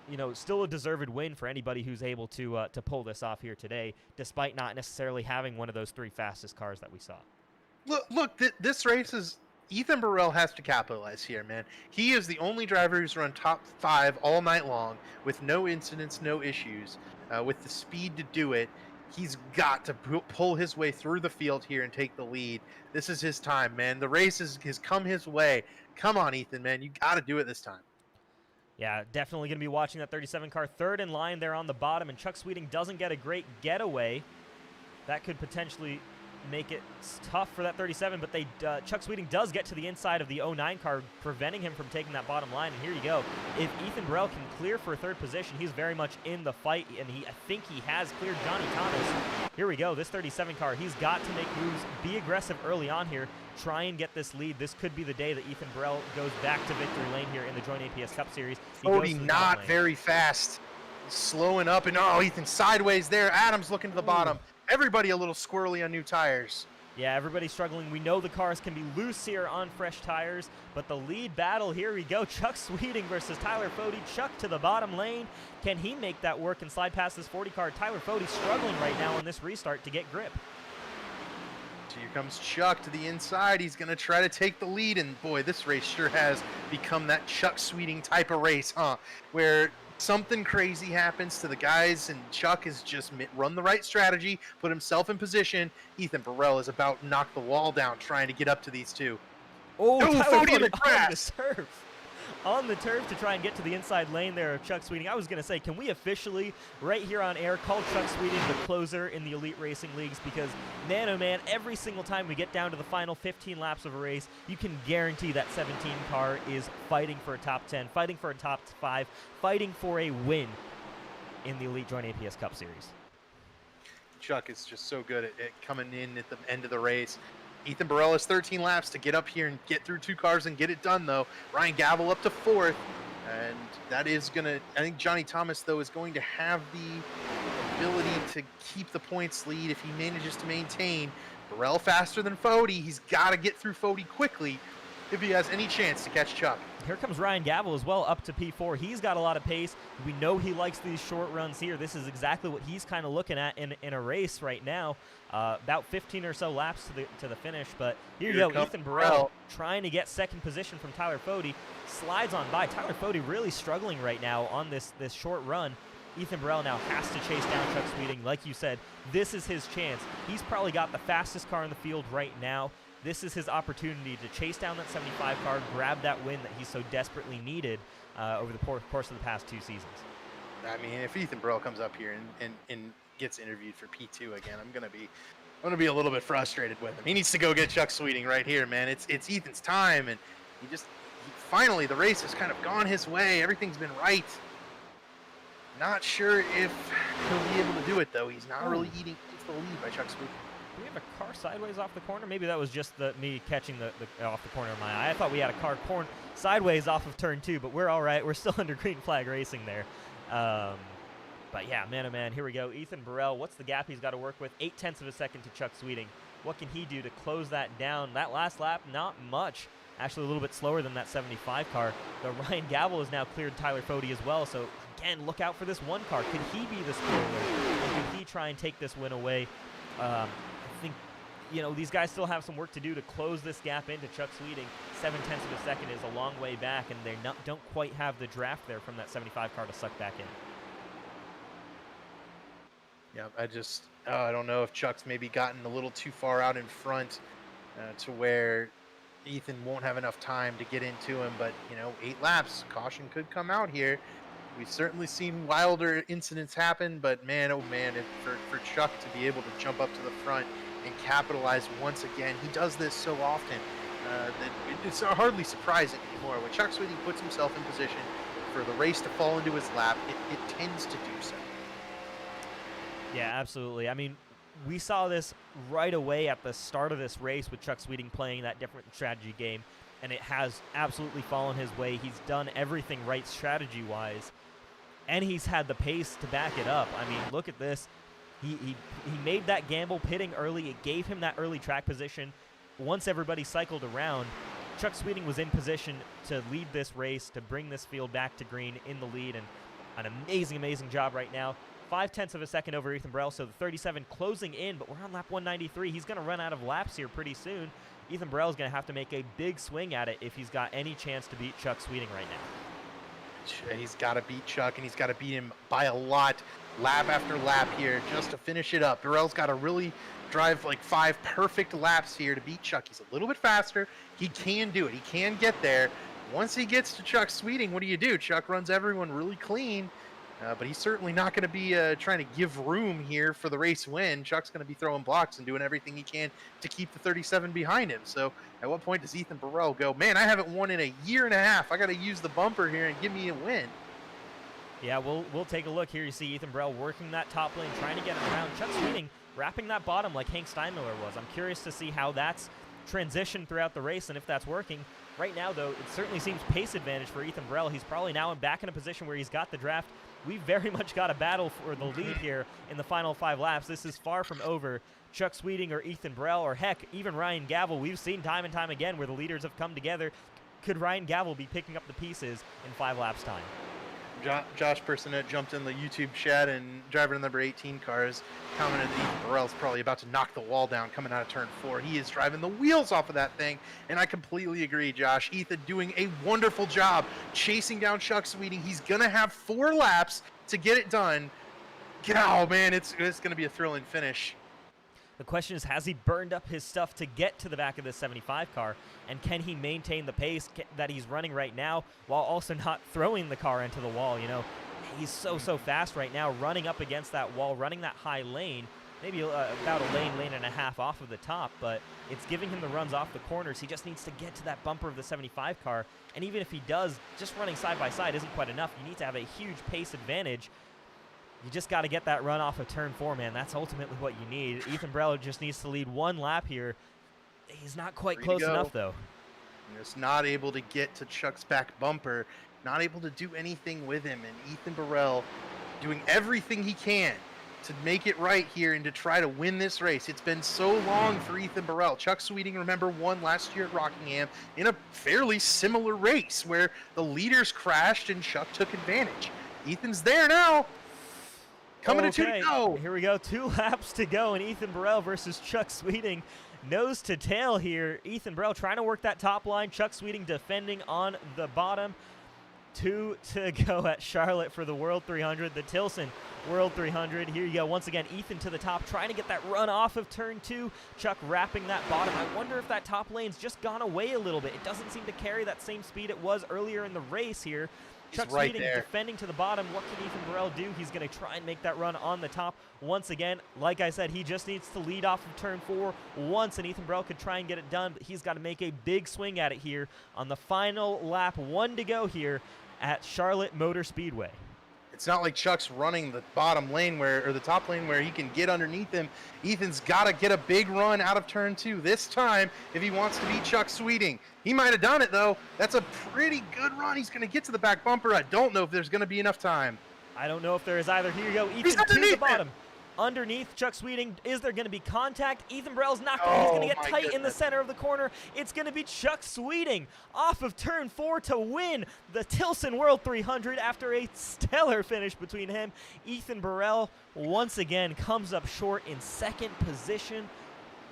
you know, still a deserved win for anybody who's able to pull this off here today, despite not necessarily having one of those 3 fastest cars that we saw. Look, this race is Ethan Burrell has to capitalize here, man. He is the only driver who's run top 5 all night long with no incidents, no issues, with the speed to do it. He's got to pull his way through the field here and take the lead. This is his time, man. The race has come his way. Come on, Ethan, man. You got to do it this time. Yeah, definitely going to be watching that 37 car. Third in line there on the bottom, and Chuck Sweeting doesn't get a great getaway. That could potentially make it tough for that 37, but Chuck Sweeting does get to the inside of the 09 car, preventing him from taking that bottom line. And here you go. If Ethan Burrell can clear for 3rd position, he's very much in the fight, and I think he has cleared Johnny Thomas. Here we go. This 37 car, he's got to make moves, be aggressive early on here, try and get this lead. This could be the day that Ethan Burrell goes back to victory lane here in the JoinAPS Cup Series. Fode not very fast, slowing up, and Ethan sideways there. Adams looking to the bottom. Everybody a little squirrely on new tires. Yeah, everybody's struggling. We know the cars can be loose here on fresh tires, but the lead battle, here we go. Chuck Sweeting versus Tyler Fode. Chuck to the bottom lane. Can he make that work and slide past this 40 car? Tyler Fode struggling right now on this restart to get grip. Here comes Chuck to the inside. He's going to try to take the lead, and boy, this race sure has become that Chuck Sweeting type of race, where something crazy happens to the guys, and Chuck has just run the right strategy, put himself in position. Ethan Burrell is about to knock the wall down trying to get up to these two. Oh, Tyler Fode Fode on the turf to try and get to the inside lane there of Chuck Sweeting. I was going to say, can we officially, right here on air, call Chuck Sweeting the closer in the Elite Racing Leagues? Because, man, oh man, every single time we get down to the final 15 laps of a race, you can guarantee that 17 car is fighting for a top 10, fighting for a top 5, fighting for a win in the Elite JoinAPS Cup Series. Chuck is just so good at coming in at the end of the race. Ethan Burrell has 13 laps to get up here and get through 2 cars and get it done, though. Ryan Gavel up to 4th, and that is going to – I think Johnny Thomas, though, is going to have the ability to keep the points lead if he manages to maintain. Burrell faster than Fode. He's got to get through Fode quickly if he has any chance to catch Chuck. Here comes Ryan Gavel as well, up to P4. He's got a lot of pace. We know he likes these short runs here. This is exactly what he's kind of looking at in a race right now. About 15 or so laps to the finish. But here you go, Ethan Burrell trying to get 2nd position from Tyler Fode. Slides on by. Tyler Fode really struggling right now on this short run. Ethan Burrell now has to chase down Chuck Sweeting. Like you said, this is his chance. He's probably got the fastest car in the field right now. This is his opportunity to chase down that 75 car, grab that win that he so desperately needed over the course of the past 2 seasons. I mean, if Ethan Burrell comes up here and gets interviewed for P2 again, I'm going to be going to be a little bit frustrated with him. He needs to go get Chuck Sweeting right here, man. It's Ethan's time, and finally the race has kind of gone his way. Everything's been right. Not sure if he'll be able to do it, though. He's not really eating into the lead by Chuck Sweeting. Do we have a car sideways off the corner? Maybe that was just me catching the off the corner of my eye. I thought we had a car sideways off of turn 2, but we're all right. We're still under green flag racing there. But yeah, man, oh man, here we go. Ethan Burrell, what's the gap he's got to work with? 0.8 of a second to Chuck Sweeting. What can he do to close that down? That last lap, not much. Actually, a little bit slower than that 75 car. The Ryan Gavel has now cleared Tyler Fody as well. So again, look out for this one car. Could he be the spoiler? Or could he try and take this win away? I think, you know, these guys still have some work to do to close this gap into Chuck Sweeting. 0.7 of a second is a long way back, and they don't quite have the draft there from that 75 car to suck back in. Yeah, I don't know if Chuck's maybe gotten a little too far out in front to where Ethan won't have enough time to get into him. But, you know, 8 laps, caution could come out here. We've certainly seen wilder incidents happen, but man, oh man, for Chuck to be able to jump up to the front and capitalize once again, he does this so often that it's hardly surprising anymore. When Chuck Sweeting puts himself in position for the race to fall into his lap, it tends to do so. Yeah, absolutely. I mean, we saw this right away at the start of this race with Chuck Sweeting playing that different strategy game, and it has absolutely fallen his way. He's done everything right strategy-wise, and he's had the pace to back it up. I mean, look at this. He made that gamble pitting early. It gave him that early track position. Once everybody cycled around, Chuck Sweeting was in position to lead this race, to bring this field back to green in the lead, and an amazing, amazing job right now. 0.5 of a second over Ethan Burrell, so the 37 closing in, but we're on lap 193. He's going to run out of laps here pretty soon. Ethan Burrell's going to have to make a big swing at it if he's got any chance to beat Chuck Sweeting right now. He's got to beat Chuck, and he's got to beat him by a lot, lap after lap here, just to finish it up. Burrell's got to really drive like 5 perfect laps here to beat Chuck. He's a little bit faster. He can do it. He can get there. Once he gets to Chuck Sweeting, what do? Chuck runs everyone really clean. But he's certainly not going to be trying to give room here for the race win. Chuck's going to be throwing blocks and doing everything he can to keep the 37 behind him. So at what point does Ethan Burrell go, man, I haven't won in a year and a half. I got to use the bumper here and give me a win. Yeah, we'll take a look here. You see Ethan Burrell working that top lane, trying to get it around. Chuck Sweeting wrapping that bottom like Hank Steinmiller was. I'm curious to see how that's transitioned throughout the race and if that's working. Right now, though, it certainly seems pace advantage for Ethan Burrell. He's probably now back in a position where he's got the draft. We've very much got a battle for the lead here in the final 5 laps. This is far from over. Chuck Sweeting or Ethan Burrell, or heck, even Ryan Gavel. We've seen time and time again where the leaders have come together. Could Ryan Gavel be picking up the pieces in 5 laps' time? Josh Personette jumped in the YouTube chat, and driver number 18 cars commented that Ethan Burrell's probably about to knock the wall down coming out of turn 4. He is driving the wheels off of that thing, and I completely agree, Josh. Ethan doing a wonderful job chasing down Chuck Sweeting. He's going to have 4 laps to get it done. Oh, man, it's going to be a thrilling finish. The question is, has he burned up his stuff to get to the back of this 75 car? And can he maintain the pace that he's running right now while also not throwing the car into the wall? You know, he's so fast right now, running up against that wall, running that high lane, maybe about a lane and a half off of the top, but it's giving him the runs off the corners. He just needs to get to that bumper of the 75 car. And even if he does, just running side by side isn't quite enough. You need to have a huge pace advantage. You just got to get that run off of turn 4, man. That's ultimately what you need. Ethan Burrell just needs to lead 1 lap here. He's not quite close enough, though. Just not able to get to Chuck's back bumper, not able to do anything with him. And Ethan Burrell doing everything he can to make it right here and to try to win this race. It's been so long for Ethan Burrell. Chuck Sweeting, remember, won last year at Rockingham in a fairly similar race where the leaders crashed and Chuck took advantage. Ethan's there now. Coming to 2 to go. Here we go. 2 laps to go, and Ethan Burrell versus Chuck Sweeting. Nose to tail here. Ethan Burrell trying to work that top line. Chuck Sweeting defending on the bottom. 2 to go at Charlotte for the World 300, the Tilson World 300. Here you go. Once again, Ethan to the top, trying to get that run off of turn 2. Chuck wrapping that bottom. I wonder if that top lane's just gone away a little bit. It doesn't seem to carry that same speed it was earlier in the race here. Chuck right Sweeting there. defending to the bottom. What can Ethan Burrell do? He's going to try and make that run on the top. Once again, like I said, he just needs to lead off of turn 4 once, and Ethan Burrell could try and get it done, but he's got to make a big swing at it here on the final lap. 1 to go here at Charlotte Motor Speedway. It's not like Chuck's running the bottom lane or the top lane where he can get underneath him. Ethan's got to get a big run out of turn 2 this time if he wants to beat Chuck Sweeting. He might have done it, though. That's a pretty good run. He's going to get to the back bumper. I don't know if there's going to be enough time. I don't know if there is either. Here you go. He's Ethan to the underneath bottom. Underneath Chuck Sweeting. Is there going to be contact? Ethan Burrell's not going. He's going to get my tight in the goodness. center of the corner. It's going to be Chuck Sweeting off of turn 4 to win the Tilson World 300 after a stellar finish between him. Ethan Burrell once again comes up short in second position.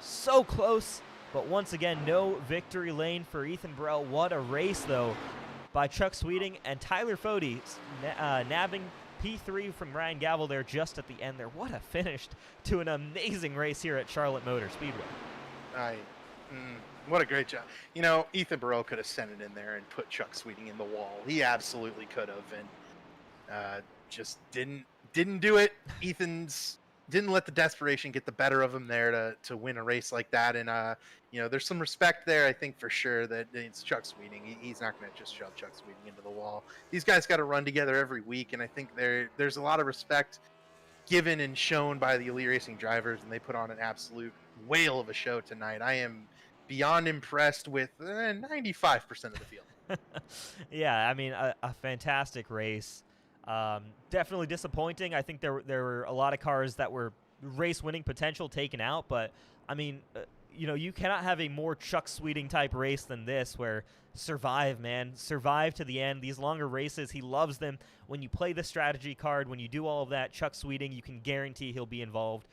So close, but once again, no victory lane for Ethan Burrell. What a race, though, by Chuck Sweeting and Tyler Fody nabbing P3 from Ryan Gavel there just at the end there. What a finish to an amazing race here at Charlotte Motor Speedway. What a great job. You know, Ethan Burrell could have sent it in there and put Chuck Sweeting in the wall. He absolutely could have, and just didn't do it. Ethan's didn't let the desperation get the better of him there to win a race like that. And you know, there's some respect there, I think, for sure, that it's Chuck Sweeting. He's not going to just shove Chuck Sweeting into the wall. These guys got to run together every week, and I think there's a lot of respect given and shown by the Elite Racing drivers, and they put on an absolute whale of a show tonight. I am beyond impressed with 95% of the field. Yeah, I mean, a fantastic race. Definitely disappointing. I think there were a lot of cars that were race-winning potential taken out, but I mean, you know, you cannot have a more Chuck Sweeting type race than this, where survive, man, survive to the end. These longer races, he loves them. When you play the strategy card, when you do all of that, Chuck Sweeting, you can guarantee he'll be involved.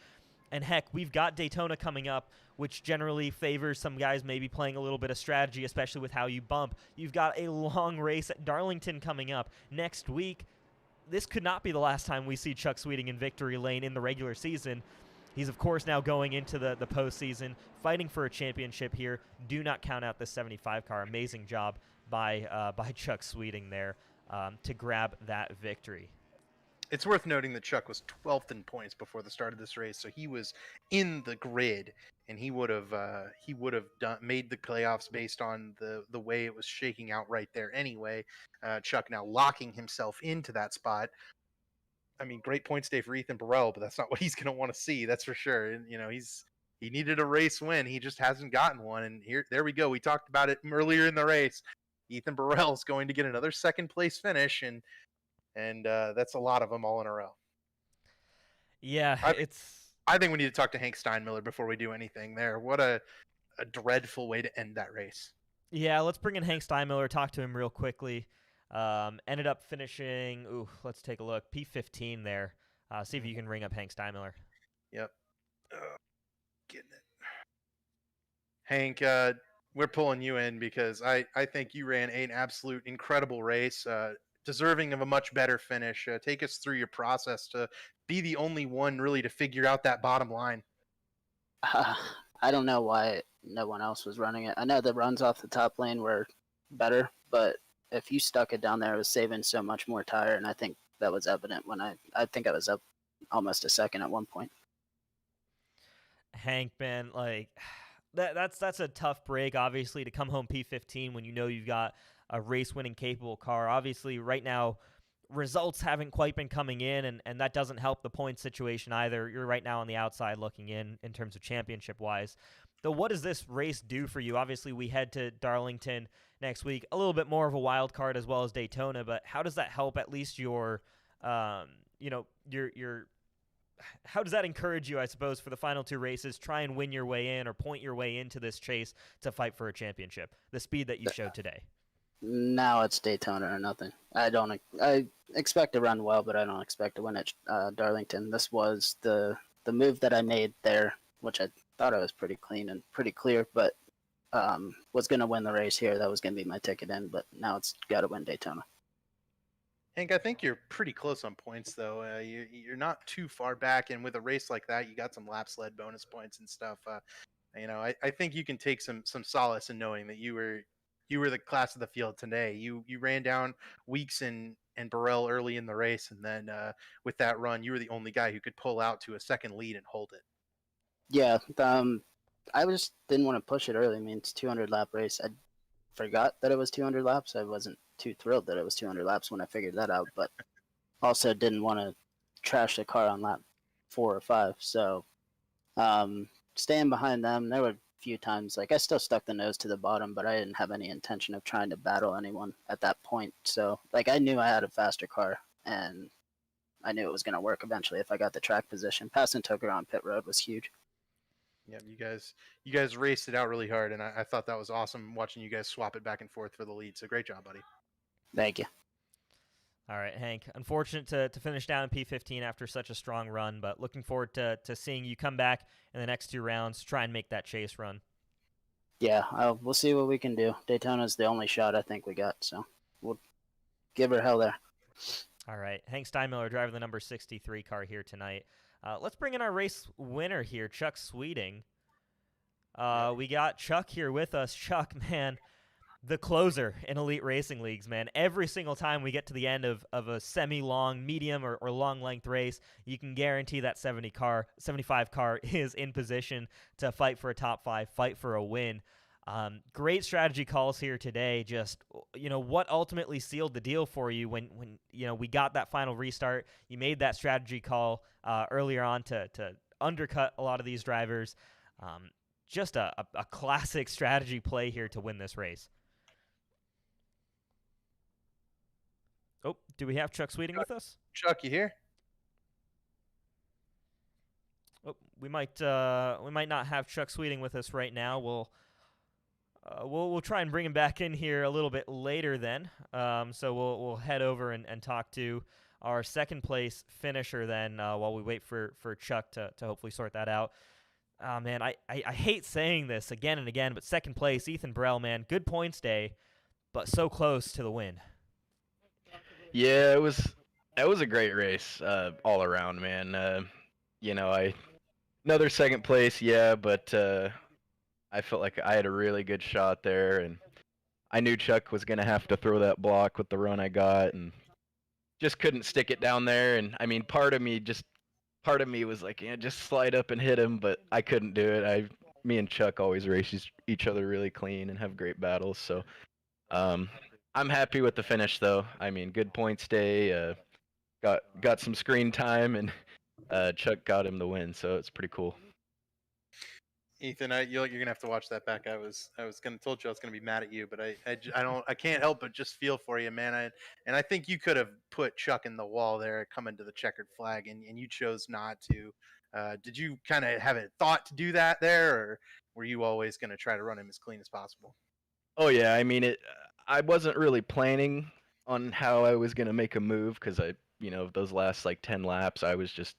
And heck, we've got Daytona coming up, which generally favors some guys maybe playing a little bit of strategy, especially with how you bump. You've got a long race at Darlington coming up next week. This could not be the last time we see Chuck Sweeting in victory lane in the regular season. He's, of course, now going into the postseason, fighting for a championship here. Do not count out the 75 car. Amazing job by Chuck Sweeting there to grab that victory. It's worth noting that Chuck was 12th in points before the start of this race, so he was in the grid, and he would have made the playoffs based on the way it was shaking out right there anyway. Chuck now locking himself into that spot. I mean, great points day for Ethan Burrell, but that's not what he's going to want to see, that's for sure. And you know, he needed a race win. He just hasn't gotten one, and there we go. We talked about it earlier in the race. Ethan Burrell is going to get another second place finish, and that's a lot of them all in a row. Yeah, I think we need to talk to Hank Steinmiller before we do anything there. What a dreadful way to end that race. Yeah, let's bring in Hank Steinmiller, talk to him real quickly. Ended up finishing, let's take a look, P15 there. See if you can ring up Hank Steinmiller. Yep. Getting it. Hank, we're pulling you in because I think you ran an absolute incredible race, deserving of a much better finish. Take us through your process to be the only one really to figure out that bottom line. I don't know why no one else was running it. I know the runs off the top lane were better, but if you stuck it down there, it was saving so much more tire, and I think that was evident when I think I was up almost a second at one point. Hank, man, like that's a tough break, obviously, to come home P15 when you know you've got a race-winning capable car. Obviously, right now, results haven't quite been coming in, and that doesn't help the point situation either. You're right now on the outside looking in terms of championship-wise. Though, what does this race do for you? Obviously, we head to Darlington next week, a little bit more of a wild card as well as Daytona, but how does that help at least your how does that encourage you, I suppose, for the final two races? Try and win your way in or point your way into this chase to fight for a championship, the speed that you showed today. Now it's Daytona or nothing. I expect to run well, but I don't expect to win at Darlington. This was the move that I made there, which I thought I was pretty clean and pretty clear, but was going to win the race here. That was going to be my ticket in, but now it's got to win Daytona. Hank, I think you're pretty close on points, though. You're not too far back, and with a race like that, you got some lap sled bonus points and stuff. I think you can take some solace in knowing that you were you were the class of the field today. You ran down Weeks and Burrell early in the race, and then with that run, you were the only guy who could pull out to a second lead and hold it. Yeah, I just didn't want to push it early. I mean, it's a 200 lap race. I forgot that it was 200 laps. I wasn't too thrilled that it was 200 laps when I figured that out, but also didn't want to trash the car on lap 4 or 5. So staying behind them, there were a few times, like I still stuck the nose to the bottom, but I didn't have any intention of trying to battle anyone at that point. So like I knew I had a faster car, and I knew it was going to work eventually if I got the track position. Passing Tucker on pit road was huge. Yeah, you guys raced it out really hard, and I thought that was awesome watching you guys swap it back and forth for the lead. So great job, buddy. Thank you. All right, Hank. Unfortunate to finish down in P15 after such a strong run, but looking forward to seeing you come back in the next 2 rounds to try and make that chase run. Yeah, we'll see what we can do. Daytona's the only shot I think we got, so we'll give her hell there. All right, Hank Steinmiller driving the number 63 car here tonight. Let's bring in our race winner here, Chuck Sweeting. We got Chuck here with us. Chuck, man, the closer in Elite Racing Leagues, man. Every single time we get to the end of a semi-long, medium, or long-length race, you can guarantee that 75 car is in position to fight for a top 5, fight for a win. Great strategy calls here today. Just, what ultimately sealed the deal for you when we got that final restart. You made that strategy call earlier on to undercut a lot of these drivers. Just a classic strategy play here to win this race. Oh, do we have Chuck Sweeting with us? Chuck, you here? Oh, we might not have Chuck Sweeting with us right now. We'll try and bring him back in here a little bit later then. So we'll head over and talk to our second place finisher then while we wait for Chuck to hopefully sort that out. Man, I hate saying this again and again, but second place, Ethan Burrell, man, good points day, but so close to the win. Yeah, it was a great race all around, man. Another second place, yeah, but I felt like I had a really good shot there, and I knew Chuck was gonna have to throw that block with the run I got, and just couldn't stick it down there. And I mean, part of me was like, just slide up and hit him, but I couldn't do it. Me and Chuck always race each other really clean and have great battles, so I'm happy with the finish, though. I mean, good points day. Got some screen time, and Chuck got him the win, so it's pretty cool. Ethan, you're gonna have to watch that back. I was gonna told you I was gonna be mad at you, but I can't help but just feel for you, man. And I think you could have put Chuck in the wall there, coming to the checkered flag, and you chose not to. Did you kind of have a thought to do that there, or were you always gonna try to run him as clean as possible? Oh yeah, I mean I wasn't really planning on how I was gonna make a move because those last like 10 laps, I was just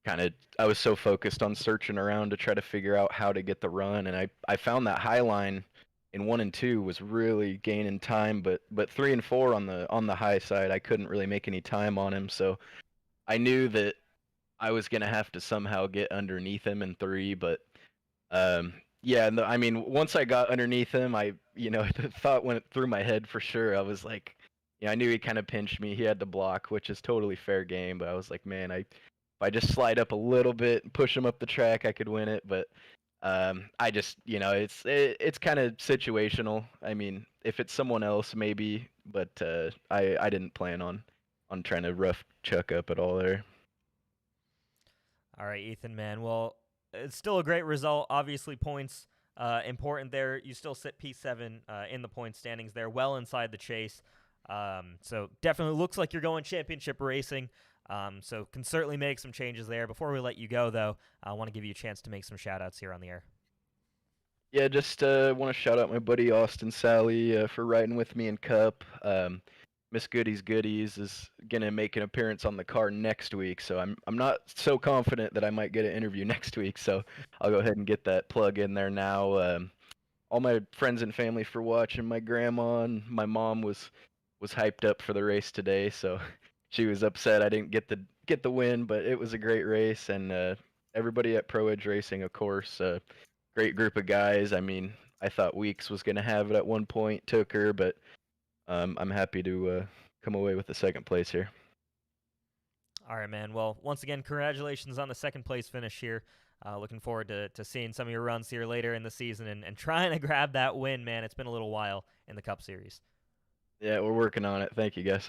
I was so focused on searching around to try to figure out how to get the run, and I found that high line in 1 and 2 was really gaining time, but 3 and 4 on the high side, I couldn't really make any time on him, so I knew that I was gonna have to somehow get underneath him in 3, but yeah, I mean, once I got underneath him, the thought went through my head for sure. I was like, I knew he kind of pinched me. He had the block, which is totally fair game, but I was like, man, if I just slide up a little bit and push him up the track, I could win it. But I just, it's kind of situational. I mean, if it's someone else, maybe, but I didn't plan on trying to rough Chuck up at all there. All right, Ethan, man. Well, it's still a great result. Obviously, points important there. You still sit P7 in the point standings there, well inside the chase. So definitely looks like you're going championship racing. So can certainly make some changes there. Before we let you go, though, I want to give you a chance to make some shout-outs here on the air. Yeah, just want to shout out my buddy Austin Sally for riding with me in Cup. Miss Goodies is gonna make an appearance on the car next week, so I'm not so confident that I might get an interview next week. So I'll go ahead and get that plug in there now. All my friends and family for watching. My grandma and my mom was hyped up for the race today, so she was upset I didn't get the win, but it was a great race, and everybody at Pro Edge Racing, of course, great group of guys. I mean, I thought Weeks was going to have it at one point, took her, but I'm happy to come away with the second place here. All right, man. Well, once again, congratulations on the second place finish here. Looking forward to seeing some of your runs here later in the season and trying to grab that win, man. It's been a little while in the Cup Series. Yeah, we're working on it. Thank you, guys.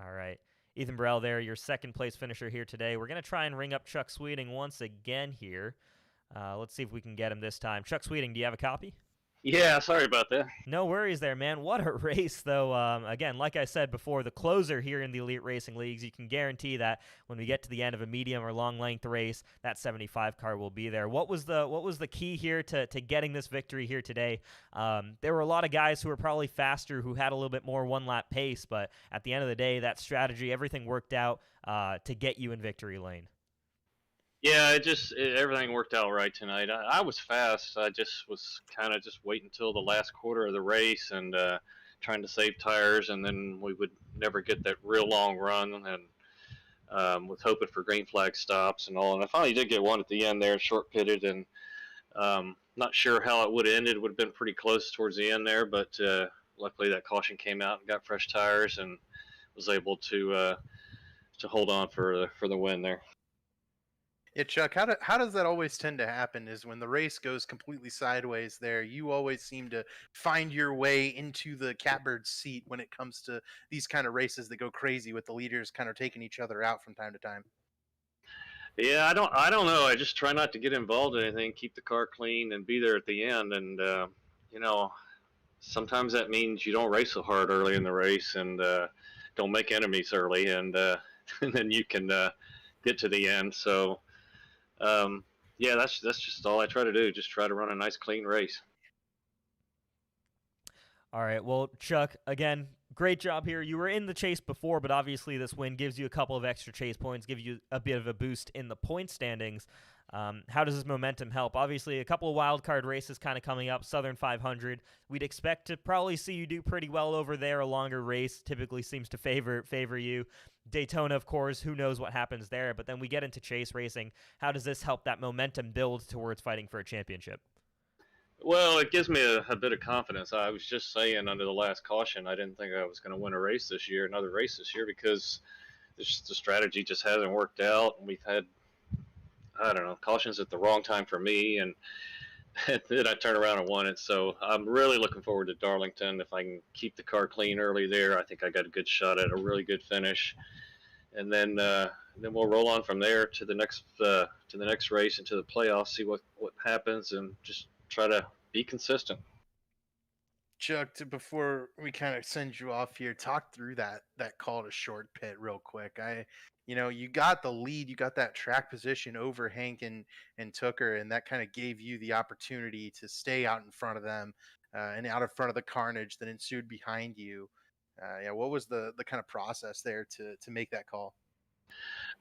All right. Ethan Burrell there, your second place finisher here today. We're going to try and ring up Chuck Sweeting once again here. Let's see if we can get him this time. Chuck Sweeting, do you have a copy? Yeah, sorry about that. No worries there, man. What a race, though. Again, like I said before, the closer here in the Elite Racing Leagues, you can guarantee that when we get to the end of a medium or long length race, that 75 car will be there. What was the key here to getting this victory here today? There were a lot of guys who were probably faster, who had a little bit more one-lap pace, but at the end of the day, that strategy, everything worked out to get you in victory lane. Yeah, everything worked out right tonight. I was fast. I just was kind of just waiting until the last quarter of the race and trying to save tires, and then we would never get that real long run, and was hoping for green flag stops and all. And I finally did get one at the end there, short pitted, and not sure how it would have ended. Would have been pretty close towards the end there, but luckily that caution came out and got fresh tires and was able to hold on for the win there. Yeah, Chuck, how does that always tend to happen is when the race goes completely sideways there, you always seem to find your way into the catbird seat when it comes to these kind of races that go crazy with the leaders kind of taking each other out from time to time. Yeah, I don't know. I just try not to get involved in anything, keep the car clean and be there at the end. And, sometimes that means you don't race so hard early in the race and don't make enemies early, and and then you can get to the end. So, yeah, that's just all I try to do. Just try to run a nice, clean race. All right. Well, Chuck, again, great job here. You were in the chase before, but obviously this win gives you a couple of extra chase points, gives you a bit of a boost in the point standings. How does this momentum help? Obviously, a couple of wild card races kind of coming up, Southern 500. We'd expect to probably see you do pretty well over there. A longer race typically seems to favor you. Daytona, of course, who knows what happens there. But then we get into chase racing. How does this help that momentum build towards fighting for a championship? Well, it gives me a bit of confidence. I was just saying under the last caution, I didn't think I was going to win another race this year, because the strategy just hasn't worked out. And we've had, I don't know, cautions at the wrong time for me, and then I turned around and won it. So I'm really looking forward to Darlington. If I can keep the car clean early there, I think I got a good shot at a really good finish. And then we'll roll on from there to the next race and to the playoffs, see what happens, and just try to be consistent. Chuck, before we kind of send you off here, talk through that call to short pit real quick. You got the lead, you got that track position over Hank and Tooker, and that kind of gave you the opportunity to stay out in front of them and out in front of the carnage that ensued behind you. What was the kind of process there to make that call?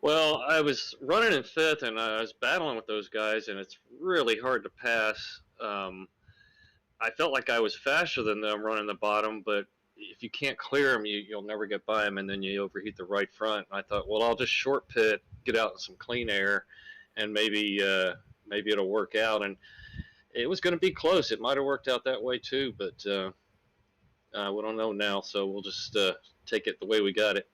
Well, I was running in fifth, and I was battling with those guys, and it's really hard to pass. I felt like I was faster than them running the bottom, but if you can't clear them, you'll never get by them, and then you overheat the right front. And I thought, well, I'll just short pit, get out in some clean air, and maybe it'll work out. And it was going to be close. It might have worked out that way too, but we don't know now, so we'll just take it the way we got it.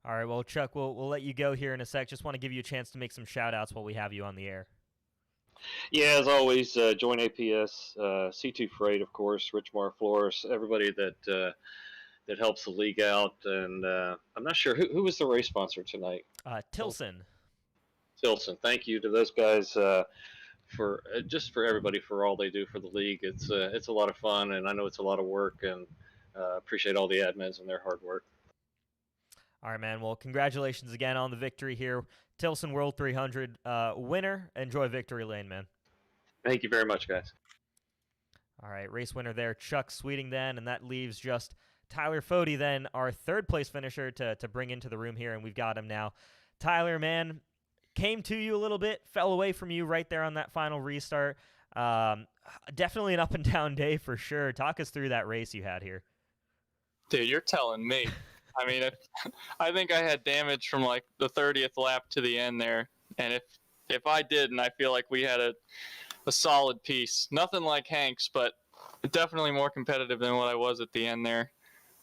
All right, well, Chuck, we'll let you go here in a sec. Just want to give you a chance to make some shout-outs while we have you on the air. Yeah, as always, JoinAPS, C2 Freight, of course, Richmar Flores, everybody that helps the league out. And I'm not sure, who was the race sponsor tonight? Tilson. Tilson. Thank you to those guys for everybody for all they do for the league. It's a lot of fun, and I know it's a lot of work, and appreciate all the admins and their hard work. All right, man. Well, congratulations again on the victory here. Tilson World 300 winner. Enjoy victory lane, man. Thank you very much, guys. All right, race winner there, Chuck Sweeting then, and that leaves just Tyler Fody then, our third place finisher to bring into the room here, and we've got him now. Tyler, man, came to you a little bit, fell away from you right there on that final restart. Definitely an up and down day for sure. Talk us through that race you had here. Dude, you're telling me. I mean, I think I had damage from like the 30th lap to the end there, and if I didn't, I feel like we had a solid piece. Nothing like Hank's, but definitely more competitive than what I was at the end there.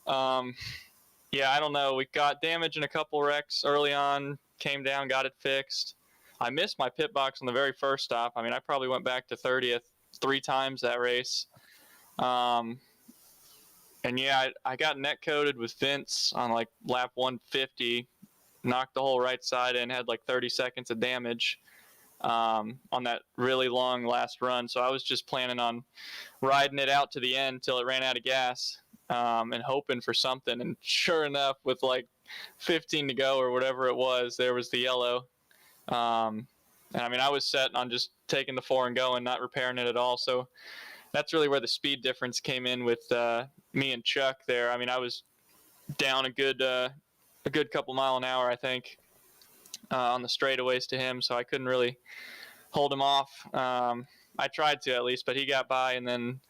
Yeah, I don't know. We got damage in a couple wrecks early on, came down, got it fixed. I missed my pit box on the very first stop. I mean, I probably went back to 30th 3 times that race. And yeah, I got net coated with Vince on like lap 150, knocked the whole right side in, had like 30 seconds of damage on that really long last run. So I was just planning on riding it out to the end till it ran out of gas, and hoping for something. And sure enough, with like 15 to go or whatever it was, there was the yellow. And I mean, I was set on just taking the 4 and going, not repairing it at all. So that's really where the speed difference came in with me and Chuck there. I mean, I was down a good couple mile an hour, I think, on the straightaways to him, so I couldn't really hold him off. I tried to at least, but he got by, and then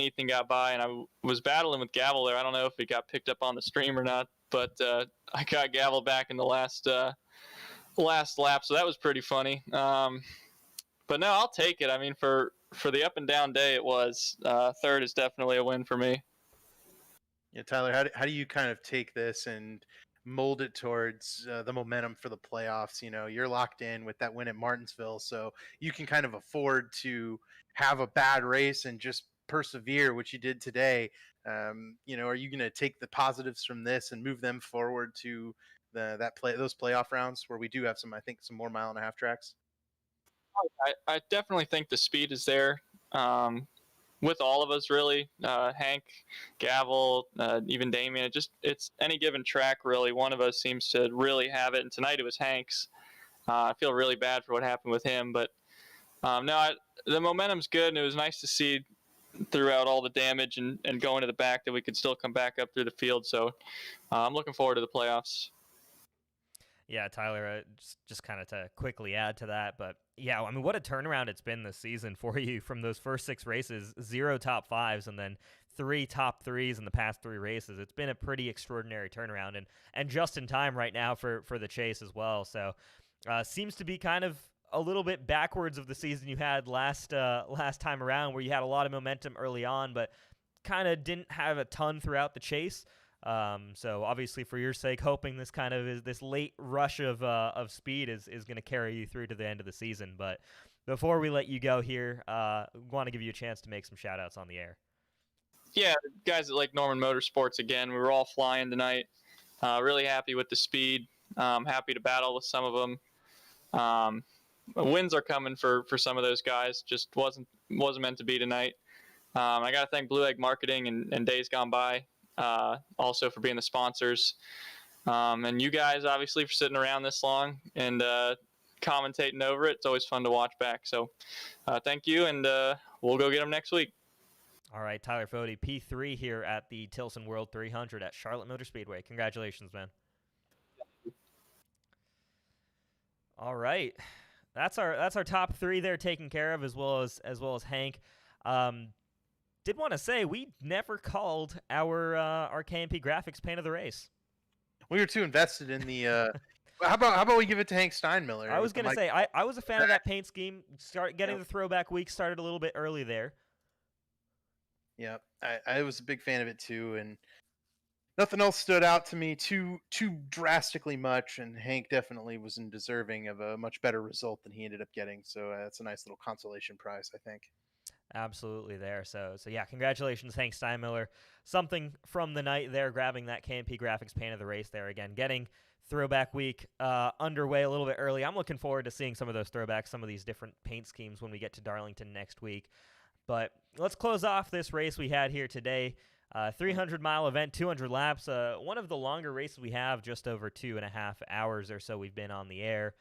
Ethan got by, and I was battling with Gavel there. I don't know if it got picked up on the stream or not, but I got Gavel back in the last lap, so that was pretty funny. But no, I'll take it. I mean, for the up and down day, it was third is definitely a win for me. Yeah, Tyler, how do you kind of take this and mold it towards the momentum for the playoffs? You know, you're locked in with that win at Martinsville, so you can kind of afford to have a bad race and just persevere, which you did today. You know, are you going to take the positives from this and move them forward to those playoff rounds where we do have some more 1.5 mile tracks? I definitely think the speed is there with all of us, really. Hank, Gavel, even Damien. It's any given track, really. One of us seems to really have it, and tonight it was Hank's. I feel really bad for what happened with him, but the momentum's good, and it was nice to see throughout all the damage and going to the back that we could still come back up through the field. So I'm looking forward to the playoffs. Yeah, Tyler, just kind of to quickly add to that, but yeah, I mean, what a turnaround it's been this season for you from those first 6 races, 0 top 5s, and then 3 top 3s in the past 3 races. It's been a pretty extraordinary turnaround, and just in time right now for the chase as well. So seems to be kind of a little bit backwards of the season you had last time around, where you had a lot of momentum early on, but kind of didn't have a ton throughout the chase. So obviously, for your sake, hoping this kind of is this late rush of speed is going to carry you through to the end of the season. But before we let you go here, want to give you a chance to make some shout outs on the air. Yeah, guys at Lake Norman Motorsports again. We were all flying tonight. Really happy with the speed. Happy to battle with some of them. Wins are coming for some of those guys. Just wasn't meant to be tonight. I got to thank Blue Egg Marketing and Days Gone By. Also for being the sponsors, and you guys obviously for sitting around this long and commentating over it. It's always fun to watch back. So thank you, and we'll go get them next week. All right, Tyler Fody, P3 here at the Tilson World 300 at Charlotte Motor Speedway. Congratulations, man. All right, that's our top 3 there taken care of, as well as Hank. Did want to say we never called our KMP Graphics paint of the race. We were too invested in the. How about we give it to Hank Steinmiller? I was gonna say I was a fan of that paint scheme. Getting the throwback week started a little bit early there. Yeah, I was a big fan of it too, and nothing else stood out to me too drastically much. And Hank definitely was deserving of a much better result than he ended up getting. So that's a nice little consolation prize, I think. Absolutely there. So yeah, congratulations, Hank Steinmiller. Something from the night there, grabbing that KMP Graphics paint of the race there again, getting throwback week underway a little bit early. I'm looking forward to seeing some of those throwbacks, some of these different paint schemes when we get to Darlington next week. But let's close off this race we had here today. 300-mile event, 200 laps. One of the longer races we have, just over 2.5 hours or so we've been on the air.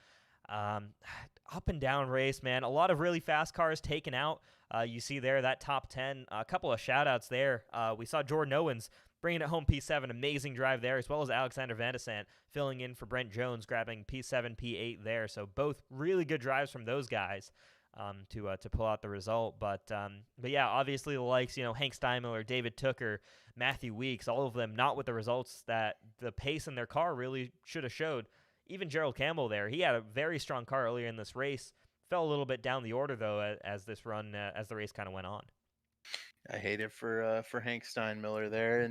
Up and down race, man. A lot of really fast cars taken out. You see there that top 10. A couple of shout-outs there. We saw Jordan Owens bringing it home P7. Amazing drive there, as well as Alexander Van de Sant filling in for Brent Jones, grabbing P7, P8 there. So both really good drives from those guys to pull out the result. But yeah, obviously the likes, Hank Steinmiller, David Tooker, Matthew Weeks, all of them not with the results that the pace in their car really should have showed. Even Gerald Campbell there, he had a very strong car earlier in this race, fell a little bit down the order though as this run as the race kind of went on. I hate it for Hank Steinmiller there,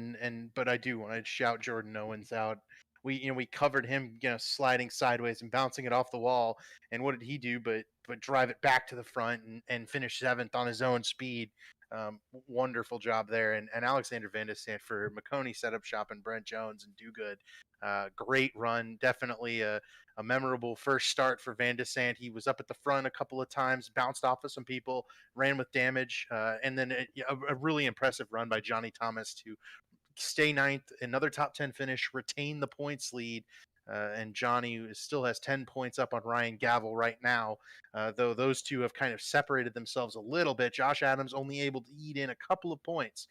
but I do want to shout Jordan Owens out. We covered him, sliding sideways and bouncing it off the wall, and what did he do but drive it back to the front and finish 7th on his own speed. Wonderful job there, and Alexander Van de Sant for Maconi Setup Shop and Brent Jones and Do Good. Great run, definitely a memorable first start for Van de Sant. He was up at the front a couple of times, bounced off of some people, ran with damage, and then a really impressive run by Johnny Thomas to stay 9th, another top 10 finish, retain the points lead. And Johnny still has 10 points up on Ryan Gavel right now, though those two have kind of separated themselves a little bit. Josh Adams only able to eat in a couple of points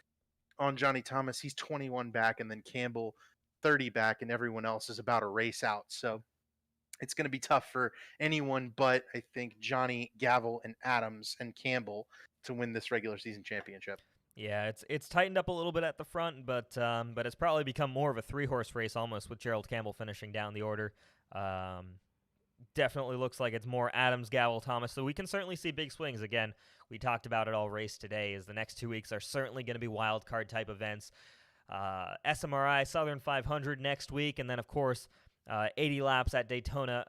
on Johnny Thomas. He's 21 back, and then Campbell 30 back, and everyone else is about a race out. So it's going to be tough for anyone but, I think, Johnny, Gavel, and Adams and Campbell to win this regular season championship. Yeah, it's tightened up a little bit at the front, but it's probably become more of a 3-horse race almost with Gerald Campbell finishing down the order. Definitely looks like it's more Adams, Gavel, Thomas, so we can certainly see big swings. Again, we talked about it all race today, as the next 2 weeks are certainly going to be wild card type events. SMRI Southern 500 next week, and then, of course, 80 laps at Daytona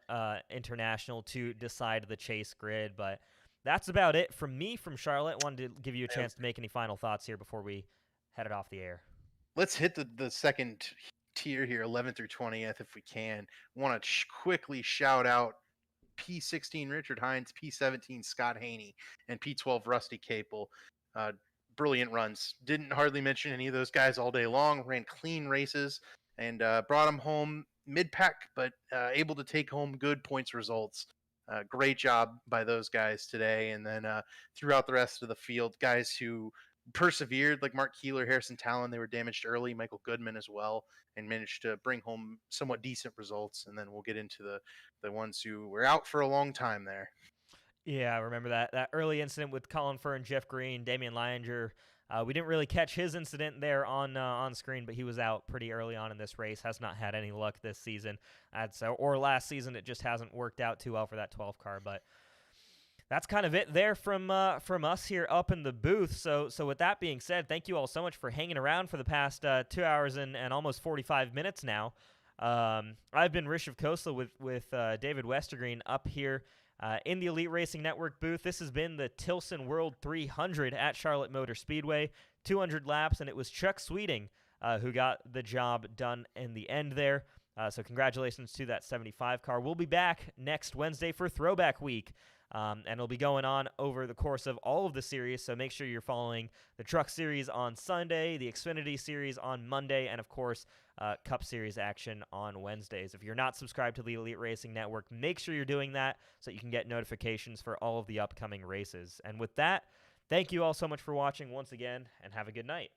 International to decide the chase grid, but that's about it from me from Charlotte. Wanted to give you a chance to make any final thoughts here before we head it off the air. Let's hit the second tier here, 11th through 20th, if we can. Want to quickly shout out P16 Richard Hines, P17 Scott Haney, and P12 Rusty Capel. Brilliant runs. Didn't hardly mention any of those guys all day long. Ran clean races and brought them home mid-pack, but able to take home good points results. Great job by those guys today. And then throughout the rest of the field, guys who persevered, like Mark Keeler, Harrison Talon, they were damaged early, Michael Goodman as well, and managed to bring home somewhat decent results. And then we'll get into the ones who were out for a long time there. Yeah, I remember that early incident with Colin Furr, Jeff Green, Damian Leininger. We didn't really catch his incident there on screen, but he was out pretty early on in this race. Has not had any luck this season, or last season. It just hasn't worked out too well for that 12 car. But that's kind of it there from us here up in the booth. So with that being said, thank you all so much for hanging around for the past 2 hours and almost 45 minutes now. I've been Rishav Khosla with David Westergreen up here in the Elite Racing Network booth. This has been the Tilson World 300 at Charlotte Motor Speedway, 200 laps, and it was Chuck Sweeting who got the job done in the end there. So congratulations to that 75 car. We'll be back next Wednesday for Throwback Week, and it'll be going on over the course of all of the series, so make sure you're following the Truck Series on Sunday, the Xfinity Series on Monday, and, of course, Cup Series action on Wednesdays. If you're not subscribed to the Elite Racing Network, make sure you're doing that so you can get notifications for all of the upcoming races. And with that, thank you all so much for watching once again, and have a good night.